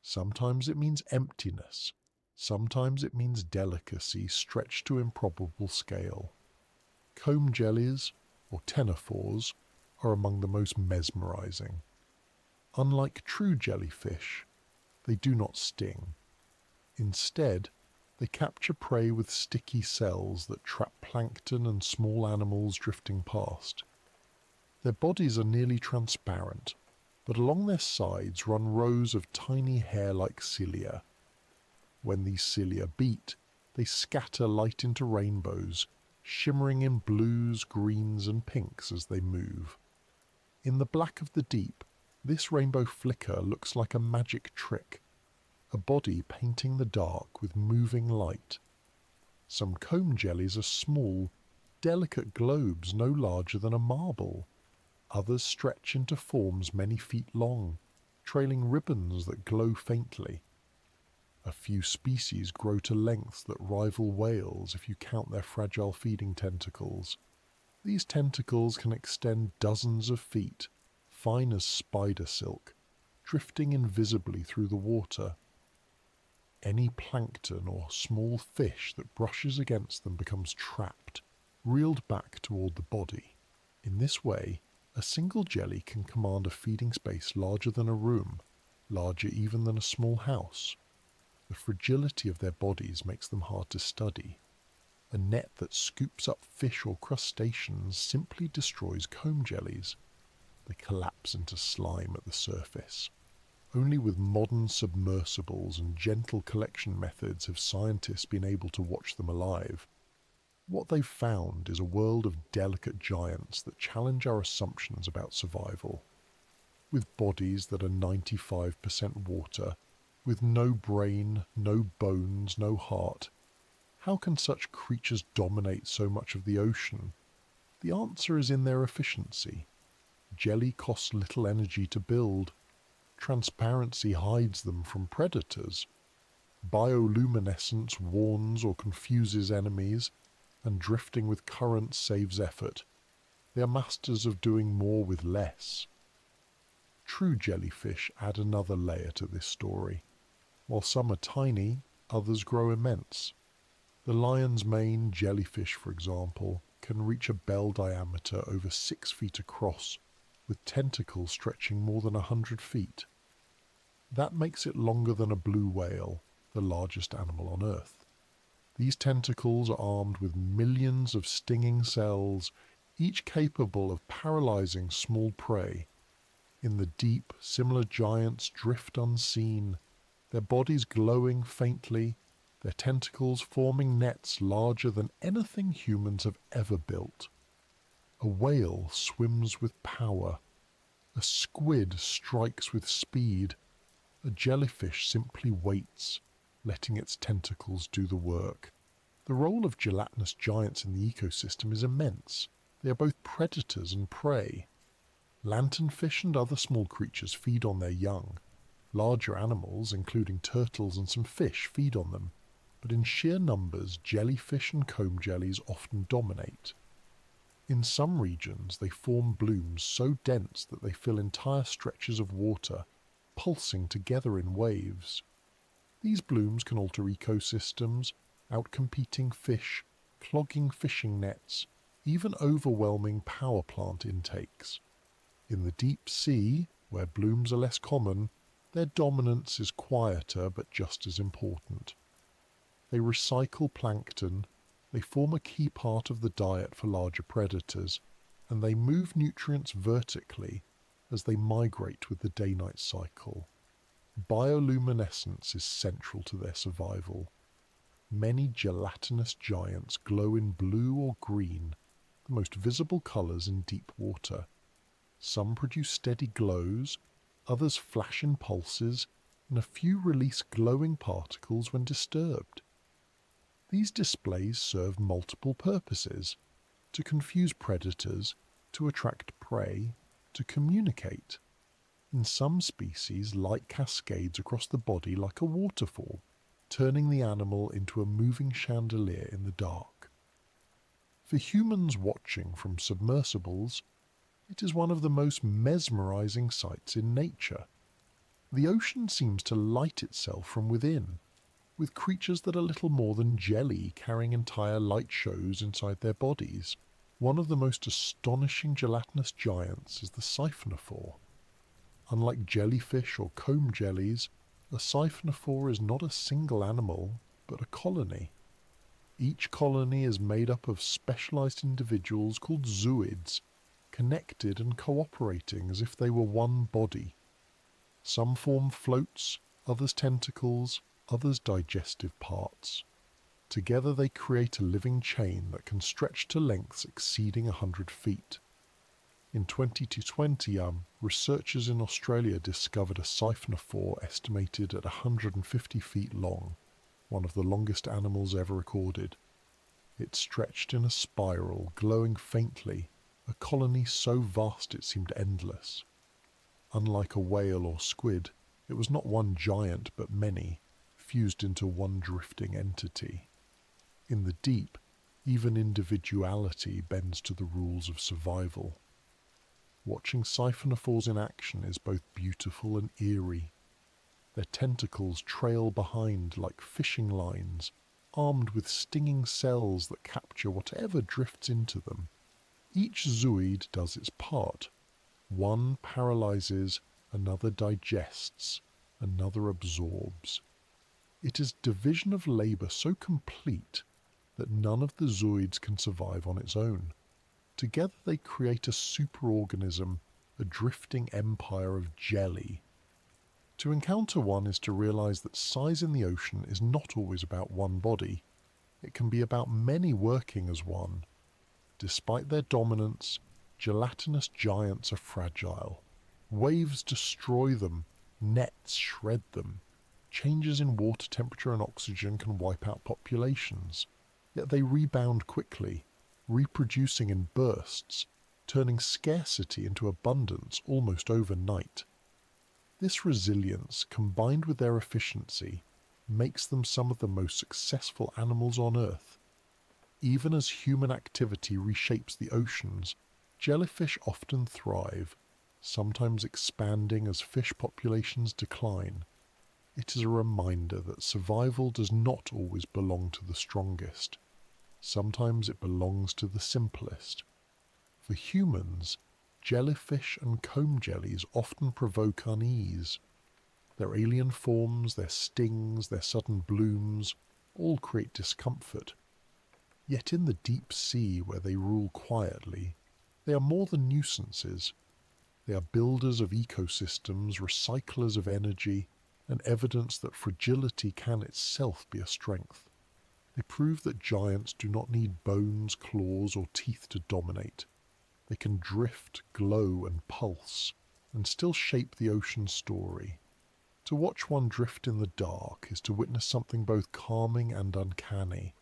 Sometimes it means emptiness. Sometimes it means delicacy stretched to improbable scale. Comb jellies, or ctenophores, are among the most mesmerising. Unlike true jellyfish, they do not sting. Instead, they capture prey with sticky cells that trap plankton and small animals drifting past. Their bodies are nearly transparent, but along their sides run rows of tiny hair-like cilia. When these cilia beat, they scatter light into rainbows, shimmering in blues, greens and pinks as they move. In the black of the deep, this rainbow flicker looks like a magic trick, a body painting the dark with moving light. Some comb jellies are small, delicate globes no larger than a marble. Others stretch into forms many feet long, trailing ribbons that glow faintly. A few species grow to lengths that rival whales if you count their fragile feeding tentacles. These tentacles can extend dozens of feet, fine as spider silk, drifting invisibly through the water. Any plankton or small fish that brushes against them becomes trapped, reeled back toward the body. In this way, a single jelly can command a feeding space larger than a room, larger even than a small house. The fragility of their bodies makes them hard to study. A net that scoops up fish or crustaceans simply destroys comb jellies. They collapse into slime at the surface. Only with modern submersibles and gentle collection methods have scientists been able to watch them alive. What they've found is a world of delicate giants that challenge our assumptions about survival. With bodies that are 95% water, with no brain, no bones, no heart, how can such creatures dominate so much of the ocean? The answer is in their efficiency. Jelly costs little energy to build. Transparency hides them from predators. Bioluminescence warns or confuses enemies, and drifting with currents saves effort. They are masters of doing more with less. True jellyfish add another layer to this story. While some are tiny, others grow immense. The lion's mane jellyfish, for example, can reach a bell diameter over 6 feet across, with tentacles stretching more than 100 feet. That makes it longer than a blue whale, the largest animal on Earth. These tentacles are armed with millions of stinging cells, each capable of paralyzing small prey. In the deep, similar giants drift unseen, their bodies glowing faintly, their tentacles forming nets larger than anything humans have ever built. A whale swims with power. A squid strikes with speed. A jellyfish simply waits, letting its tentacles do the work. The role of gelatinous giants in the ecosystem is immense. They are both predators and prey. Lanternfish and other small creatures feed on their young. Larger animals, including turtles and some fish, feed on them, but in sheer numbers, jellyfish and comb jellies often dominate. In some regions, they form blooms so dense that they fill entire stretches of water, pulsing together in waves. These blooms can alter ecosystems, outcompeting fish, clogging fishing nets, even overwhelming power plant intakes. In the deep sea, where blooms are less common, their dominance is quieter but just as important. They recycle plankton, they form a key part of the diet for larger predators, and they move nutrients vertically as they migrate with the day-night cycle. Bioluminescence is central to their survival. Many gelatinous giants glow in blue or green, the most visible colours in deep water. Some produce steady glows, others flash in pulses, and a few release glowing particles when disturbed. These displays serve multiple purposes: to confuse predators, to attract prey, to communicate. In some species, light cascades across the body like a waterfall, turning the animal into a moving chandelier in the dark. For humans watching from submersibles, it is one of the most mesmerizing sights in nature. The ocean seems to light itself from within, with creatures that are little more than jelly carrying entire light shows inside their bodies. One of the most astonishing gelatinous giants is the siphonophore. Unlike jellyfish or comb jellies, a siphonophore is not a single animal, but a colony. Each colony is made up of specialized individuals called zooids, connected and cooperating as if they were one body. Some form floats, others tentacles, others digestive parts. Together they create a living chain that can stretch to lengths exceeding 100 feet. In 2020, researchers in Australia discovered a siphonophore estimated at 150 feet long, one of the longest animals ever recorded. It stretched in a spiral, glowing faintly, a colony so vast it seemed endless. Unlike a whale or squid, it was not one giant but many, fused into one drifting entity. In the deep, even individuality bends to the rules of survival. Watching siphonophores in action is both beautiful and eerie. Their tentacles trail behind like fishing lines, armed with stinging cells that capture whatever drifts into them. Each zooid does its part. One paralyzes, another digests, another absorbs. It is division of labor so complete that none of the zooids can survive on its own. Together they create a superorganism, a drifting empire of jelly. To encounter one is to realize that size in the ocean is not always about one body. It can be about many working as one. Despite their dominance, gelatinous giants are fragile. Waves destroy them, nets shred them. Changes in water temperature and oxygen can wipe out populations. Yet they rebound quickly, reproducing in bursts, turning scarcity into abundance almost overnight. This resilience, combined with their efficiency, makes them some of the most successful animals on Earth. Even as human activity reshapes the oceans, jellyfish often thrive, sometimes expanding as fish populations decline. It is a reminder that survival does not always belong to the strongest. Sometimes it belongs to the simplest. For humans, jellyfish and comb jellies often provoke unease. Their alien forms, their stings, their sudden blooms, all create discomfort. Yet in the deep sea where they rule quietly, they are more than nuisances. They are builders of ecosystems, recyclers of energy, and evidence that fragility can itself be a strength. They prove that giants do not need bones, claws, or teeth to dominate. They can drift, glow, and pulse, and still shape the ocean's story. To watch one drift in the dark is to witness something both calming and uncanny.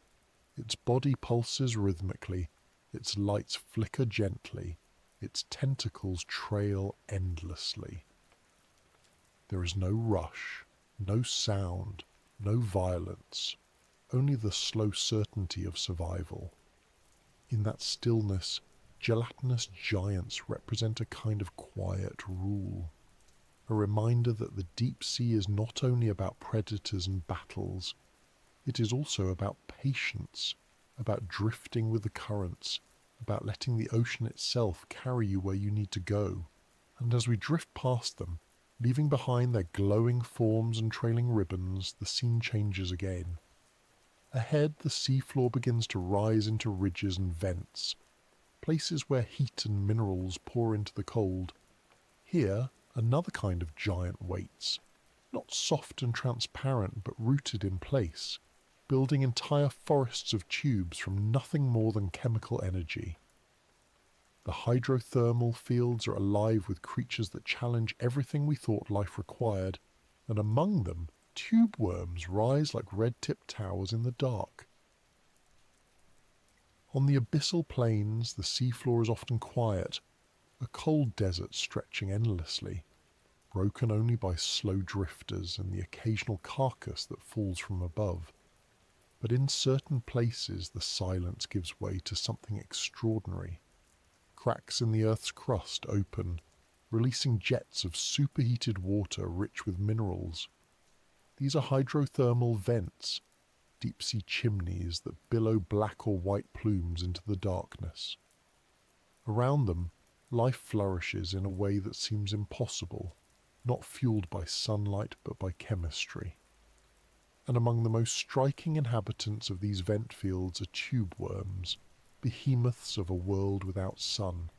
Its body pulses rhythmically, its lights flicker gently, its tentacles trail endlessly. There is no rush, no sound, no violence, only the slow certainty of survival. In that stillness, gelatinous giants represent a kind of quiet rule, a reminder that the deep sea is not only about predators and battles, it is also about patience, about drifting with the currents, about letting the ocean itself carry you where you need to go. And as we drift past them, leaving behind their glowing forms and trailing ribbons, the scene changes again. Ahead, the seafloor begins to rise into ridges and vents, places where heat and minerals pour into the cold. Here, another kind of giant waits, not soft and transparent but rooted in place, building entire forests of tubes from nothing more than chemical energy. The hydrothermal fields are alive with creatures that challenge everything we thought life required, and among them, tube worms rise like red-tipped towers in the dark. On the abyssal plains, the seafloor is often quiet, a cold desert stretching endlessly, broken only by slow drifters and the occasional carcass that falls from above. But in certain places the silence gives way to something extraordinary. Cracks in the Earth's crust open, releasing jets of superheated water rich with minerals. These are hydrothermal vents, deep-sea chimneys that billow black or white plumes into the darkness. Around them, life flourishes in a way that seems impossible, not fueled by sunlight but by chemistry. And among the most striking inhabitants of these vent fields are tube worms, behemoths of a world without sun,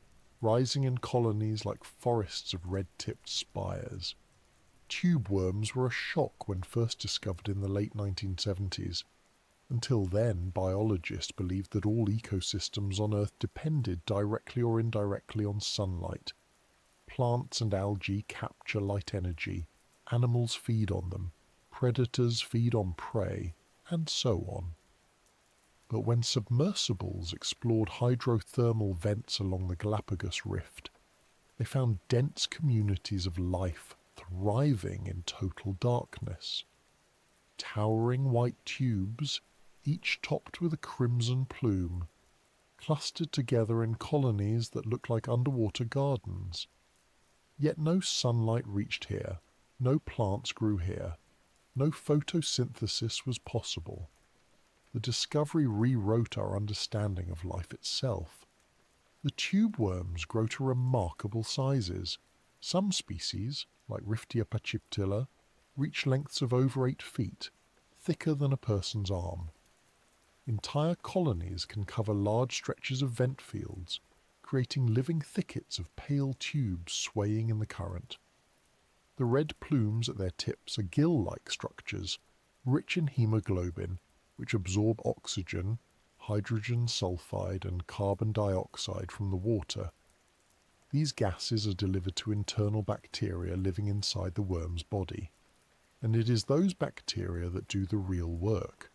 rising in colonies like forests of red-tipped spires. Tube worms were a shock when first discovered in the late 1970s. Until then, biologists believed that all ecosystems on Earth depended directly or indirectly on sunlight. Plants and algae capture light energy, animals feed on them, predators feed on prey, and so on. But when submersibles explored hydrothermal vents along the Galapagos Rift, they found dense communities of life thriving in total darkness. Towering white tubes, each topped with a crimson plume, clustered together in colonies that looked like underwater gardens. Yet no sunlight reached here, no plants grew here, no photosynthesis was possible. The discovery rewrote our understanding of life itself. The tube worms grow to remarkable sizes. Some species, like Riftia pachyptilla, reach lengths of over 8 feet, thicker than a person's arm. Entire colonies can cover large stretches of vent fields, creating living thickets of pale tubes swaying in the current. The red plumes at their tips are gill-like structures, rich in hemoglobin, which absorb oxygen, hydrogen sulfide and carbon dioxide from the water. These gases are delivered to internal bacteria living inside the worm's body, and it is those bacteria that do the real work.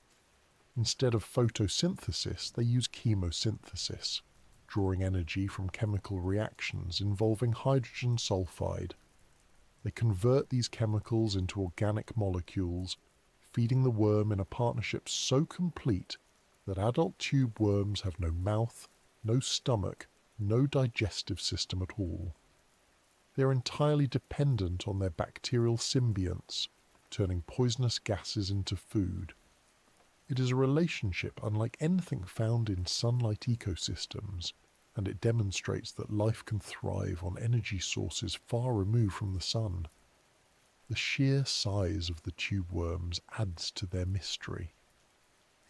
Instead of photosynthesis, they use chemosynthesis, drawing energy from chemical reactions involving hydrogen sulfide. They convert these chemicals into organic molecules, feeding the worm in a partnership so complete that adult tube worms have no mouth, no stomach, no digestive system at all. They are entirely dependent on their bacterial symbionts, turning poisonous gases into food. It is a relationship unlike anything found in sunlight ecosystems, and it demonstrates that life can thrive on energy sources far removed from the sun. The sheer size of the tube worms adds to their mystery.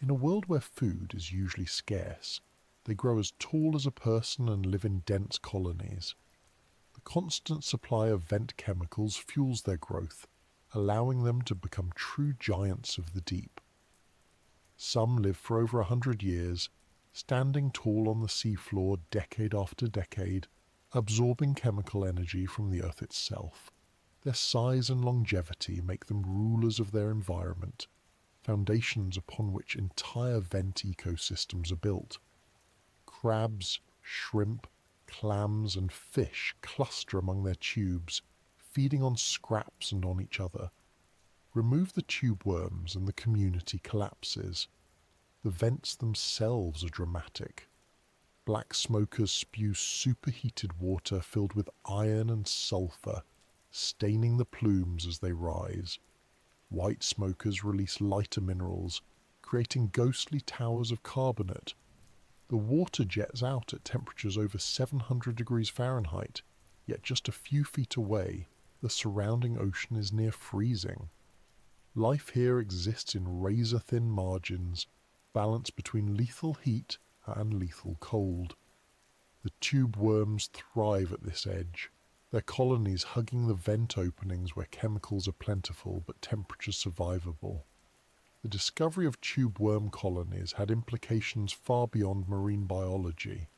In a world where food is usually scarce, they grow as tall as a person and live in dense colonies. The constant supply of vent chemicals fuels their growth, allowing them to become true giants of the deep. Some live for over 100 years, standing tall on the seafloor decade after decade, absorbing chemical energy from the earth itself. Their size and longevity make them rulers of their environment, foundations upon which entire vent ecosystems are built. Crabs, shrimp, clams and fish cluster among their tubes, feeding on scraps and on each other. Remove the tube worms and the community collapses. The vents themselves are dramatic. Black smokers spew superheated water filled with iron and sulfur, staining the plumes as they rise. White smokers release lighter minerals, creating ghostly towers of carbonate. The water jets out at temperatures over 700 degrees Fahrenheit, yet just a few feet away, the surrounding ocean is near freezing. Life here exists in razor-thin margins, balanced between lethal heat and lethal cold. The tube worms thrive at this edge, their colonies hugging the vent openings where chemicals are plentiful but temperatures survivable. The discovery of tube worm colonies had implications far beyond marine biology.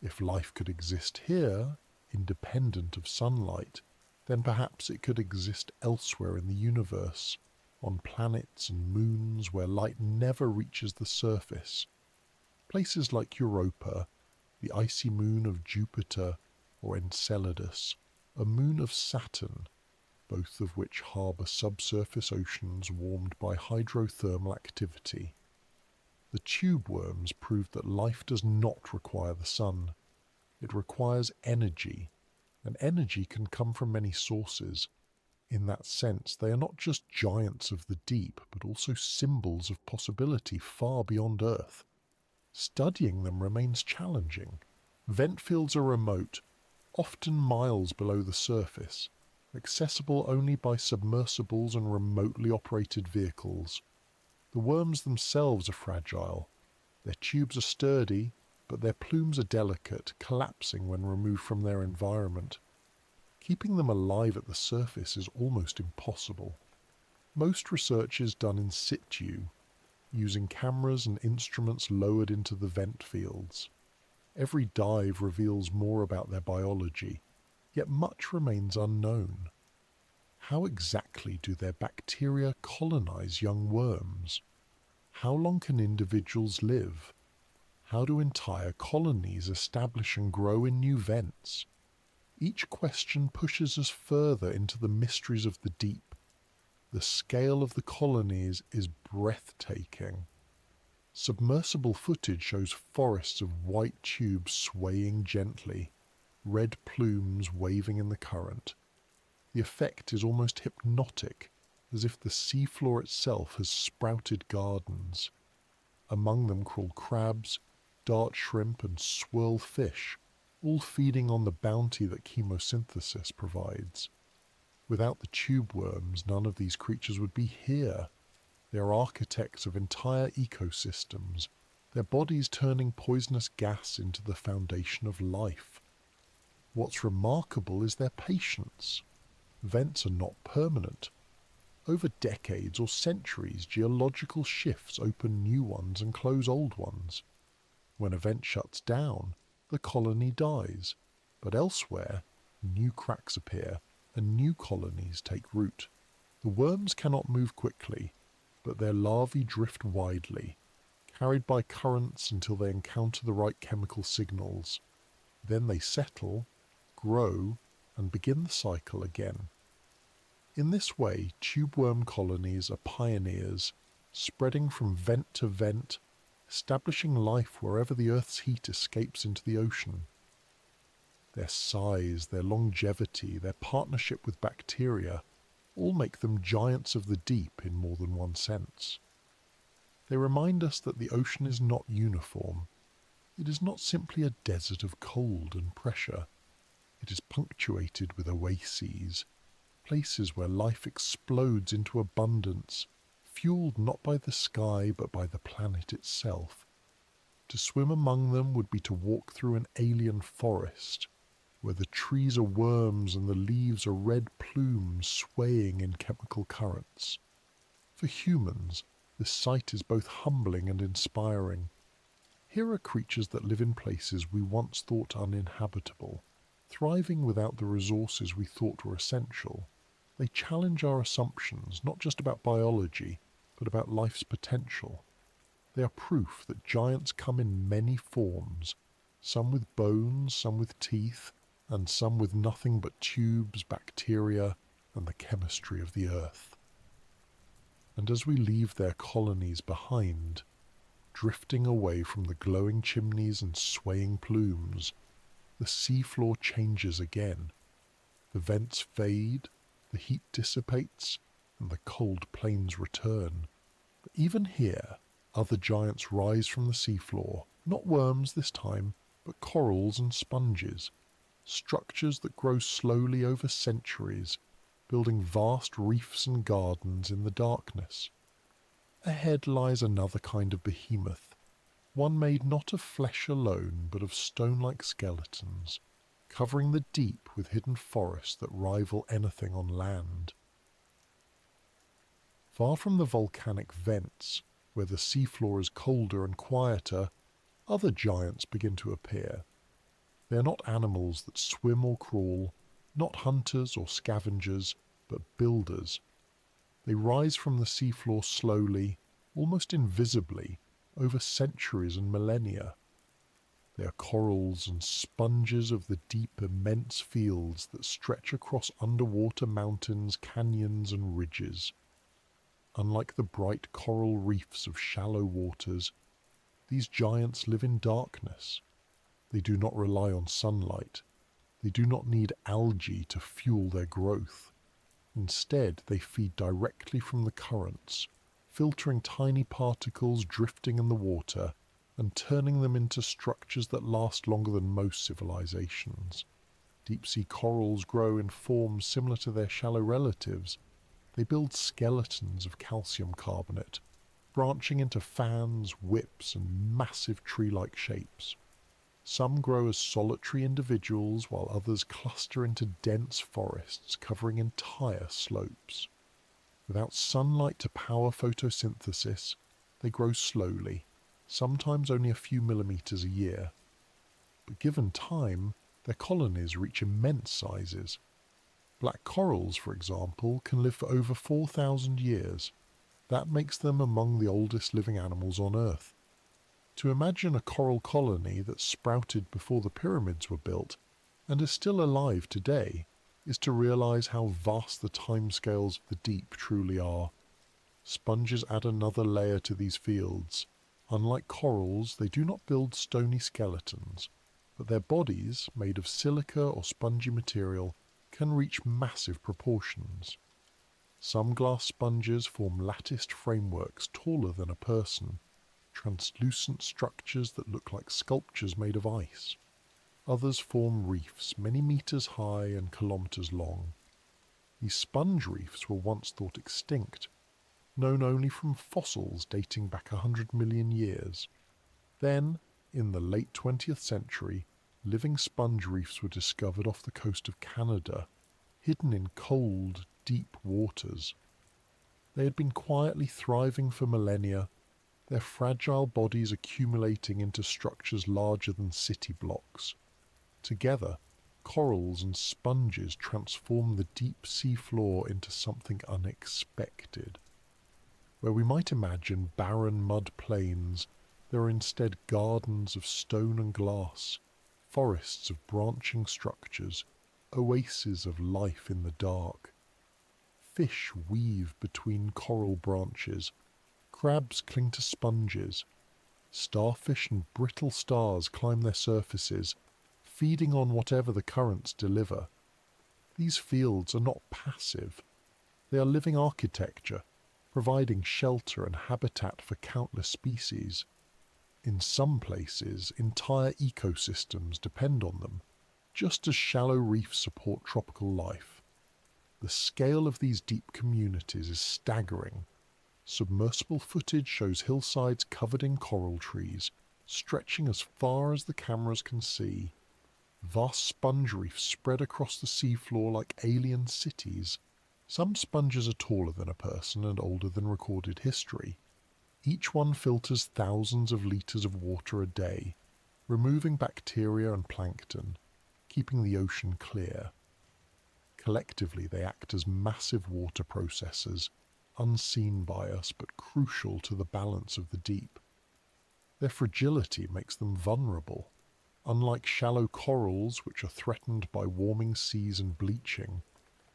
If life could exist here, independent of sunlight, then perhaps it could exist elsewhere in the universe, on planets and moons where light never reaches the surface. Places like Europa, the icy moon of Jupiter, or Enceladus, a moon of Saturn, both of which harbour subsurface oceans warmed by hydrothermal activity. The tube worms proved that life does not require the sun. It requires energy, and energy can come from many sources. In that sense, they are not just giants of the deep, but also symbols of possibility far beyond Earth. Studying them remains challenging. Vent fields are remote, often miles below the surface, accessible only by submersibles and remotely operated vehicles. The worms themselves are fragile. Their tubes are sturdy, but their plumes are delicate, collapsing when removed from their environment. Keeping them alive at the surface is almost impossible. Most research is done in situ, using cameras and instruments lowered into the vent fields. Every dive reveals more about their biology, yet much remains unknown. How exactly do their bacteria colonize young worms? How long can individuals live? How do entire colonies establish and grow in new vents? Each question pushes us further into the mysteries of the deep. The scale of the colonies is breathtaking. Submersible footage shows forests of white tubes swaying gently, red plumes waving in the current. The effect is almost hypnotic, as if the seafloor itself has sprouted gardens. Among them crawl crabs, dart shrimp and swirl fish, all feeding on the bounty that chemosynthesis provides. Without the tube worms, none of these creatures would be here. They are architects of entire ecosystems, their bodies turning poisonous gas into the foundation of life. What's remarkable is their patience. Vents are not permanent. Over decades or centuries, geological shifts open new ones and close old ones. When a vent shuts down, the colony dies, but elsewhere, new cracks appear and new colonies take root. The worms cannot move quickly, but their larvae drift widely, carried by currents until they encounter the right chemical signals. Then they settle, grow, and begin the cycle again. In this way, tube worm colonies are pioneers, spreading from vent to vent, establishing life wherever the Earth's heat escapes into the ocean. Their size, their longevity, their partnership with bacteria all make them giants of the deep in more than one sense. They remind us that the ocean is not uniform. It is not simply a desert of cold and pressure. It is punctuated with oases, places where life explodes into abundance, fueled not by the sky but by the planet itself. To swim among them would be to walk through an alien forest, where the trees are worms and the leaves are red plumes swaying in chemical currents. For humans, this sight is both humbling and inspiring. Here are creatures that live in places we once thought uninhabitable, thriving without the resources we thought were essential. They challenge our assumptions, not just about biology, but about life's potential. They are proof that giants come in many forms, some with bones, some with teeth, and some with nothing but tubes, bacteria, and the chemistry of the earth. And as we leave their colonies behind, drifting away from the glowing chimneys and swaying plumes, the seafloor changes again. The vents fade, the heat dissipates, and the cold plains return. But even here, other giants rise from the seafloor, not worms this time, but corals and sponges, structures that grow slowly over centuries, building vast reefs and gardens in the darkness. Ahead lies another kind of behemoth, one made not of flesh alone, but of stone-like skeletons, covering the deep with hidden forests that rival anything on land. Far from the volcanic vents, where the seafloor is colder and quieter, other giants begin to appear. They are not animals that swim or crawl, Not hunters or scavengers, but builders. They rise from the seafloor slowly, almost invisibly, over centuries and millennia. They are corals and sponges of the deep, immense fields that stretch across underwater mountains, canyons and ridges. Unlike the bright coral reefs of shallow waters, these giants live in darkness. They do not rely on sunlight. They do not need algae to fuel their growth. Instead, they feed directly from the currents, filtering tiny particles drifting in the water and turning them into structures that last longer than most civilizations. Deep-sea corals grow in forms similar to their shallow relatives. They build skeletons of calcium carbonate, branching into fans, whips, and massive tree-like shapes. Some grow as solitary individuals, while others cluster into dense forests covering entire slopes. Without sunlight to power photosynthesis, they grow slowly, sometimes only a few millimeters a year. But given time, their colonies reach immense sizes. Black corals, for example, can live for over 4,000 years. That makes them among the oldest living animals on Earth. To imagine a coral colony that sprouted before the pyramids were built and is still alive today is to realize how vast the timescales of the deep truly are. Sponges add another layer to these fields. Unlike corals, they do not build stony skeletons, but their bodies, made of silica or spongy material, can reach massive proportions. Some glass sponges form latticed frameworks taller than a person, translucent structures that look like sculptures made of ice. Others form reefs many meters high and kilometers long. These sponge reefs were once thought extinct, known only from fossils dating back 100 million years. Then, in the late 20th century, living sponge reefs were discovered off the coast of Canada, hidden in cold, deep waters. They had been quietly thriving for millennia, their fragile bodies accumulating into structures larger than city blocks. Together, corals and sponges transform the deep sea floor into something unexpected. Where we might imagine barren mud plains, there are instead gardens of stone and glass, forests of branching structures, oases of life in the dark. Fish weave between coral branches, crabs cling to sponges, starfish and brittle stars climb their surfaces, feeding on whatever the currents deliver. These fields are not passive. They are living architecture, providing shelter and habitat for countless species. In some places, entire ecosystems depend on them, just as shallow reefs support tropical life. The scale of these deep communities is staggering. Submersible footage shows hillsides covered in coral trees, stretching as far as the cameras can see. Vast sponge reefs spread across the seafloor like alien cities. Some sponges are taller than a person and older than recorded history. Each one filters thousands of litres of water a day, removing bacteria and plankton, keeping the ocean clear. Collectively, they act as massive water processors, unseen by us but crucial to the balance of the deep. Their fragility makes them vulnerable. Unlike shallow corals, which are threatened by warming seas and bleaching,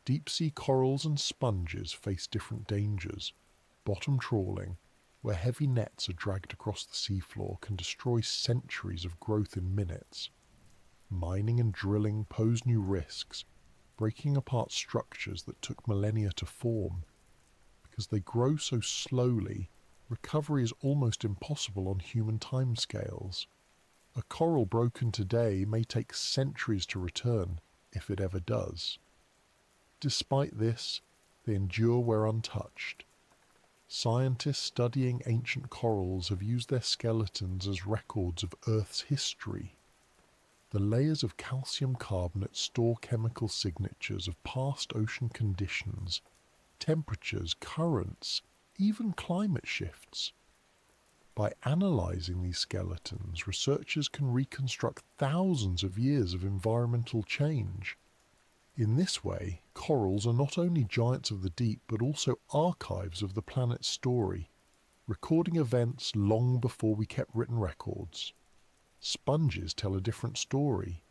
deep-sea corals and sponges face different dangers. Bottom trawling, where heavy nets are dragged across the seafloor, can destroy centuries of growth in minutes. Mining and drilling pose new risks, breaking apart structures that took millennia to form. Because they grow so slowly, recovery is almost impossible on human timescales. A coral broken today may take centuries to return, if it ever does. Despite this, they endure where untouched. Scientists studying ancient corals have used their skeletons as records of Earth's history. The layers of calcium carbonate store chemical signatures of past ocean conditions, temperatures, currents, even climate shifts. By analysing these skeletons, researchers can reconstruct thousands of years of environmental change. In this way, corals are not only giants of the deep but also archives of the planet's story, recording events long before we kept written records. Sponges tell a different story.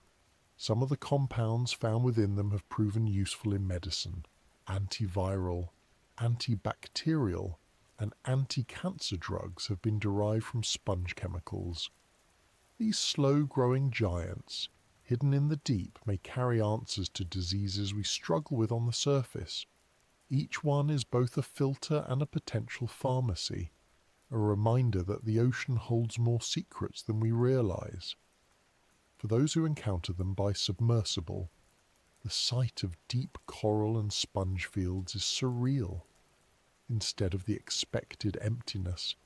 Some of the compounds found within them have proven useful in medicine. Antiviral, antibacterial, and anti-cancer drugs have been derived from sponge chemicals. These slow-growing giants, hidden in the deep, may carry answers to diseases we struggle with on the surface. Each one is both a filter and a potential pharmacy, a reminder that the ocean holds more secrets than we realize. For those who encounter them by submersible, the sight of deep coral and sponge fields is surreal. Instead of the expected emptiness,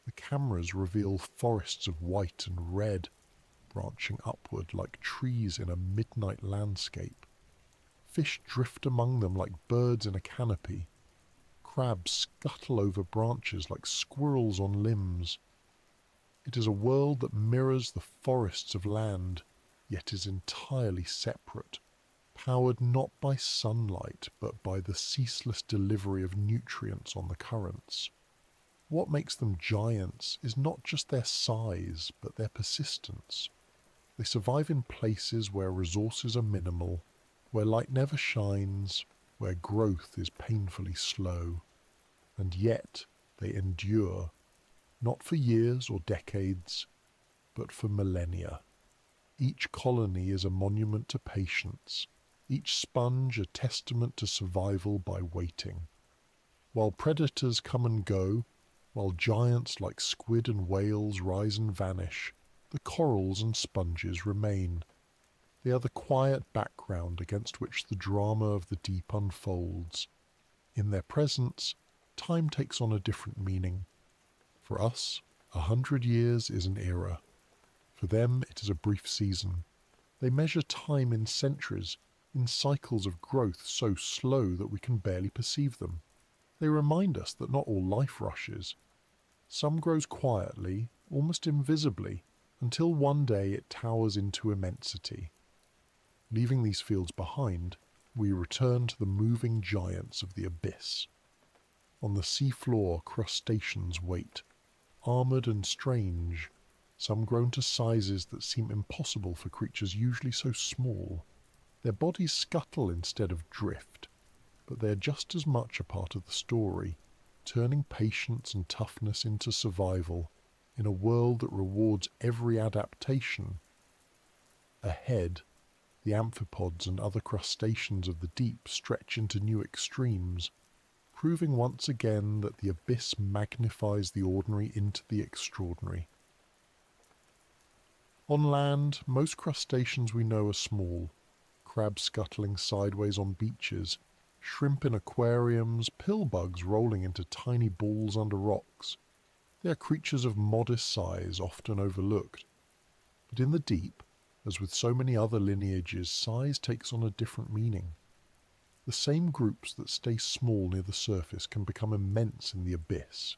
the cameras reveal forests of white and red, branching upward like trees in a midnight landscape. Fish drift among them like birds in a canopy. Crabs scuttle over branches like squirrels on limbs. It is a world that mirrors the forests of land, yet is entirely separate, powered not by sunlight but by the ceaseless delivery of nutrients on the currents. What makes them giants is not just their size, but their persistence. They survive in places where resources are minimal, where light never shines, where growth is painfully slow. And yet they endure, not for years or decades, but for millennia. Each colony is a monument to patience, each sponge a testament to survival by waiting. While predators come and go, while giants like squid and whales rise and vanish, the corals and sponges remain. They are the quiet background against which the drama of the deep unfolds. In their presence, time takes on a different meaning. For us, 100 years is an era. For them, it is a brief season. They measure time in centuries, in cycles of growth so slow that we can barely perceive them. They remind us that not all life rushes. Some grows quietly, almost invisibly, until one day it towers into immensity. Leaving these fields behind, we return to the moving giants of the abyss. On the seafloor, crustaceans wait, armoured and strange, some grown to sizes that seem impossible for creatures usually so small. Their bodies scuttle instead of drift, but they are just as much a part of the story, turning patience and toughness into survival in a world that rewards every adaptation. Ahead, the amphipods and other crustaceans of the deep stretch into new extremes, proving once again that the abyss magnifies the ordinary into the extraordinary. On land, most crustaceans we know are small, crabs scuttling sideways on beaches, shrimp in aquariums, pillbugs rolling into tiny balls under rocks. They are creatures of modest size, often overlooked. But in the deep, as with so many other lineages, size takes on a different meaning. The same groups that stay small near the surface can become immense in the abyss.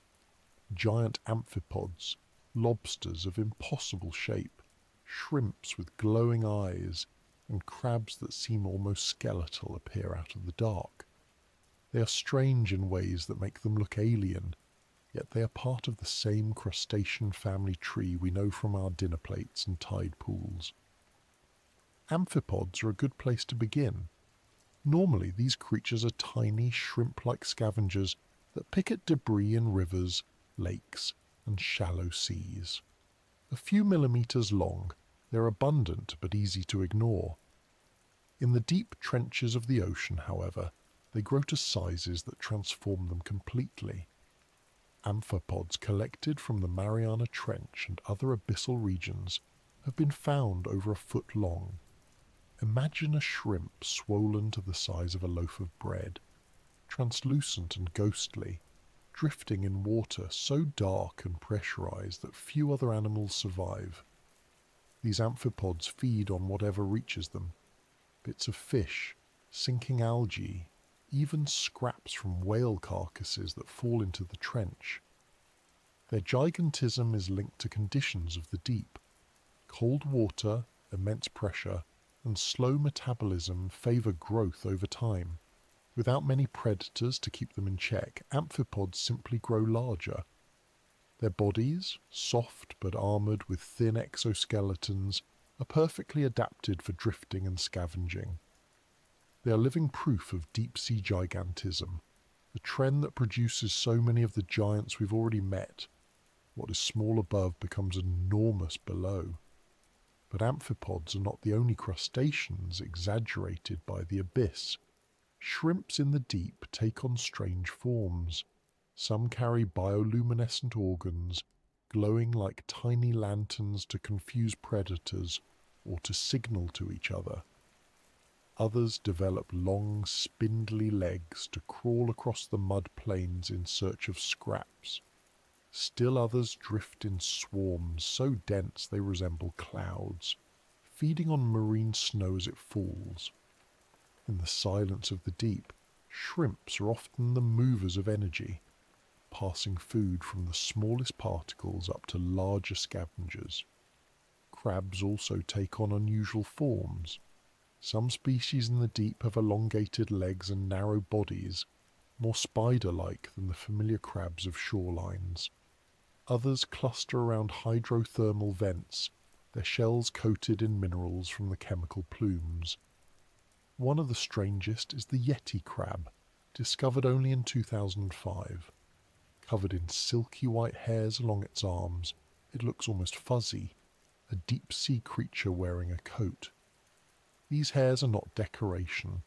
Giant amphipods, lobsters of impossible shape, shrimps with glowing eyes, and crabs that seem almost skeletal appear out of the dark. They are strange in ways that make them look alien, yet they are part of the same crustacean family tree we know from our dinner plates and tide pools. Amphipods are a good place to begin. Normally these creatures are tiny, shrimp-like scavengers that pick at debris in rivers, lakes, and shallow seas. A few millimeters long, they're abundant but easy to ignore. In the deep trenches of the ocean, however, they grow to sizes that transform them completely. Amphipods collected from the Mariana Trench and other abyssal regions have been found over a foot long. Imagine a shrimp swollen to the size of a loaf of bread, translucent and ghostly, drifting in water so dark and pressurized that few other animals survive. These amphipods feed on whatever reaches them, bits of fish, sinking algae, even scraps from whale carcasses that fall into the trench. Their gigantism is linked to conditions of the deep: cold water, immense pressure, and slow metabolism favour growth over time. Without many predators to keep them in check, amphipods simply grow larger. Their bodies, soft but armoured with thin exoskeletons, are perfectly adapted for drifting and scavenging. They are living proof of deep-sea gigantism, the trend that produces so many of the giants we've already met. What is small above becomes enormous below. But amphipods are not the only crustaceans exaggerated by the abyss. Shrimps in the deep take on strange forms. Some carry bioluminescent organs, glowing like tiny lanterns to confuse predators or to signal to each other. Others develop long, spindly legs to crawl across the mud plains in search of scraps. Still others drift in swarms so dense they resemble clouds, feeding on marine snow as it falls. In the silence of the deep, shrimps are often the movers of energy, passing food from the smallest particles up to larger scavengers. Crabs also take on unusual forms. Some species in the deep have elongated legs and narrow bodies, more spider-like than the familiar crabs of shorelines. Others cluster around hydrothermal vents, their shells coated in minerals from the chemical plumes. One of the strangest is the Yeti crab, discovered only in 2005. Covered in silky white hairs along its arms, it looks almost fuzzy, a deep-sea creature wearing a coat. These hairs are not decoration.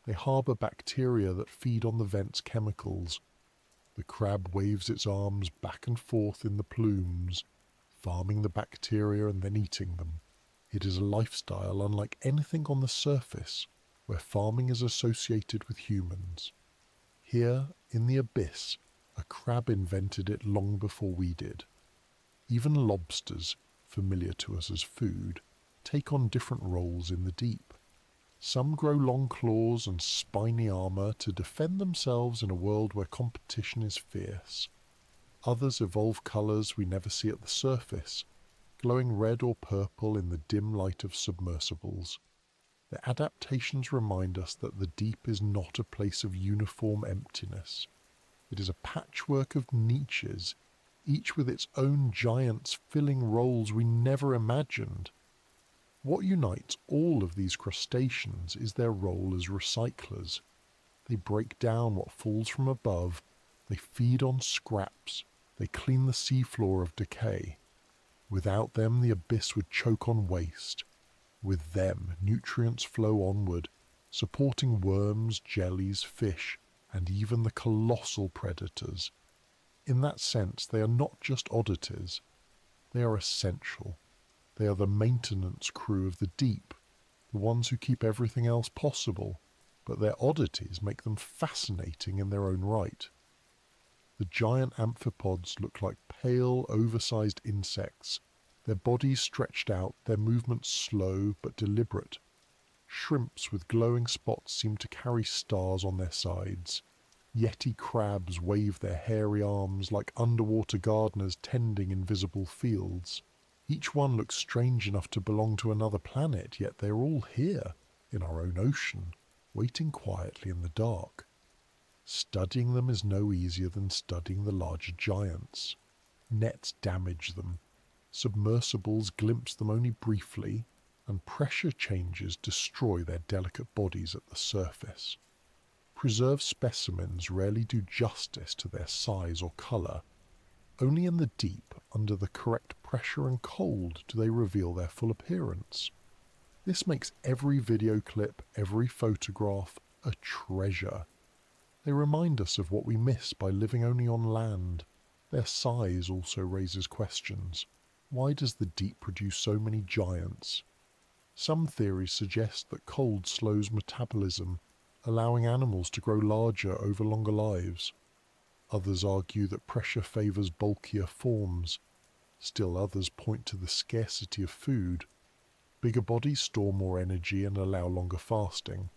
They harbour bacteria that feed on the vent's chemicals. The crab waves its arms back and forth in the plumes, farming the bacteria and then eating them. It is a lifestyle unlike anything on the surface, where farming is associated with humans. Here, in the abyss, a crab invented it long before we did. Even lobsters, familiar to us as food, take on different roles in the deep. Some grow long claws and spiny armour to defend themselves in a world where competition is fierce. Others evolve colours we never see at the surface, glowing red or purple in the dim light of submersibles. Their adaptations remind us that the deep is not a place of uniform emptiness. It is a patchwork of niches, each with its own giants filling roles we never imagined. What unites all of these crustaceans is their role as recyclers. They break down what falls from above, they feed on scraps, they clean the seafloor of decay. Without them, the abyss would choke on waste. With them, nutrients flow onward, supporting worms, jellies, fish, and even the colossal predators. In that sense, they are not just oddities. They are essential. They are the maintenance crew of the deep, the ones who keep everything else possible, but their oddities make them fascinating in their own right. The giant amphipods look like pale, oversized insects, their bodies stretched out, their movements slow but deliberate. Shrimps with glowing spots seem to carry stars on their sides. Yeti crabs wave their hairy arms like underwater gardeners tending invisible fields. Each one looks strange enough to belong to another planet, yet they're all here, in our own ocean, waiting quietly in the dark. Studying them is no easier than studying the larger giants. Nets damage them, submersibles glimpse them only briefly, and pressure changes destroy their delicate bodies at the surface. Preserved specimens rarely do justice to their size or colour. Only in the deep, under the correct pressure and cold, do they reveal their full appearance. This makes every video clip, every photograph, a treasure. They remind us of what we miss by living only on land. Their size also raises questions. Why does the deep produce so many giants? Some theories suggest that cold slows metabolism, allowing animals to grow larger over longer lives. Others argue that pressure favours bulkier forms. Still others point to the scarcity of food. Bigger bodies store more energy and allow longer fasting.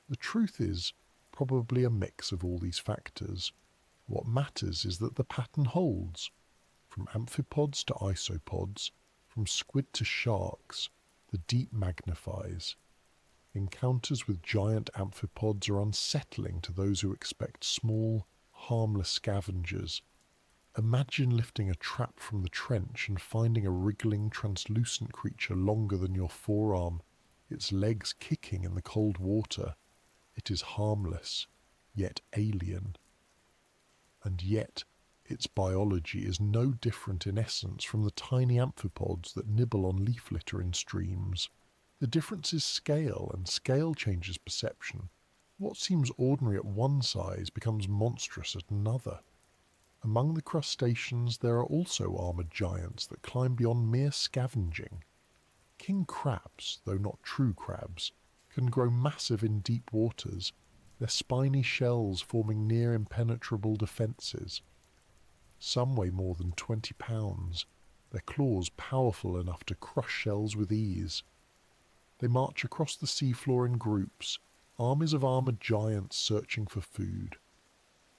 The truth is probably a mix of all these factors. What matters is that the pattern holds. From amphipods to isopods, from squid to sharks, the deep magnifies. Encounters with giant amphipods are unsettling to those who expect small, harmless scavengers. Imagine lifting a trap from the trench and finding a wriggling, translucent creature longer than your forearm, its legs kicking in the cold water. It is harmless, yet alien. And yet, its biology is no different in essence from the tiny amphipods that nibble on leaf litter in streams. The difference is scale, and scale changes perception. What seems ordinary at one size becomes monstrous at another. Among the crustaceans there are also armoured giants that climb beyond mere scavenging. King crabs, though not true crabs, can grow massive in deep waters, their spiny shells forming near impenetrable defences. Some weigh more than 20 pounds, their claws powerful enough to crush shells with ease. They march across the seafloor in groups, armies of armoured giants searching for food.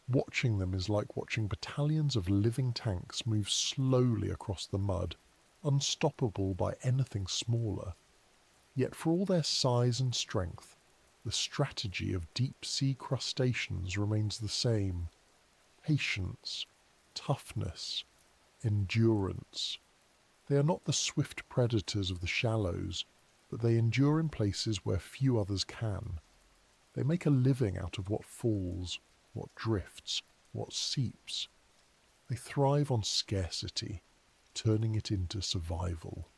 Watching them is like watching battalions of living tanks move slowly across the mud, unstoppable by anything smaller. Yet for all their size and strength, the strategy of deep-sea crustaceans remains the same. Patience, toughness, endurance. They are not the swift predators of the shallows, but they endure in places where few others can. They make a living out of what falls, what drifts, what seeps. They thrive on scarcity, turning it into survival.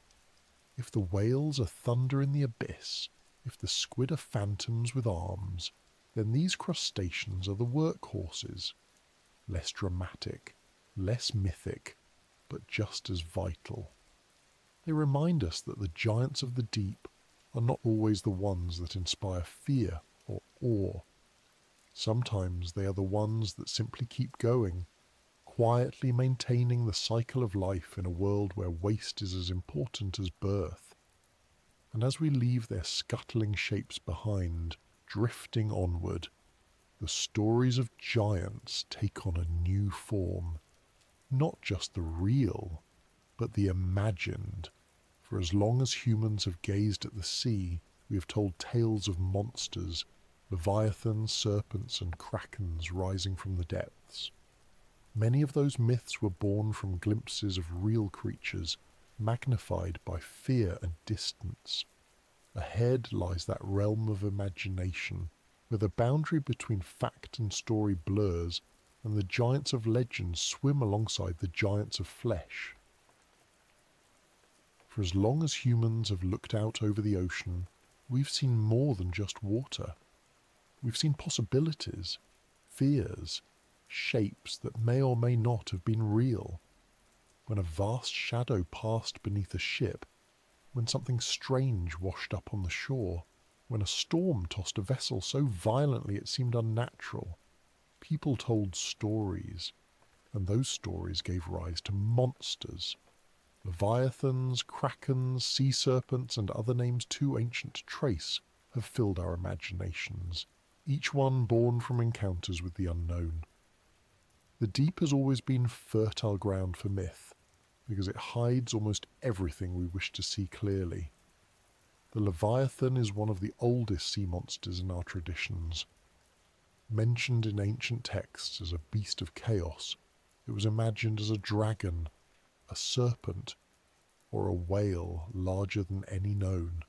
If the whales are thunder in the abyss, if the squid are phantoms with arms, then these crustaceans are the workhorses. Less dramatic, less mythic, but just as vital. They remind us that the giants of the deep are not always the ones that inspire fear or awe. Sometimes they are the ones that simply keep going, quietly maintaining the cycle of life in a world where waste is as important as birth. And as we leave their scuttling shapes behind, drifting onward, the stories of giants take on a new form. Not just the real, but the imagined. For as long as humans have gazed at the sea, we have told tales of monsters, leviathans, serpents, and krakens rising from the depths. Many of those myths were born from glimpses of real creatures, magnified by fear and distance. Ahead lies that realm of imagination, where the boundary between fact and story blurs, and the giants of legend swim alongside the giants of flesh. For as long as humans have looked out over the ocean, we've seen more than just water. We've seen possibilities, fears, shapes that may or may not have been real. When a vast shadow passed beneath a ship, when something strange washed up on the shore, when a storm tossed a vessel so violently it seemed unnatural, people told stories, and those stories gave rise to monsters. Leviathans, krakens, sea serpents, and other names too ancient to trace have filled our imaginations, each one born from encounters with the unknown. The deep has always been fertile ground for myth, because it hides almost everything we wish to see clearly. The Leviathan is one of the oldest sea monsters in our traditions. Mentioned in ancient texts as a beast of chaos, it was imagined as a dragon, a serpent, or a whale larger than any known.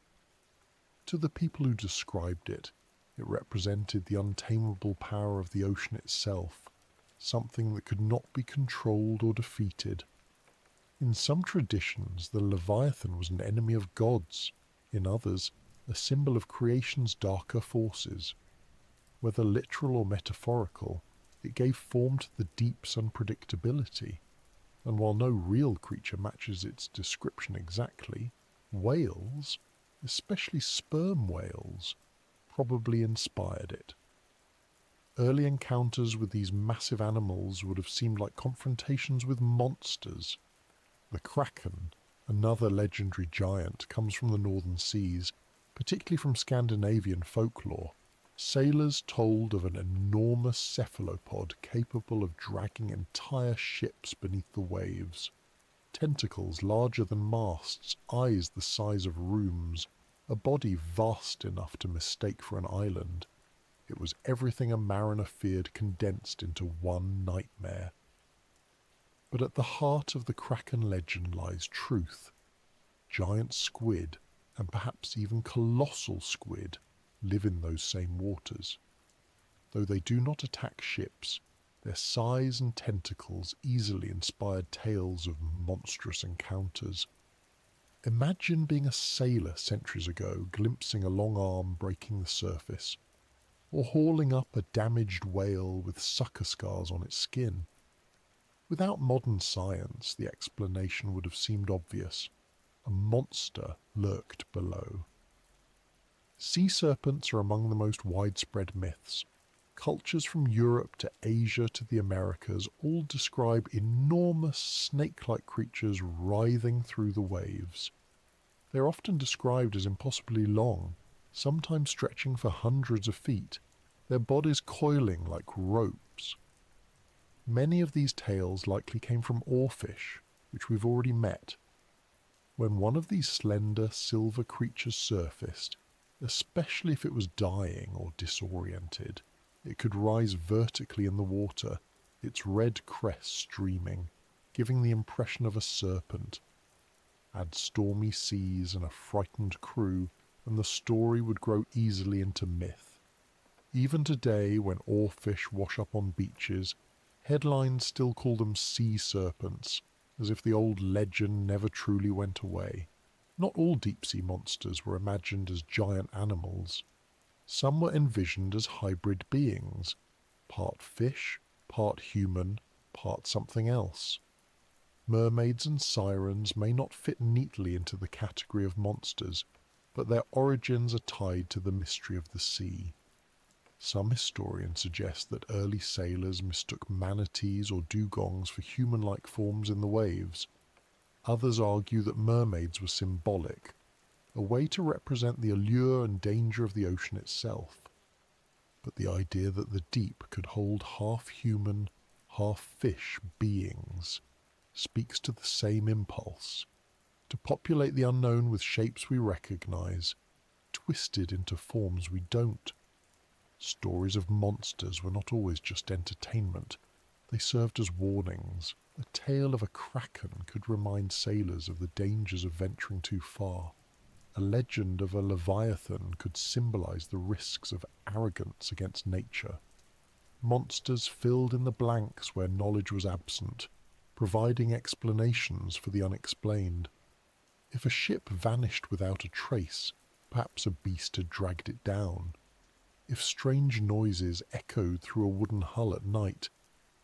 To the people who described it, it represented the untamable power of the ocean itself, something that could not be controlled or defeated. In some traditions, the Leviathan was an enemy of gods, in others, a symbol of creation's darker forces. Whether literal or metaphorical, it gave form to the deep's unpredictability. And while no real creature matches its description exactly, whales, especially sperm whales, probably inspired it. Early encounters with these massive animals would have seemed like confrontations with monsters. The kraken, another legendary giant, comes from the northern seas, particularly from Scandinavian folklore. Sailors told of an enormous cephalopod capable of dragging entire ships beneath the waves. Tentacles larger than masts, eyes the size of rooms, a body vast enough to mistake for an island. It was everything a mariner feared condensed into one nightmare. But at the heart of the Kraken legend lies truth. Giant squid, and perhaps even colossal squid, live in those same waters. Though they do not attack ships, their size and tentacles easily inspired tales of monstrous encounters. Imagine being a sailor centuries ago, glimpsing a long arm breaking the surface, or hauling up a damaged whale with sucker scars on its skin. Without modern science, the explanation would have seemed obvious. A monster lurked below. Sea serpents are among the most widespread myths. Cultures from Europe to Asia to the Americas all describe enormous snake-like creatures writhing through the waves. They are often described as impossibly long, sometimes stretching for hundreds of feet, their bodies coiling like ropes. Many of these tales likely came from oarfish, which we've already met. When one of these slender silver creatures surfaced, especially if it was dying or disoriented, it could rise vertically in the water, its red crest streaming, giving the impression of a serpent. Add stormy seas and a frightened crew, and the story would grow easily into myth. Even today, when oarfish wash up on beaches, headlines still call them sea serpents, as if the old legend never truly went away. Not all deep-sea monsters were imagined as giant animals. Some were envisioned as hybrid beings, part fish, part human, part something else. Mermaids and sirens may not fit neatly into the category of monsters, but their origins are tied to the mystery of the sea. Some historians suggest that early sailors mistook manatees or dugongs for human-like forms in the waves. Others argue that mermaids were symbolic, a way to represent the allure and danger of the ocean itself. But the idea that the deep could hold half-human, half-fish beings speaks to the same impulse, to populate the unknown with shapes we recognize, twisted into forms we don't. Stories of monsters were not always just entertainment. They served as warnings. The tale of a kraken could remind sailors of the dangers of venturing too far. A legend of a leviathan could symbolize the risks of arrogance against nature. Monsters filled in the blanks where knowledge was absent, providing explanations for the unexplained. If a ship vanished without a trace, perhaps a beast had dragged it down. If strange noises echoed through a wooden hull at night,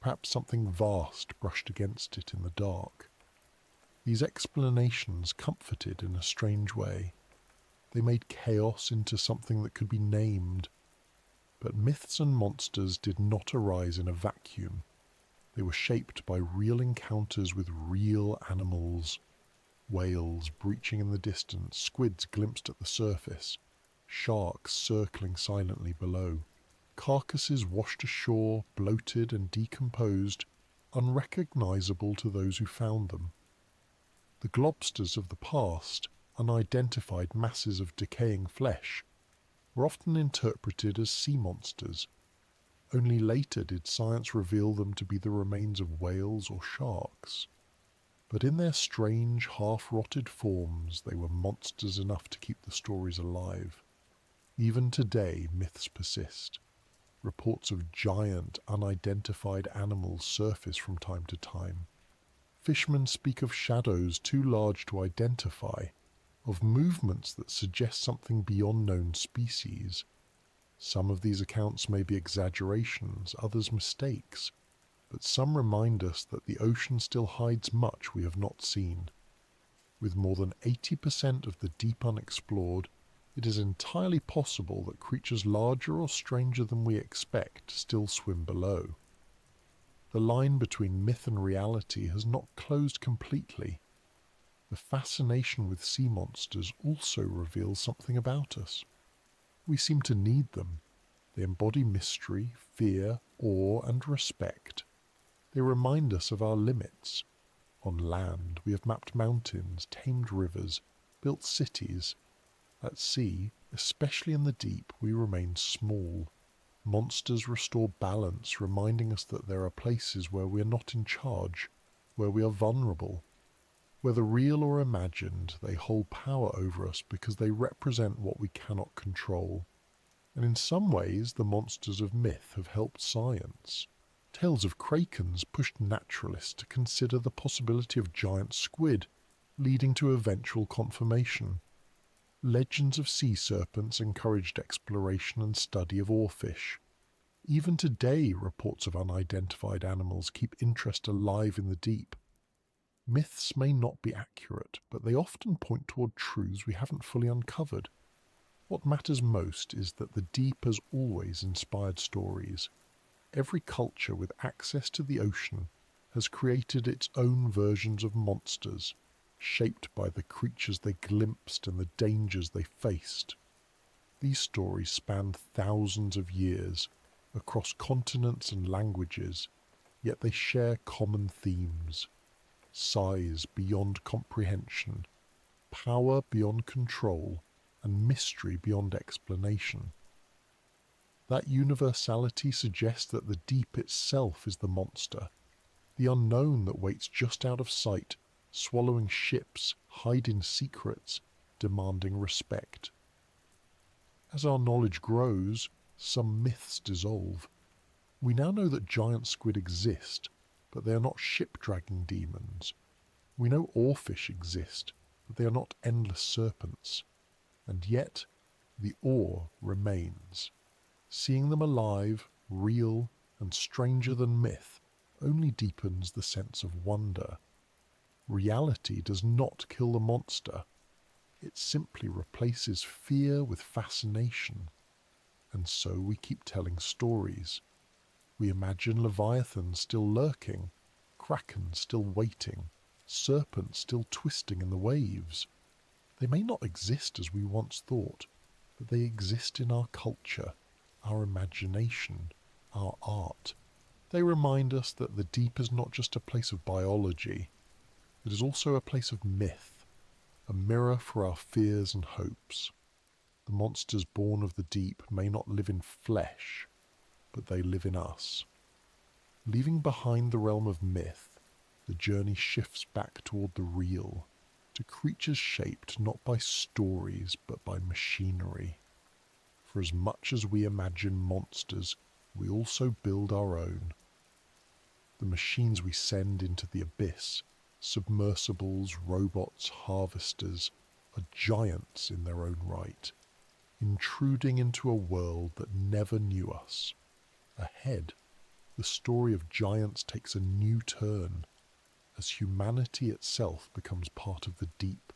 perhaps something vast brushed against it in the dark. These explanations comforted in a strange way. They made chaos into something that could be named. But myths and monsters did not arise in a vacuum. They were shaped by real encounters with real animals. Whales breaching in the distance, squids glimpsed at the surface, sharks circling silently below, carcasses washed ashore, bloated and decomposed, unrecognizable to those who found them. The globsters of the past, unidentified masses of decaying flesh, were often interpreted as sea monsters. Only later did science reveal them to be the remains of whales or sharks. But in their strange, half-rotted forms, they were monsters enough to keep the stories alive. Even today, myths persist. Reports of giant, unidentified animals surface from time to time. Fishermen speak of shadows too large to identify, of movements that suggest something beyond known species. Some of these accounts may be exaggerations, others mistakes, but some remind us that the ocean still hides much we have not seen. With more than 80% of the deep unexplored, it is entirely possible that creatures larger or stranger than we expect still swim below. The line between myth and reality has not closed completely. The fascination with sea monsters also reveals something about us. We seem to need them. They embody mystery, fear, awe, and respect. They remind us of our limits. On land, we have mapped mountains, tamed rivers, built cities. At sea, especially in the deep, we remain small. Monsters restore balance, reminding us that there are places where we are not in charge, where we are vulnerable. Whether real or imagined, they hold power over us because they represent what we cannot control. And in some ways, the monsters of myth have helped science. Tales of krakens pushed naturalists to consider the possibility of giant squid, leading to eventual confirmation. Legends of sea serpents encouraged exploration and study of oarfish. Even today, reports of unidentified animals keep interest alive in the deep. Myths may not be accurate, but they often point toward truths we haven't fully uncovered. What matters most is that the deep has always inspired stories. Every culture with access to the ocean has created its own versions of monsters, shaped by the creatures they glimpsed and the dangers they faced. These stories span thousands of years, across continents and languages, yet they share common themes. Size beyond comprehension, power beyond control, and mystery beyond explanation. That universality suggests that the deep itself is the monster, the unknown that waits just out of sight, swallowing ships, hiding secrets, demanding respect. As our knowledge grows, some myths dissolve. We now know that giant squid exist, but they are not ship-dragging demons. We know oarfish exist, but they are not endless serpents. And yet, the awe remains. Seeing them alive, real, and stranger than myth only deepens the sense of wonder. Reality does not kill the monster. It simply replaces fear with fascination. And so we keep telling stories. We imagine Leviathan still lurking, Kraken still waiting, serpents still twisting in the waves. They may not exist as we once thought, but they exist in our culture, our imagination, our art. They remind us that the deep is not just a place of biology, it is also a place of myth, a mirror for our fears and hopes. The monsters born of the deep may not live in flesh, but they live in us. Leaving behind the realm of myth, the journey shifts back toward the real, to creatures shaped not by stories but by machinery. For as much as we imagine monsters, we also build our own. The machines we send into the abyss, submersibles, robots, harvesters, are giants in their own right, intruding into a world that never knew us. Ahead, the story of giants takes a new turn, as humanity itself becomes part of the deep,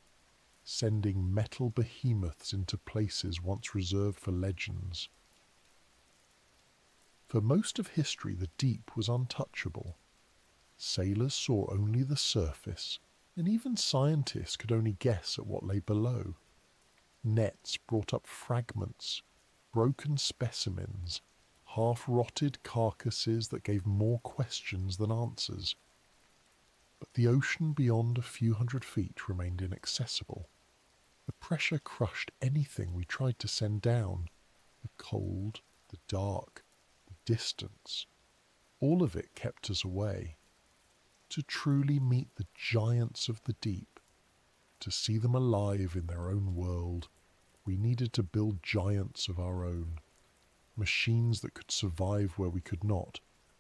sending metal behemoths into places once reserved for legends. For most of history, the deep was untouchable. Sailors saw only the surface, and even scientists could only guess at what lay below. Nets brought up fragments, broken specimens, half-rotted carcasses that gave more questions than answers. But the ocean beyond a few hundred feet remained inaccessible. The pressure crushed anything we tried to send down. The cold, the dark, the distance. All of it kept us away. To truly meet the giants of the deep, to see them alive in their own world, we needed to build giants of our own. Machines that could survive where we could not.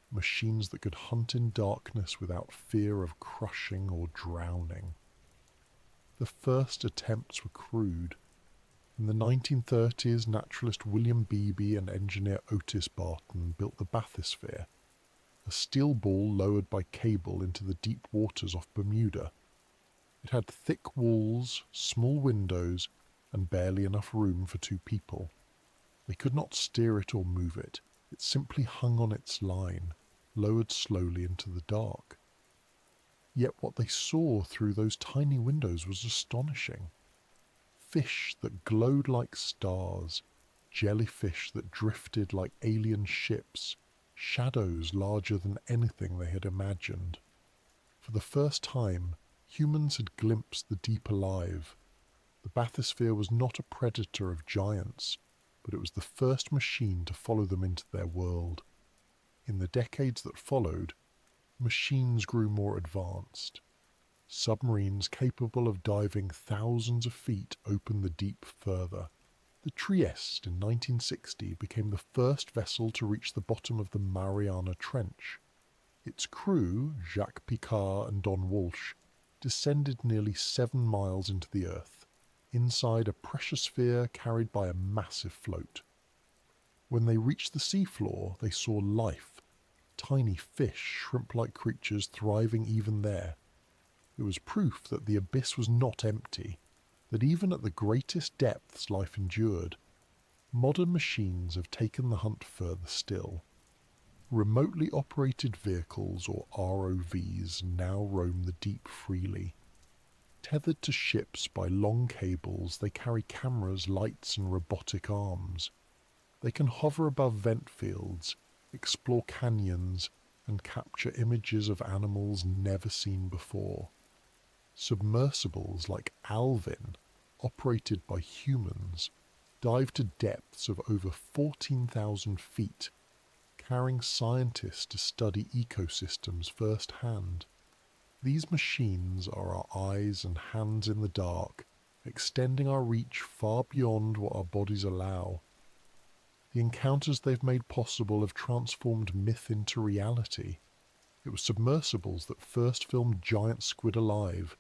Machines that could hunt in darkness without fear of crushing or drowning. The first attempts were crude. In the 1930s, naturalist William Beebe and engineer Otis Barton built the bathysphere, a steel ball lowered by cable into the deep waters off Bermuda. It had thick walls, small windows, and barely enough room for 2 people. They could not steer it or move it. It simply hung on its line, lowered slowly into the dark. Yet what they saw through those tiny windows was astonishing. Fish that glowed like stars, jellyfish that drifted like alien ships, shadows larger than anything they had imagined. For the first time, humans had glimpsed the deep alive. The bathysphere was not a predator of giants, but it was the first machine to follow them into their world. In the decades that followed, machines grew more advanced. Submarines capable of diving thousands of feet opened the deep further. The Trieste in 1960 became the first vessel to reach the bottom of the Mariana Trench. Its crew, Jacques Picard and Don Walsh, descended nearly 7 miles into the earth, inside a pressure sphere carried by a massive float. When they reached the seafloor, they saw life, tiny fish, shrimp-like creatures thriving even there. It was proof that the abyss was not empty, that even at the greatest depths life endured. Modern machines have taken the hunt further still. Remotely operated vehicles, or ROVs, now roam the deep freely. Tethered to ships by long cables, they carry cameras, lights and robotic arms. They can hover above vent fields, explore canyons, and capture images of animals never seen before. Submersibles like Alvin, operated by humans, dive to depths of over 14,000 feet, carrying scientists to study ecosystems firsthand. These machines are our eyes and hands in the dark, extending our reach far beyond what our bodies allow. The encounters they've made possible have transformed myth into reality. It was submersibles that first filmed giant squid alive,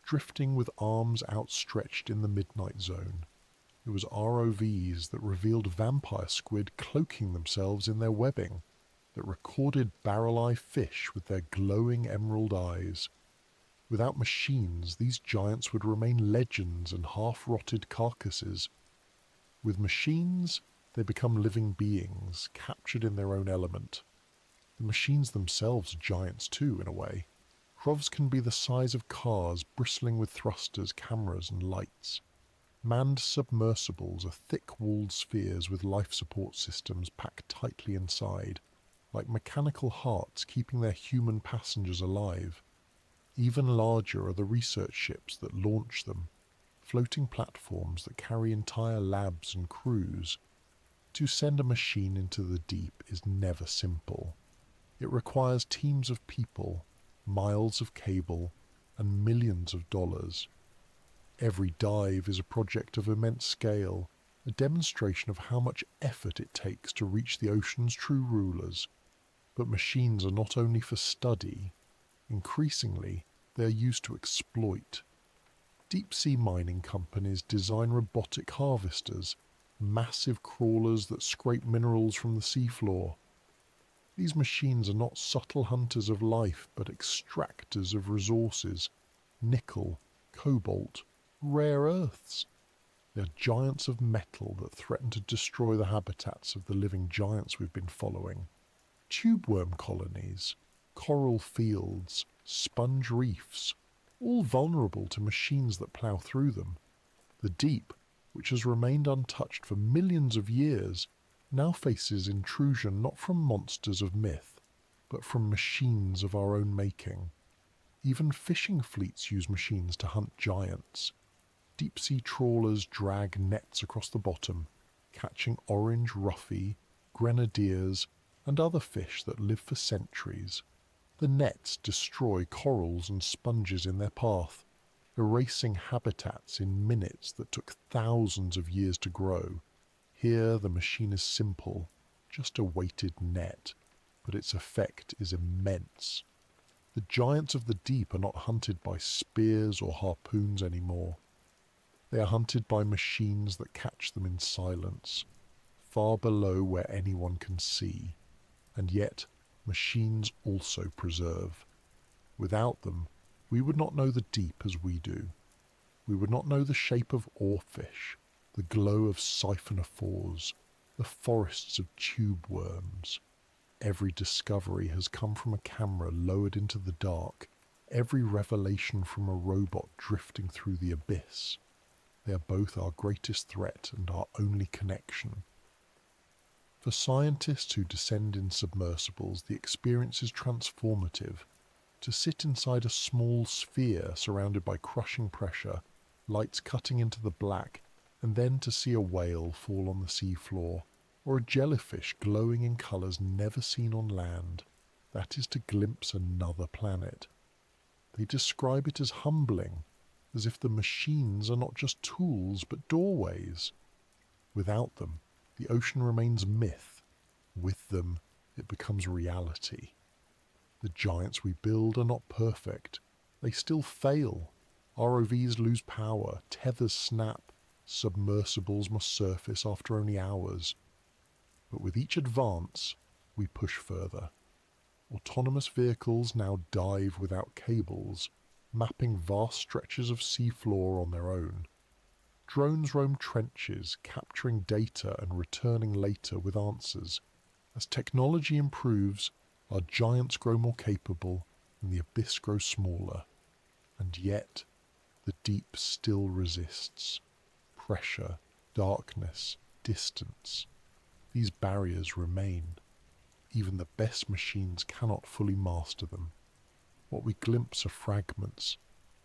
drifting with arms outstretched in the midnight zone. It was ROVs that revealed vampire squid cloaking themselves in their webbing, that recorded barrel-eye fish with their glowing emerald eyes. Without machines, these giants would remain legends and half-rotted carcasses. With machines, they become living beings, captured in their own element. The machines themselves are giants too, in a way. ROVs can be the size of cars, bristling with thrusters, cameras and lights. Manned submersibles are thick-walled spheres with life support systems packed tightly inside, like mechanical hearts keeping their human passengers alive. Even larger are the research ships that launch them, floating platforms that carry entire labs and crews. To send a machine into the deep is never simple. It requires teams of people, miles of cable, and millions of dollars. Every dive is a project of immense scale, a demonstration of how much effort it takes to reach the ocean's true rulers. But machines are not only for study. Increasingly, they are used to exploit. Deep-sea mining companies design robotic harvesters, massive crawlers that scrape minerals from the seafloor. These machines are not subtle hunters of life, but extractors of resources, nickel, cobalt, rare earths. They are giants of metal that threaten to destroy the habitats of the living giants we've been following. Tubeworm colonies, coral fields, sponge reefs, all vulnerable to machines that plough through them. The deep, which has remained untouched for millions of years, now faces intrusion not from monsters of myth, but from machines of our own making. Even fishing fleets use machines to hunt giants. Deep-sea trawlers drag nets across the bottom, catching orange ruffy, grenadiers, and other fish that live for centuries. The nets destroy corals and sponges in their path, erasing habitats in minutes that took thousands of years to grow. Here the machine is simple, just a weighted net, but its effect is immense. The giants of the deep are not hunted by spears or harpoons anymore. They are hunted by machines that catch them in silence, far below where anyone can see. And yet, machines also preserve. Without them, we would not know the deep as we do. We would not know the shape of oarfish, the glow of siphonophores, the forests of tube worms. Every discovery has come from a camera lowered into the dark, every revelation from a robot drifting through the abyss. They are both our greatest threat and our only connection. For scientists who descend in submersibles, the experience is transformative. To sit inside a small sphere surrounded by crushing pressure, lights cutting into the black, and then to see a whale fall on the seafloor, or a jellyfish glowing in colours never seen on land, that is to glimpse another planet. They describe it as humbling, as if the machines are not just tools but doorways. Without them, the ocean remains myth. With them, it becomes reality. The giants we build are not perfect. They still fail. ROVs lose power, tethers snap, submersibles must surface after only hours. But with each advance, we push further. Autonomous vehicles now dive without cables, mapping vast stretches of seafloor on their own. Drones roam trenches, capturing data and returning later with answers. As technology improves, our giants grow more capable and the abyss grows smaller. And yet, the deep still resists. Pressure, darkness, distance. These barriers remain. Even the best machines cannot fully master them. What we glimpse are fragments,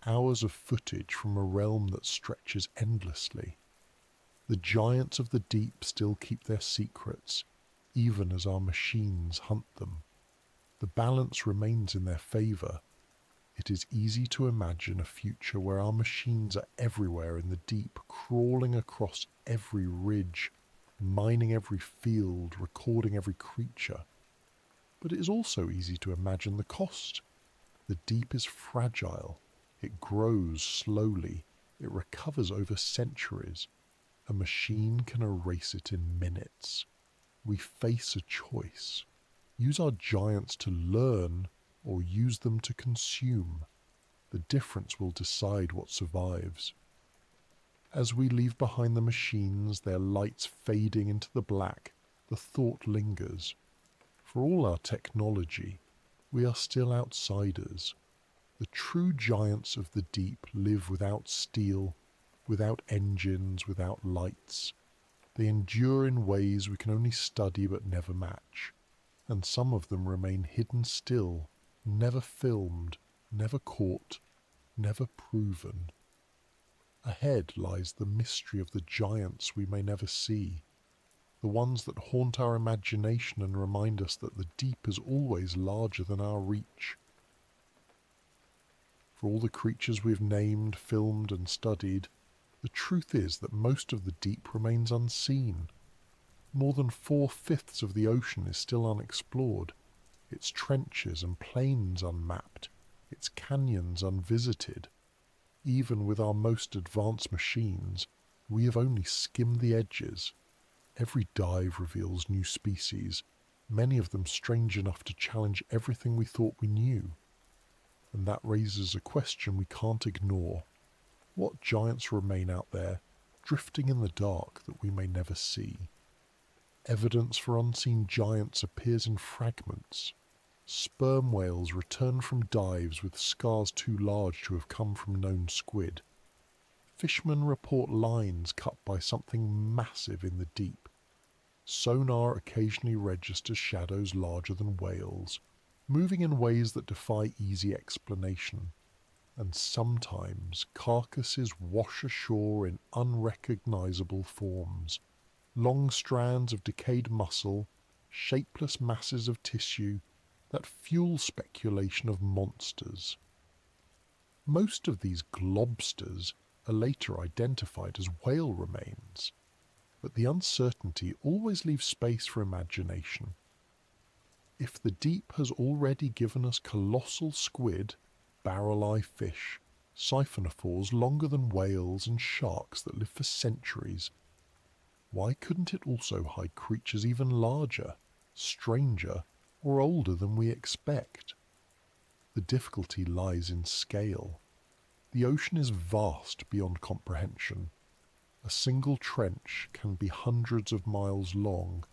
hours of footage from a realm that stretches endlessly. The giants of the deep still keep their secrets, even as our machines hunt them. The balance remains in their favour. It is easy to imagine a future where our machines are everywhere in the deep, crawling across every ridge, mining every field, recording every creature. But it is also easy to imagine the cost. The deep is fragile. It grows slowly. It recovers over centuries. A machine can erase it in minutes. We face a choice. Use our giants to learn or use them to consume. The difference will decide what survives. As we leave behind the machines, their lights fading into the black, the thought lingers. For all our technology, we are still outsiders. The true giants of the deep live without steel, without engines, without lights. They endure in ways we can only study but never match. And some of them remain hidden still, never filmed, never caught, never proven. Ahead lies the mystery of the giants we may never see, the ones that haunt our imagination and remind us that the deep is always larger than our reach. For all the creatures we've named, filmed and studied, the truth is that most of the deep remains unseen. More than 4/5 of the ocean is still unexplored, its trenches and plains unmapped, its canyons unvisited. Even with our most advanced machines, we have only skimmed the edges. Every dive reveals new species, many of them strange enough to challenge everything we thought we knew. And that raises a question we can't ignore. What giants remain out there, drifting in the dark that we may never see? Evidence for unseen giants appears in fragments. Sperm whales return from dives with scars too large to have come from known squid. Fishermen report lines cut by something massive in the deep. Sonar occasionally registers shadows larger than whales, moving in ways that defy easy explanation. And sometimes carcasses wash ashore in unrecognizable forms. Long strands of decayed muscle, shapeless masses of tissue that fuel speculation of monsters. Most of these globsters are later identified as whale remains, but the uncertainty always leaves space for imagination. If the deep has already given us colossal squid, barrel-eye fish, siphonophores longer than whales and sharks that live for centuries, why couldn't it also hide creatures even larger, stranger, or older than we expect? The difficulty lies in scale. The ocean is vast beyond comprehension. A single trench can be hundreds of miles long,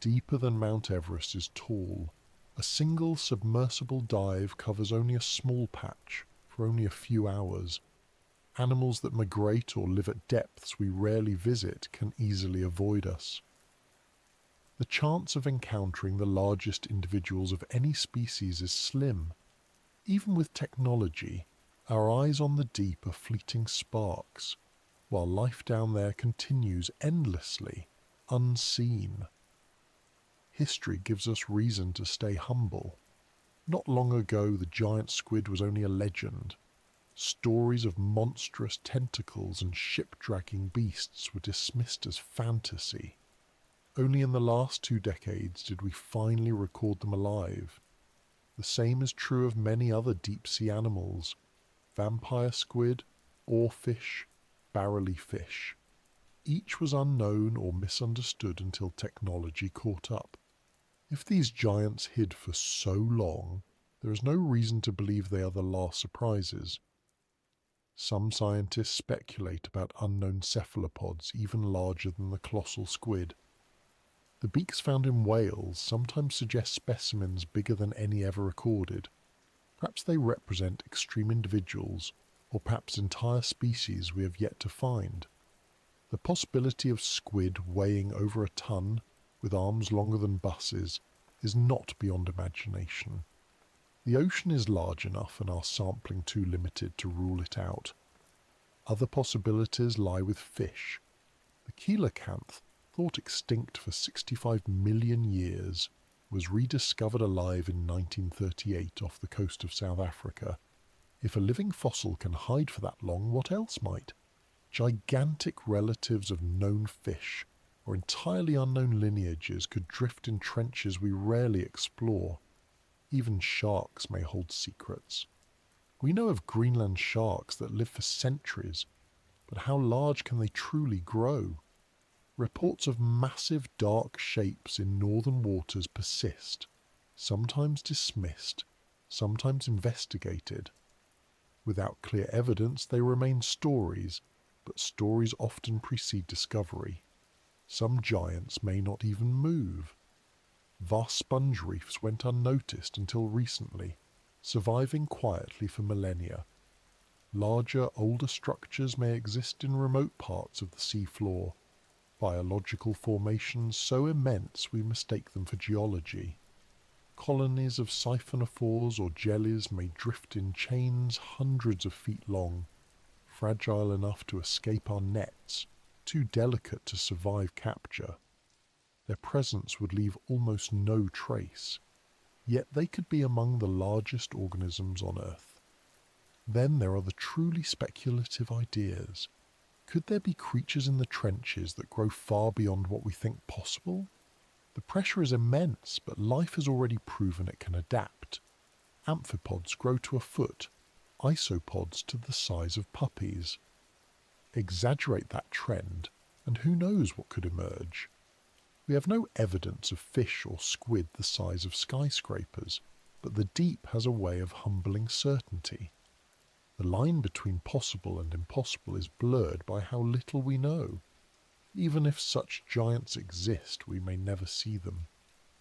deeper than Mount Everest is tall. A single submersible dive covers only a small patch for only a few hours. Animals that migrate or live at depths we rarely visit can easily avoid us. The chance of encountering the largest individuals of any species is slim. Even with technology, Our eyes on the deep are fleeting sparks, while life down there continues endlessly, unseen. History gives us reason to stay humble. Not long ago, the giant squid was only a legend. Stories of monstrous tentacles and ship-dragging beasts were dismissed as fantasy. Only in the last 2 decades did we finally record them alive. The same is true of many other deep-sea animals: vampire squid, oarfish, barrelly fish. Each was unknown or misunderstood until technology caught up. If these giants hid for so long, there is no reason to believe they are the last surprises. Some scientists speculate about unknown cephalopods even larger than the colossal squid. The beaks found in whales sometimes suggest specimens bigger than any ever recorded. Perhaps they represent extreme individuals, or perhaps entire species we have yet to find. The possibility of squid weighing over a ton, with arms longer than buses, is not beyond imagination. The ocean is large enough and our sampling too limited to rule it out. Other possibilities lie with fish. The coelacanth, thought extinct for 65 million years, was rediscovered alive in 1938 off the coast of South Africa. If a living fossil can hide for that long, what else might? Gigantic relatives of known fish, or entirely unknown lineages, could drift in trenches we rarely explore. Even sharks may hold secrets. We know of Greenland sharks that live for centuries, but how large can they truly grow? Reports of massive dark shapes in northern waters persist, sometimes dismissed, sometimes investigated. Without clear evidence, they remain stories, but stories often precede discovery. Some giants may not even move. Vast sponge reefs went unnoticed until recently, surviving quietly for millennia. Larger, older structures may exist in remote parts of the seafloor, biological formations so immense we mistake them for geology. Colonies of siphonophores or jellies may drift in chains hundreds of feet long, fragile enough to escape our nets, too delicate to survive capture. Their presence would leave almost no trace, yet they could be among the largest organisms on Earth. Then there are the truly speculative ideas. Could there be creatures in the trenches that grow far beyond what we think possible? The pressure is immense, but life has already proven it can adapt. Amphipods grow to a foot, isopods to the size of puppies. Exaggerate that trend, and who knows what could emerge? We have no evidence of fish or squid the size of skyscrapers, but the deep has a way of humbling certainty. The line between possible and impossible is blurred by how little we know. Even if such giants exist, we may never see them.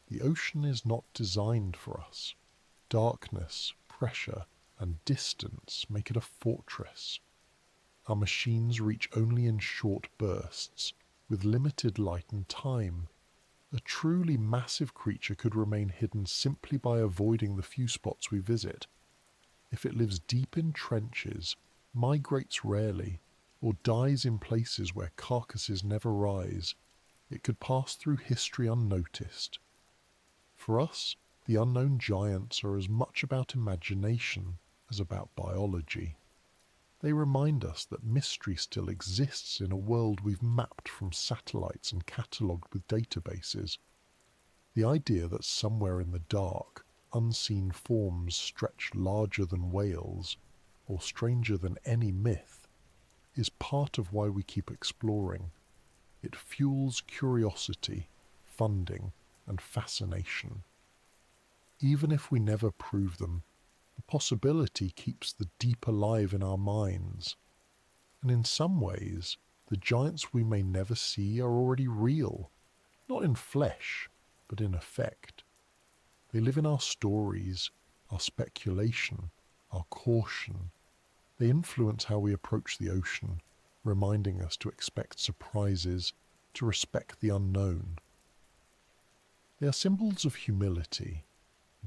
The ocean is not designed for us. Darkness, pressure, and distance make it a fortress. Our machines reach only in short bursts, with limited light and time. A truly massive creature could remain hidden simply by avoiding the few spots we visit. If it lives deep in trenches, migrates rarely, or dies in places where carcasses never rise, it could pass through history unnoticed. For us, the unknown giants are as much about imagination as about biology. They remind us that mystery still exists in a world we've mapped from satellites and catalogued with databases. The idea that somewhere in the dark, unseen forms stretch larger than whales, or stranger than any myth, is part of why we keep exploring. It fuels curiosity, funding, and fascination. Even if we never prove them, the possibility keeps the deep alive in our minds. And in some ways, the giants we may never see are already real, not in flesh, but in effect. They live in our stories, our speculation, our caution. They influence how we approach the ocean, reminding us to expect surprises, to respect the unknown. They are symbols of humility,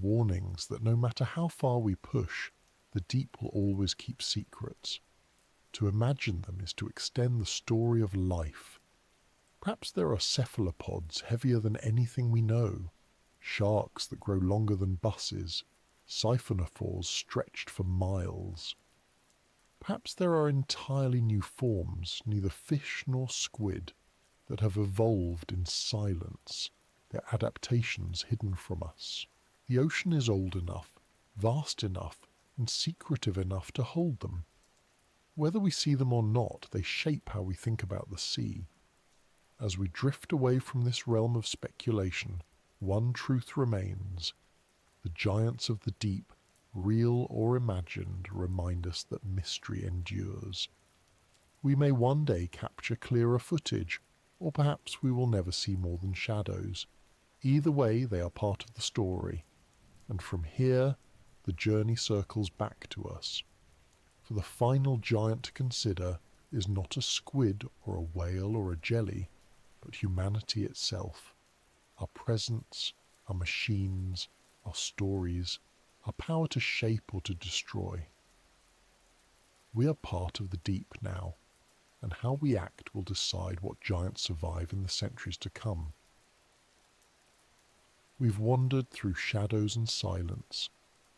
warnings that no matter how far we push, The deep will always keep secrets. To imagine them is to extend the story of life. Perhaps there are cephalopods heavier than anything we know, sharks that grow longer than buses, siphonophores stretched for miles. Perhaps there are entirely new forms, neither fish nor squid, that have evolved in silence, their adaptations hidden from us. The ocean is old enough, vast enough, and secretive enough to hold them. Whether we see them or not, they shape how we think about the sea. As we drift away from this realm of speculation, one truth remains. The giants of the deep, real or imagined, remind us that mystery endures. We may one day capture clearer footage, or perhaps we will never see more than shadows. Either way, they are part of the story, and from here, the journey circles back to us. For the final giant to consider is not a squid or a whale or a jelly, but humanity itself. Our presence, our machines, our stories, our power to shape or to destroy. We are part of the deep now, and how we act will decide what giants survive in the centuries to come. We've wandered through shadows and silence,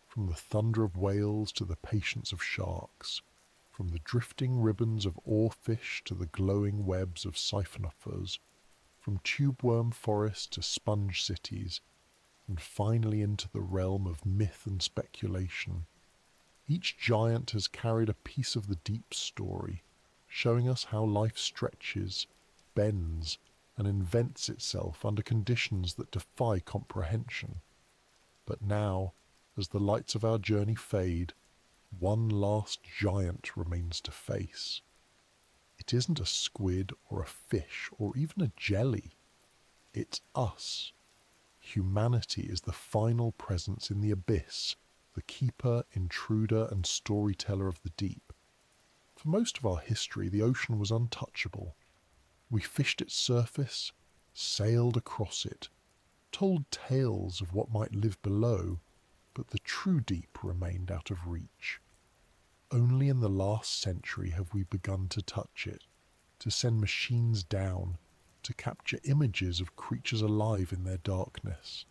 from the thunder of whales to the patience of sharks, from the drifting ribbons of oarfish to the glowing webs of siphonophores, from tubeworm forests to sponge cities, and finally into the realm of myth and speculation. Each giant has carried a piece of the deep story, showing us how life stretches, bends, and invents itself under conditions that defy comprehension. But now, as the lights of our journey fade, one last giant remains to face. It isn't a squid or a fish or even a jelly. It's us. Humanity is the final presence in the abyss, the keeper, intruder, and storyteller of the deep. For most of our history, the ocean was untouchable. We fished its surface, sailed across it, told tales of what might live below, but the true deep remained out of reach. Only in the last century have we begun to touch it, to send machines down, to capture images of creatures alive in their darkness.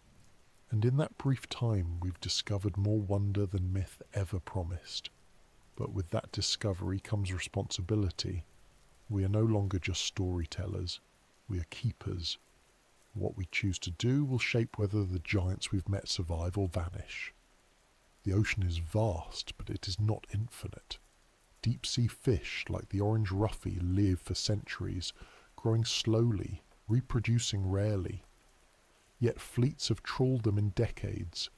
And in that brief time we've discovered more wonder than myth ever promised. But with that discovery comes responsibility. We are no longer just storytellers, we are keepers. What we choose to do will shape whether the giants we've met survive or vanish. The ocean is vast, but it is not infinite. Deep-sea fish like the orange ruffy live for centuries, growing slowly, reproducing rarely. Yet fleets have trawled them in decades,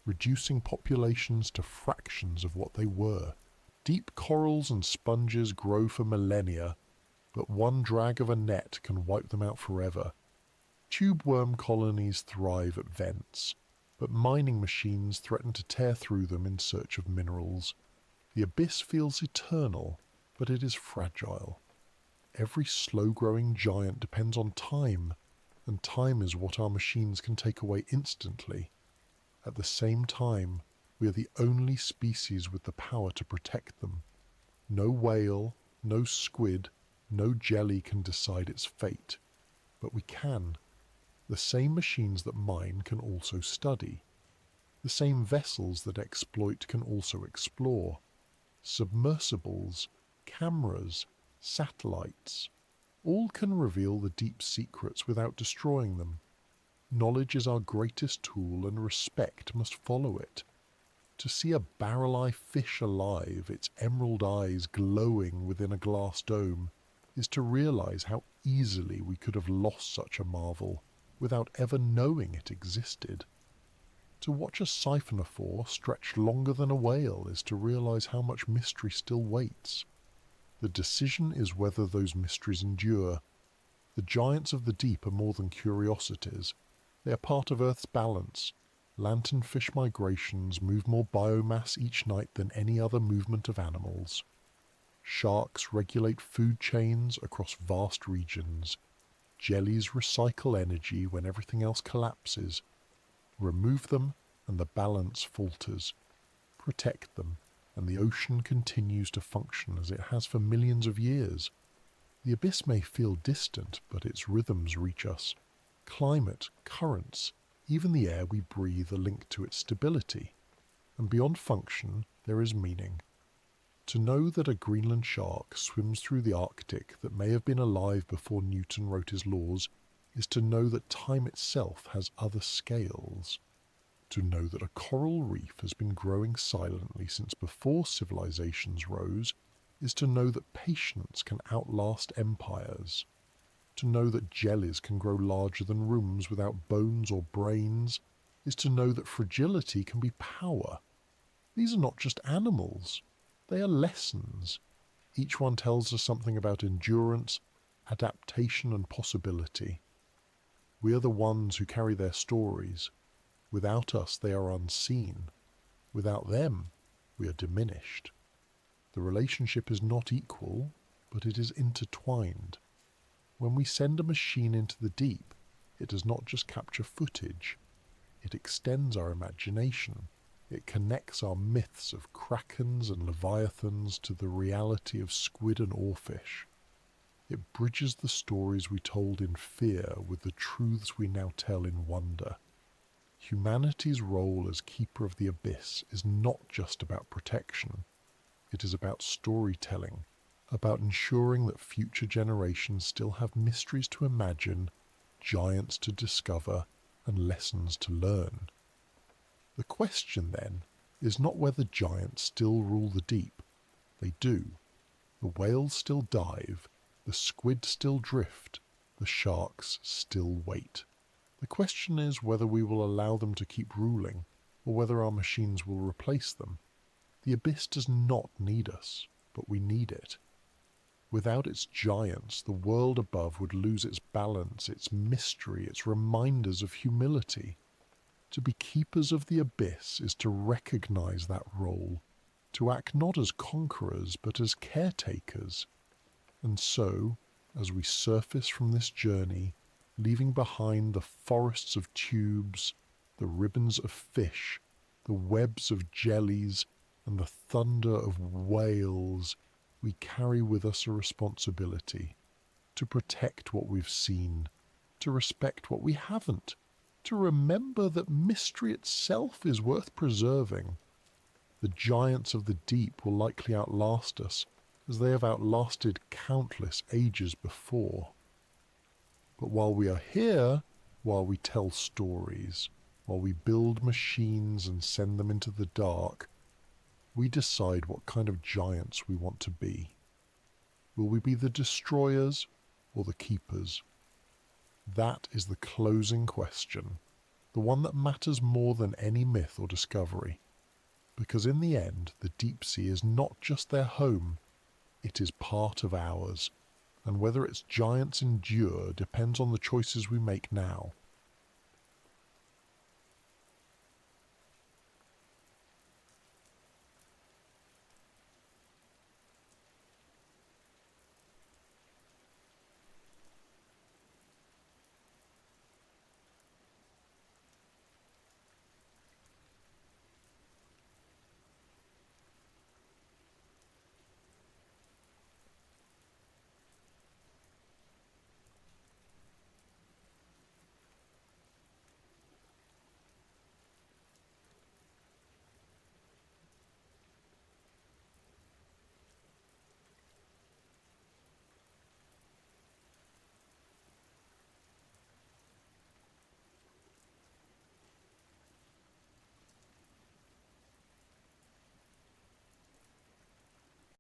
reducing populations to fractions of what they were. Deep corals and sponges grow for millennia, but one drag of a net can wipe them out forever. Tubeworm colonies thrive at vents, but mining machines threaten to tear through them in search of minerals. The abyss feels eternal, but it is fragile. Every slow-growing giant depends on time, and time is what our machines can take away instantly. At the same time, we are the only species with the power to protect them. No whale, no squid, no jelly can decide its fate, but we can. The same machines that mine can also study. The same vessels that exploit can also explore. Submersibles, cameras, satellites, all can reveal the deep secrets without destroying them. Knowledge is our greatest tool, and respect must follow it. To see a barrel-eye fish alive, its emerald eyes glowing within a glass dome, is to realize how easily we could have lost such a marvel without ever knowing it existed. To watch a siphonophore stretch longer than a whale is to realize how much mystery still waits. The decision is whether those mysteries endure. The giants of the deep are more than curiosities. They are part of Earth's balance. Lanternfish migrations move more biomass each night than any other movement of animals. Sharks regulate food chains across vast regions. Jellies recycle energy when everything else collapses. Remove them and the balance falters. Protect them, and the ocean continues to function as it has for millions of years. The abyss may feel distant, but its rhythms reach us. Climate, currents, even the air we breathe are linked to its stability. And beyond function, there is meaning. To know that a Greenland shark swims through the Arctic that may have been alive before Newton wrote his laws is to know that time itself has other scales. To know that a coral reef has been growing silently since before civilizations rose is to know that patience can outlast empires. To know that jellies can grow larger than rooms without bones or brains is to know that fragility can be power. These are not just animals, they are lessons. Each one tells us something about endurance, adaptation and possibility. We are the ones who carry their stories. Without us they are unseen. Without them we are diminished. The relationship is not equal, but it is intertwined. When we send a machine into the deep, it does not just capture footage. It extends our imagination. It connects our myths of krakens and leviathans to the reality of squid and oarfish. It bridges the stories we told in fear with the truths we now tell in wonder. Humanity's role as keeper of the abyss is not just about protection. It is about storytelling, about ensuring that future generations still have mysteries to imagine, giants to discover, and lessons to learn. The question, then, is not whether giants still rule the deep. They do. The whales still dive, the squid still drift, the sharks still wait. The question is whether we will allow them to keep ruling, or whether our machines will replace them. The abyss does not need us, but we need it. Without its giants, the world above would lose its balance, its mystery, its reminders of humility. To be keepers of the abyss is to recognize that role, to act not as conquerors but as caretakers. And so, as we surface from this journey, leaving behind the forests of tubes, the ribbons of fish, the webs of jellies, and the thunder of whales, we carry with us a responsibility to protect what we've seen, to respect what we haven't, to remember that mystery itself is worth preserving. The giants of the deep will likely outlast us, as they have outlasted countless ages before. But while we are here, while we tell stories, while we build machines and send them into the dark, we decide what kind of giants we want to be. Will we be the destroyers or the keepers? That is the closing question, the one that matters more than any myth or discovery. Because in the end, the deep sea is not just their home, it is part of ours, and whether its giants endure depends on the choices we make now.